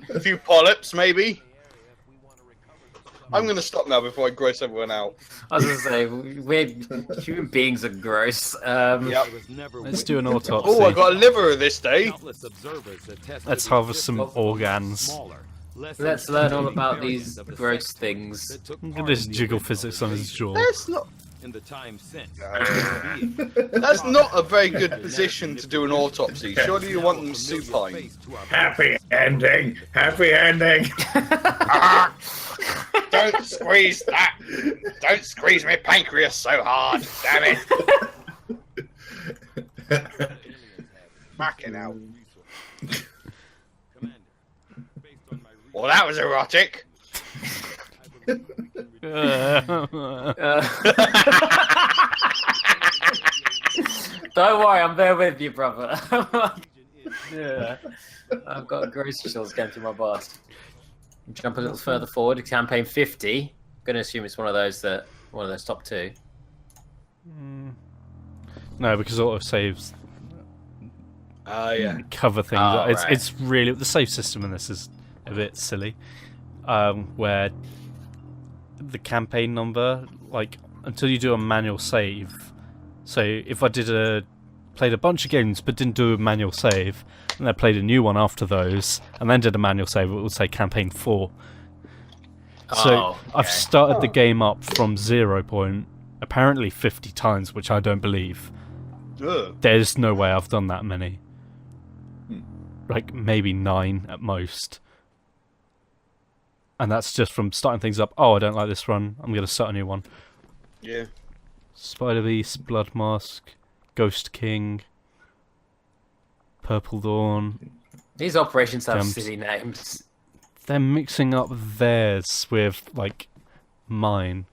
A few polyps, maybe. I'm gonna stop now before I gross everyone out. I was gonna say, human beings are gross. Yep. Let's do an autopsy. Oh, I got a liver this day. Let's harvest some organs. Let's learn all about these gross things. Look at this jiggle physics on his jaw. That's not. In the time since. That's not a very good position to do an autopsy. Surely you want them supine. Happy ending. Happy ending. Don't squeeze that. Don't squeeze my pancreas so hard. Damn it. Fucking hell. Well, that was erotic. Don't worry, I'm there with you, brother. Yeah, I've got grocery stores going through my bus. Jump a little further forward to campaign 50. I'm going to assume it's one of those top two. No, because autosaves yeah. cover things. Oh, it's really the save system in this is a bit silly. Where the campaign number, like until you do a manual save. So if I played a bunch of games but didn't do a manual save, and I played a new one after those, and then did a manual save, it would say campaign 4. So I've started the game up from 0 point, apparently 50 times, which I don't believe. Ugh. There's no way I've done that many. Like maybe 9 at most. And that's just from starting things up. Oh, I don't like this run. I'm going to start a new one. Yeah. Spider Beast, Blood Mask, Ghost King, Purple Dawn. These operations have Jumps. silly names. They're mixing up theirs with, like, mine.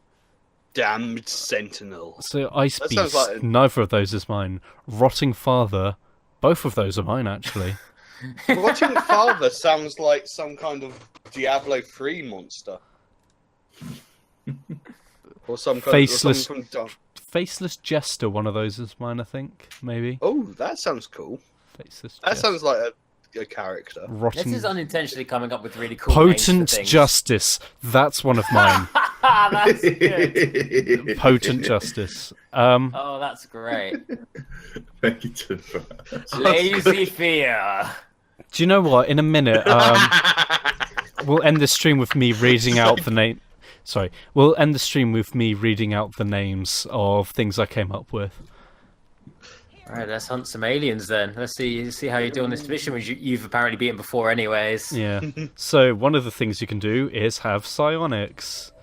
Damned Sentinel. So Ice That Beast, sounds like neither of those is mine. Rotting Father, both of those are mine, actually. Rotting Father sounds like some kind of Diablo 3 monster. Or some kind Faceless, of... Faceless Jester, one of those is mine, I think, maybe. Oh, that sounds cool. Faceless That Jester. sounds like a character. Rotting... This is unintentionally coming up with really cool names for Potent things. Justice, that's one of mine. That's good. Potent Justice. Oh, that's great. Thank you, Tim. Lazy Fear. Do you know what? In a minute, we'll end the stream with me reading out the name. Sorry, we'll end the stream with me reading out the names of things I came up with. All right, let's hunt some aliens then. Let's see how you do on this mission, which you've apparently beaten before, anyways. Yeah. So one of the things you can do is have psionics.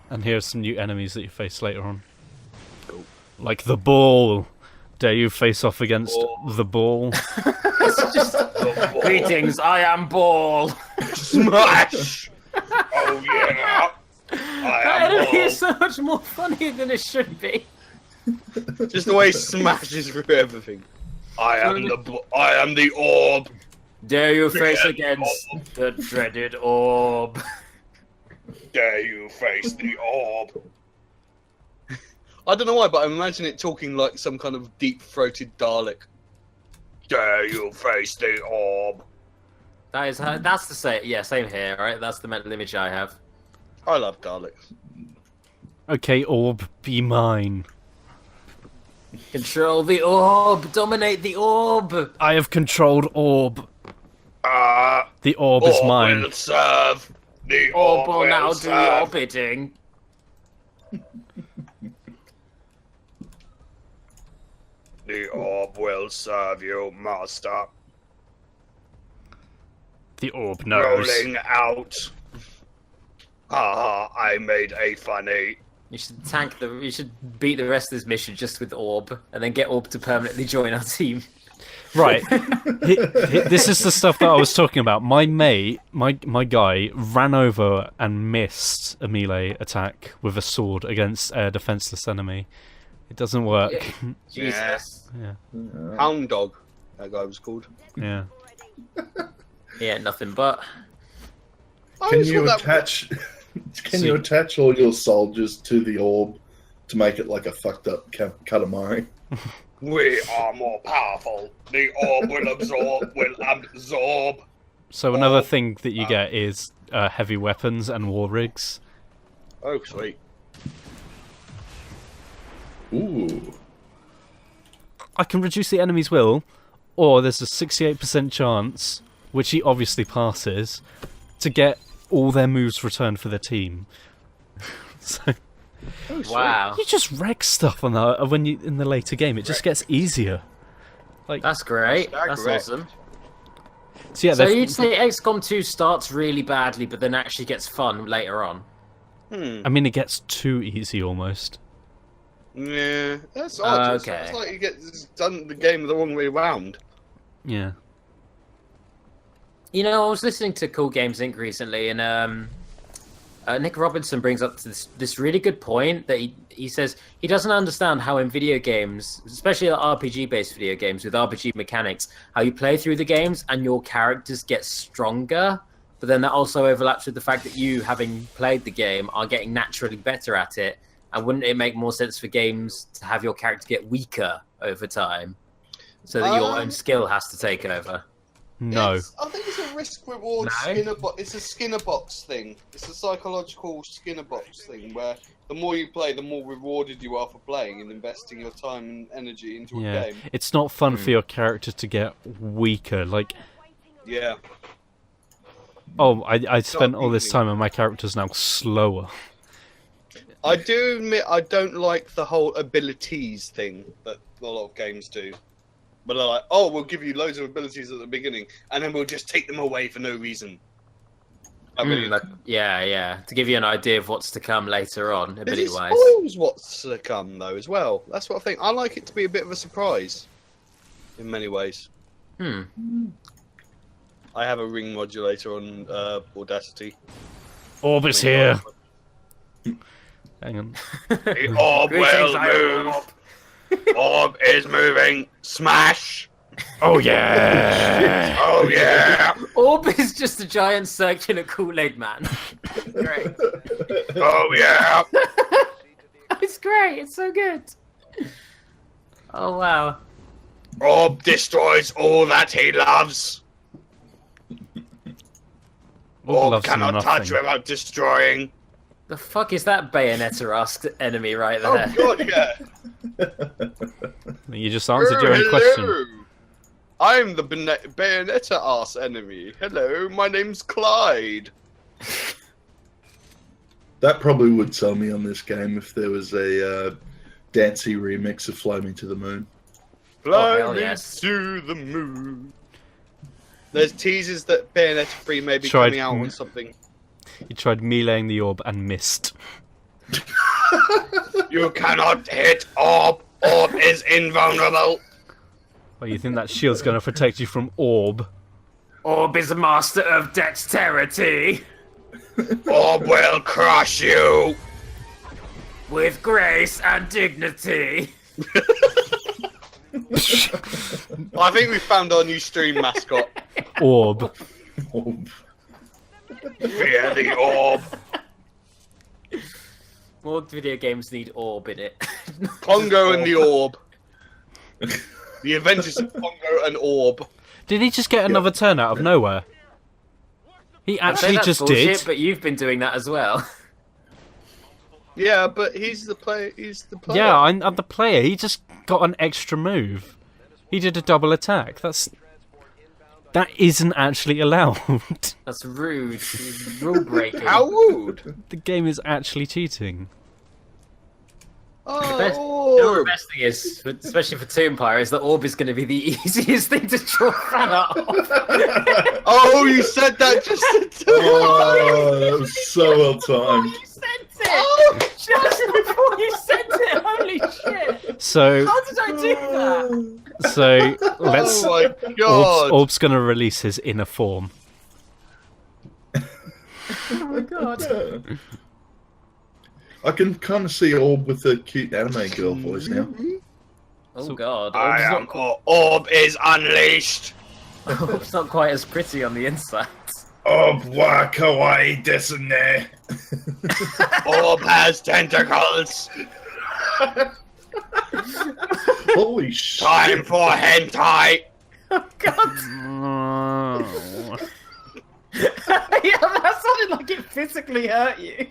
And here are some new enemies that you face later on. Like the ball. Dare you face off against the ball? Greetings, I am Ball. Smash! Oh yeah! That enemy is so much more funny than it should be. Just the way he smashes through everything. I am the orb. Dare you face against the dreaded orb? Dare you face the orb? I don't know why, but I imagine it talking like some kind of deep-throated Dalek. Dare you face the orb? That's the same. Yeah, same here. Right, that's the mental image I have. I love Daleks. Okay, orb, be mine. Control the orb. Dominate the orb. I have controlled orb. The orb is mine. Will serve. The Orb will now do serve. your bidding. The orb will serve you, master. The orb knows. Rolling out. Haha, I made a funny. You should tank the. You should beat the rest of this mission just with Orb, and then get Orb to permanently join our team. Right. This is the stuff that I was talking about. My mate, my guy, ran over and missed a melee attack with a sword against a defenseless enemy. It doesn't work. Jesus. Yeah. Hound Dog, that guy was called. Yeah. Yeah, nothing but. Can you attach? Can you attach all your soldiers to the orb to make it like a fucked up Katamari? We are more powerful. The orb will absorb. So another thing that you get is heavy weapons and war rigs. Oh, sweet. Ooh. I can reduce the enemy's will, or there's a 68% chance, which he obviously passes, to get all their moves returned for their team. So, Wow. you just wreck stuff on that when you in the later game. It just gets easier. Like That's great. That's awesome. So, yeah, So you'd say XCOM 2 starts really badly, but then actually gets fun later on. I mean, it gets too easy almost. Yeah, that's odd. Okay. It's like you get done the game the wrong way round. Yeah. You know, I was listening to Cool Games Inc. recently, and Nick Robinson brings up this really good point that he says he doesn't understand how in video games, especially RPG-based video games with RPG mechanics, how you play through the games and your characters get stronger, but then that also overlaps with the fact that you, having played the game, are getting naturally better at it. And wouldn't it make more sense for games to have your character get weaker over time, so that your own skill has to take over? No. I think it's a risk-reward it's a Skinner box thing. It's a psychological Skinner box thing where the more you play, the more rewarded you are for playing and investing your time and energy into a game. It's not fun for your character to get weaker. Like, yeah. Oh, I spent all this time and my character's now slower. I do admit I don't like the whole abilities thing that a lot of games do. But they're like, oh, we'll give you loads of abilities at the beginning, and then we'll just take them away for no reason. Yeah, to give you an idea of what's to come later on, ability-wise. It spoils what's to come, though, as well. That's what I think. I like it to be a bit of a surprise, in many ways. I have a ring modulator on Audacity. Orb is here. Hang on. The orb will move. Orb is moving. Smash! Oh yeah! Oh yeah! Orb is just a giant circular Kool-Aid man. Great. Oh yeah! It's great. It's so good. Oh wow. Orb destroys all that he loves. Orb cannot touch without destroying. The fuck is that Bayonetta-esque enemy right there? Oh god, yeah. You just answered your own question. I'm the Bayonetta-ass enemy. Hello, my name's Clyde. That probably would sell me on this game if there was a dancey remix of Fly Me to the Moon. Fly me to the moon. There's teasers that Bayonetta 3 may be coming out on something. He tried meleeing the orb and missed. You cannot hit Orb. Orb is invulnerable. Well, you think that shield's going to protect you from Orb? Orb is a master of dexterity. Orb will crush you. With grace and dignity. I think we found our new stream mascot. Orb. Orb. Fear the Orb. More video games need Orb in it. Pongo and the Orb. The Adventures of Pongo and Orb. Did he just get another turn out of nowhere? He actually just bullshit, did. But you've been doing that as well. Yeah, but he's the player. He's the player. Yeah, I'm the player. He just got an extra move. He did a double attack. That isn't actually allowed. That's rude. Rule breaking. How rude? The game is actually cheating. The best thing is, especially for Toompire, is that Orb is going to be the easiest thing to draw fan off. Oh, you said that just in time. Oh, that was so well timed. You sent it! Just before you sent it! Holy shit! So, how did I do that? So, let's... Oh my god! Orb's going to release his inner form. Oh my god. I can kind of see Orb with the cute anime girl voice now. Oh god. Orb is unleashed. Orb's not quite as pretty on the inside. Orb wa kawaii desu ne. Orb has tentacles. Holy shit. Time for hentai. Oh god. Yeah, that sounded like it physically hurt you.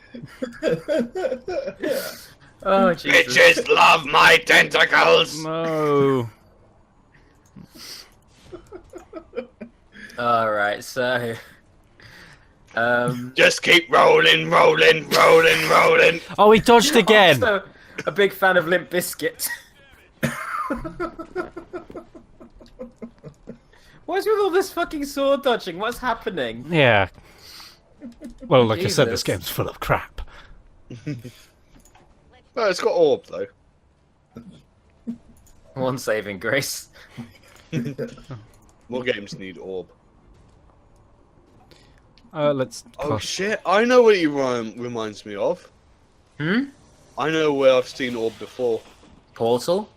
Oh, Jesus. Bitches love my tentacles. No. Alright, so... Just keep rolling. Oh, he dodged again. I'm also a big fan of Limp Bizkit. What's with all this fucking sword dodging? What's happening? Yeah. Well, like Jesus. I said, this game's full of crap. No, it's got Orb, though. One saving grace. More games need Orb. Let's. Oh shit! I know what he reminds me of. Hmm. I know where I've seen Orb before. Portal.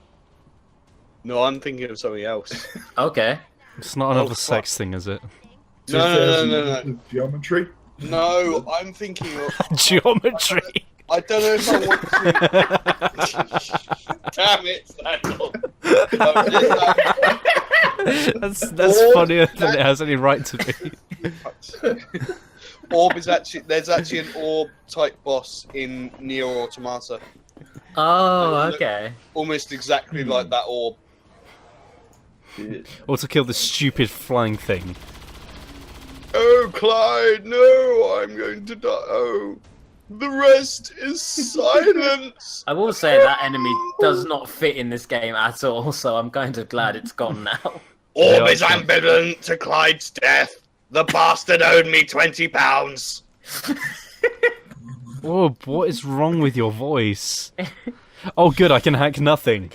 No, I'm thinking of something else. Okay. It's not another sex thing, is it? No. Geometry? No, I'm thinking of... Geometry! I don't know if I want to... Damn it, Sandal. That's funnier than it has any right to be. Orb is actually... There's actually an Orb type boss in Nier Automata. Oh, okay. Almost exactly like that Orb. Or to kill the stupid flying thing. Oh, Clyde, no, I'm going to die. Oh, the rest is silence. I will say that enemy does not fit in this game at all, so I'm kind of glad it's gone now. Orb is ambivalent to Clyde's death. The bastard owed me £20. Orb, what is wrong with your voice? Oh, good, I can hack nothing.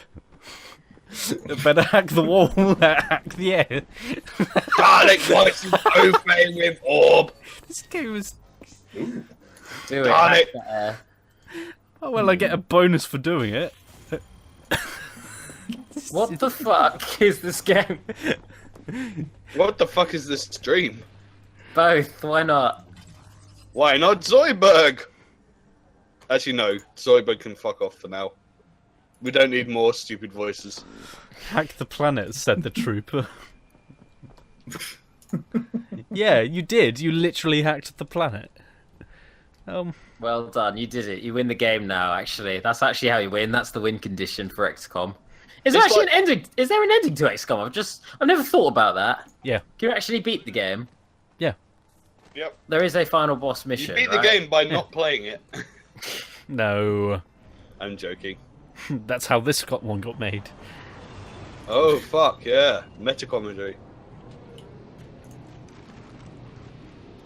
Better hack the wall, hack the air. Dalek wants to go play with Orb. This game is... Do Dalek. Oh, well, I get a bonus for doing it. What the fuck is this game? What the fuck is this stream? Both, why not? Why not Zoidberg? Actually, no. Zoidberg can fuck off for now. We don't need more stupid voices. Hack the planet, said the trooper. Yeah, you did. You literally hacked the planet. Well done, you did it. You win the game now, actually. That's actually how you win. That's the win condition for XCOM. Is there actually an ending? Is there an ending to XCOM? I've never thought about that. Yeah. Can you actually beat the game? Yeah. Yep. There is a final boss mission. You beat the game by not playing it. No. I'm joking. That's how this one got made. Oh fuck yeah, meta commentary.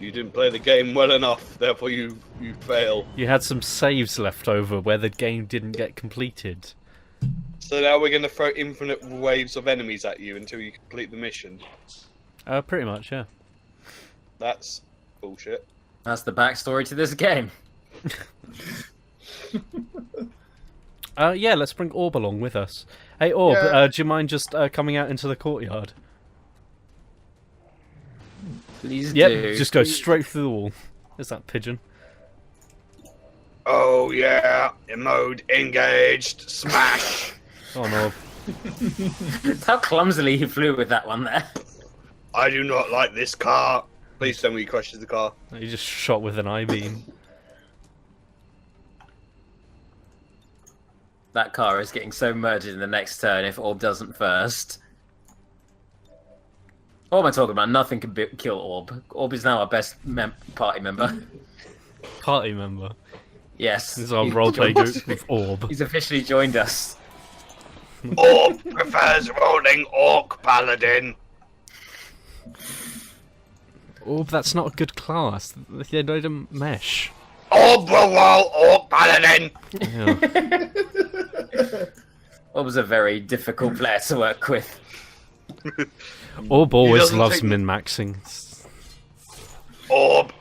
You didn't play the game well enough, therefore you fail. You had some saves left over where the game didn't get completed. So now we're gonna throw infinite waves of enemies at you until you complete the mission. Pretty much, yeah. That's bullshit. That's the backstory to this game. Yeah, let's bring Orb along with us. Hey, Orb, Yeah. do you mind just coming out into the courtyard? Please Yep, do. just go straight through the wall. There's that pigeon. Oh yeah, mode engaged, smash! Oh no. How clumsily he flew with that one there. I do not like this car. Please tell me he crashes the car. He just shot with an I-beam. That car is getting so murdered in the next turn if Orb doesn't first. What am I talking about? Nothing can kill Orb. Orb is now our best party member. Party member? Yes. This is our roleplay group with Orb. He's officially joined us. Orb prefers rolling Orc Paladin. Orb, that's not a good class. They don't mesh. Orb will roll Orc Paladin! Yeah. Orb was a very difficult player to work with. Orb always doesn't loves take- min-maxing. Orb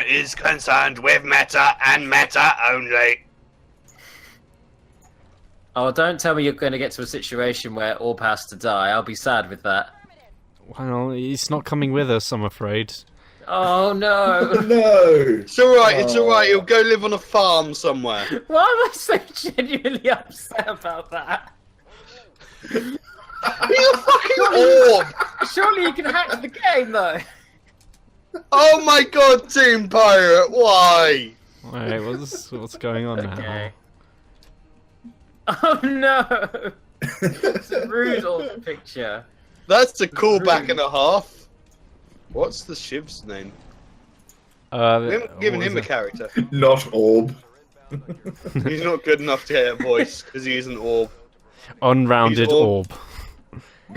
is concerned with meta and meta only. Oh, don't tell me you're going to get to a situation where Orb has to die. I'll be sad with that. Well, he's not coming with us, I'm afraid. Oh no! No! It's alright, he'll go live on a farm somewhere. Why am I so genuinely upset about that? He's a fucking orb! Surely you can hack the game though! Oh my god, Team Pirate, why? Wait, what's going on now? Okay. Oh no! It's a rude Orb picture. That's a callback and a half. What's the Shiv's name? We haven't given him a character. Not Orb. He's not good enough to get a voice because he isn't Orb. Unrounded He's Orb.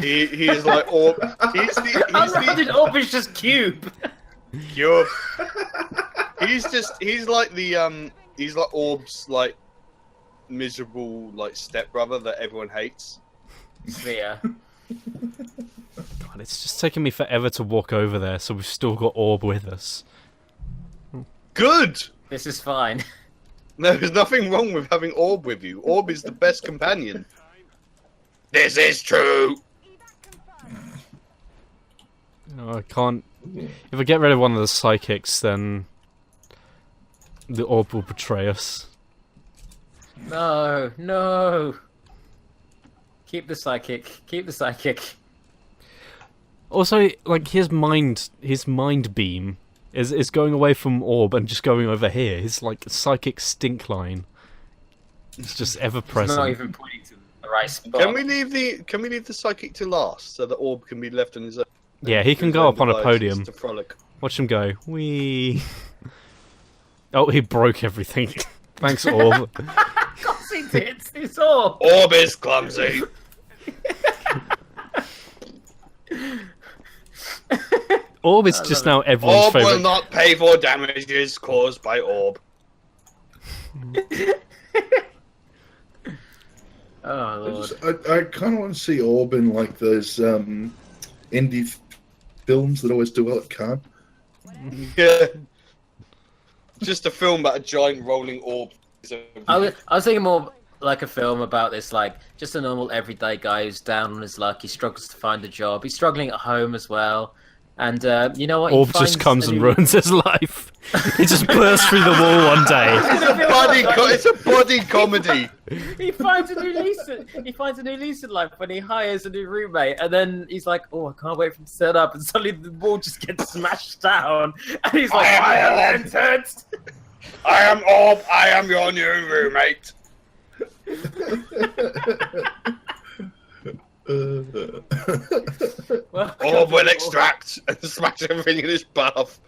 He is like Orb. Unrounded Orb is just cube. Cube. He's like Orb's like miserable like stepbrother that everyone hates. Sphere. God, it's just taking me forever to walk over there, so we've still got Orb with us. Good! This is fine. There's nothing wrong with having Orb with you. Orb is the best companion. This is true! No, I can't... If I get rid of one of the psychics, then... the Orb will betray us. No, no. Keep the psychic. Keep the psychic. Also, like, his mind beam is going away from Orb and just going over here. His, like, psychic stink line. It's just ever present. It's not even pointing to the right spot. Can we leave the psychic to last so that Orb can be left on his own? Yeah, he can go up on a podium. To frolic. Watch him go. Whee! Oh, he broke everything. Thanks, Orb. Of course he did. It's Orb. Orb is clumsy. Orb is just now everyone's Orb favourite. will not pay for damages caused by Orb. Oh, Lord. I kind of want to see Orb in like those indie films that always do well at Cannes. Yeah. Just a film about a giant rolling orb. I was thinking more like a film about this, like, just a normal everyday guy who's down on his luck. He struggles to find a job. He's struggling at home as well. And you know what? Orb just comes and ruins his life. He just bursts through the wall one day. It's a body comedy. He finds a new lease in life when he hires a new roommate, and then he's like, "Oh, I can't wait for him to set up," and suddenly the wall just gets smashed down, and he's like, "I am entered. I am Orb. I am your new roommate." Orb will extract and smash everything in his bath.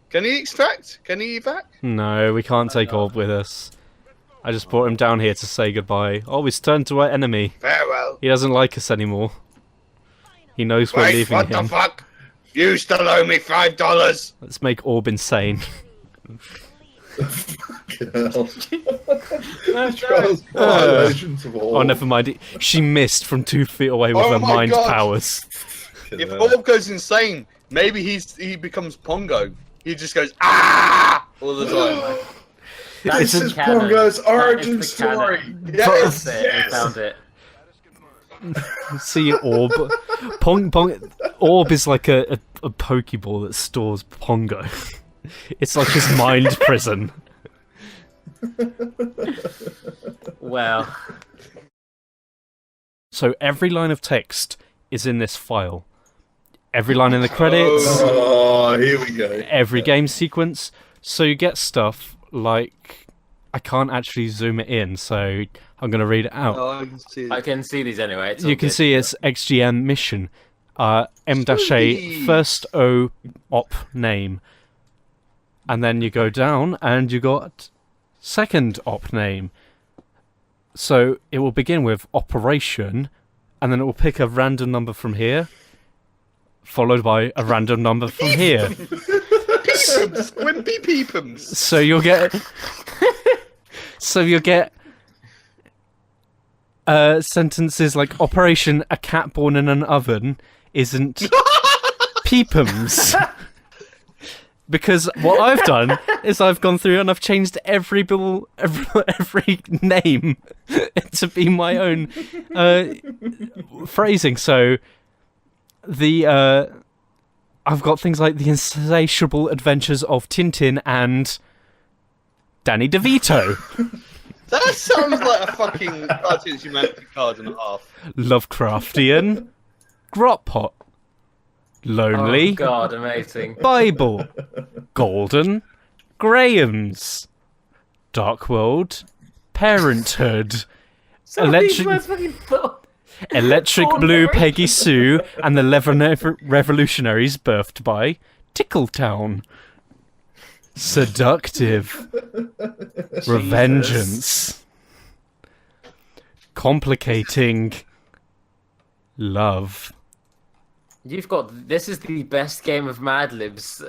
Can he extract? Can he evac? No, we can't take Orb with us. I just brought him down here to say goodbye. Oh, he's turned to our enemy. Farewell. He doesn't like us anymore. He knows we're leaving what him. the fuck? You still owe me $5. Let's make Orb insane. Oh, never mind. She missed from 2 feet away with her mind powers. If Orb goes insane, maybe he becomes Pongo. He just goes ah all the time. This is Pongo's origin story. Yes, We found it. See, Orb. Orb is like a Pokeball that stores Pongo. It's like his mind prison. Well. So every line of text is in this file. Every line in the credits. Oh, here we go. Every game sequence. So you get stuff like... I can't actually zoom it in, so I'm going to read it out. Oh, I can see these anyway. You can see it's XGM mission. M-A first O op name. And then you go down and you got second op name. So it will begin with operation, and then it will pick a random number from here, followed by a random number from here. Peepums, Wimpy Peepums. So you'll get sentences like Operation a cat born in an oven isn't Peepums. Because what I've done is I've gone through and I've changed every name to be my own phrasing. So I've got things like the insatiable adventures of Tintin and Danny DeVito. That sounds like a fucking Cartoons Humanity card and a half. Lovecraftian, Grot Pot, Lonely, Oh God, amazing. Bible, Golden, Graham's, Dark World, Parenthood, Electric Blue Peggy Sue and the Revolutionaries birthed by Tickletown. Seductive. Revengeance. Complicating. Love. You've got... This is the best game of Mad Libs,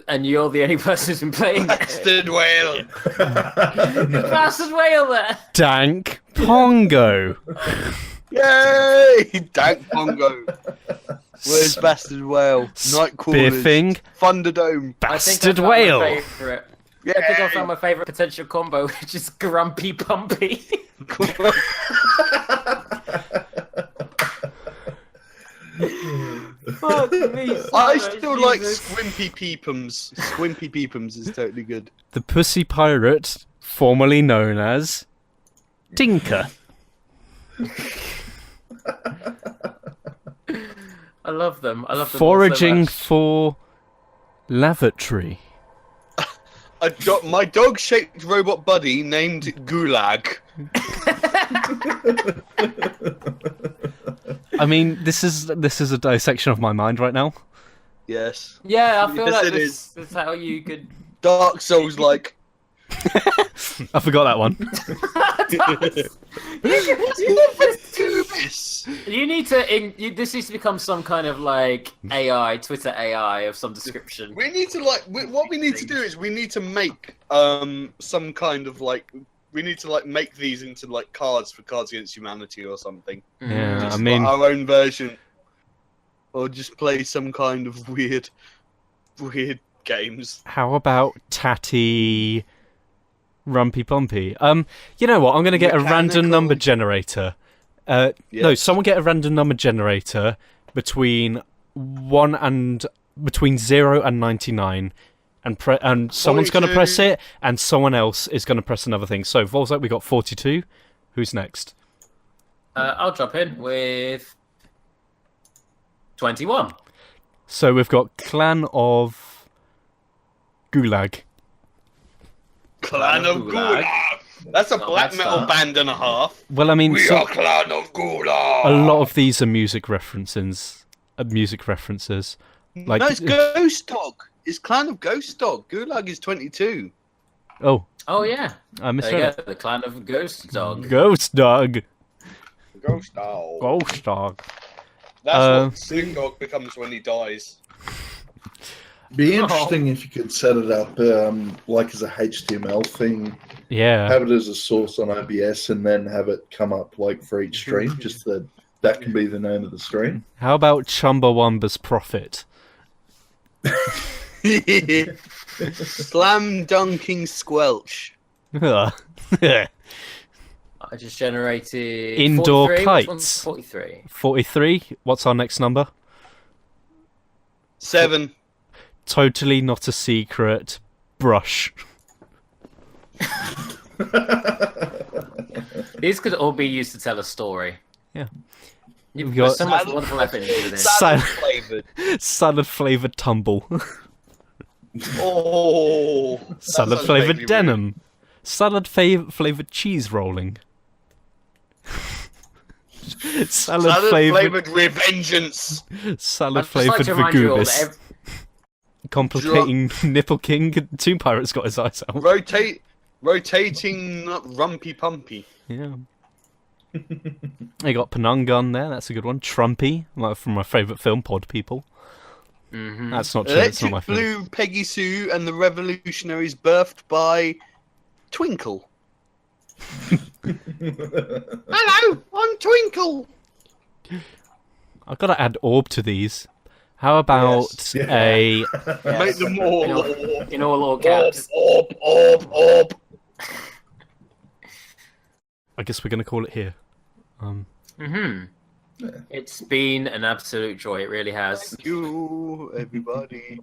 and you're the only person who's been playing it. Bastard whale. Bastard whale there. Dank Pongo. Yay! Dank Pongo. Where's Bastard Whale? Night Callers. Biffing. Thunderdome. Bastard Whale. I think I found my favourite potential combo, which is Grumpy Pumpy. Fuck me, I still like Squimpy Peepums. Squimpy Peepums is totally good. The Pussy Pirate, formerly known as Tinker. I love them. I love them. Foraging for lavatory. My dog-shaped robot buddy named Gulag. I mean, this is a dissection of my mind right now. Yes. Yeah, I feel Yes, like it this is how you could. Dark Souls like. I forgot that one. You need to. This needs to become some kind of like AI, Twitter AI of some description. We need to what we need to do is we need to make some kind of like. We need to like make these into like cards for Cards Against Humanity or something. Yeah, just I mean, our own version, or just play some kind of weird games. How about Tatty Rumpy Pumpy? You know what? I'm going to get a random number generator. No, someone get a random number generator between 0 and 99. And someone's going to press it, and someone else is going to press another thing. So, Volzak, we got 42. Who's next? I'll drop in with 21. So we've got Clan of Gulag. Clan of Gulag. That's a black metal band and a half. Well, I mean, we are Clan of Gulag. A lot of these are music references. Like, no, it's Ghost Dog. It's Clan of Ghost Dog. Gulag is 22. Oh. Oh yeah. I misread there you it. go, the Clan of Ghost Dog. Ghost Dog. Ghost Dog. Ghost Dog. That's what Snoop Dogg becomes when he dies. Be interesting if you could set it up like as a HTML thing. Yeah. Have it as a source on OBS and then have it come up like for each stream. Just that can be the name of the stream. How about Chumbawamba's Profit? Slam dunking squelch. I just generated Indoor 43. kites. Which one's 43. 43. What's our next number? 7. Totally not a secret. Brush. These could all be used to tell a story. Yeah. You've got so much wonderful effort into this. Salad flavored tumble. Oh. Salad flavored denim. Salad flavored cheese rolling. Salad flavored revengeance. Salad flavored Vagubus. Complicating Nipple King. Tomb Pirate's got his eyes out. Rotating Rumpy Pumpy. Yeah. I got Penungun there. That's a good one. Trumpy, like from my favourite film, Pod People. Mm-hmm. That's not true. It's not my favourite. Blue, Peggy Sue, and the Revolutionaries, birthed by Twinkle. Hello, I'm Twinkle. I've got to add orb to these. How about a... Make them all in all caps. Orb. I guess we're going to call it here. It's been an absolute joy. It really has. Thank you, everybody.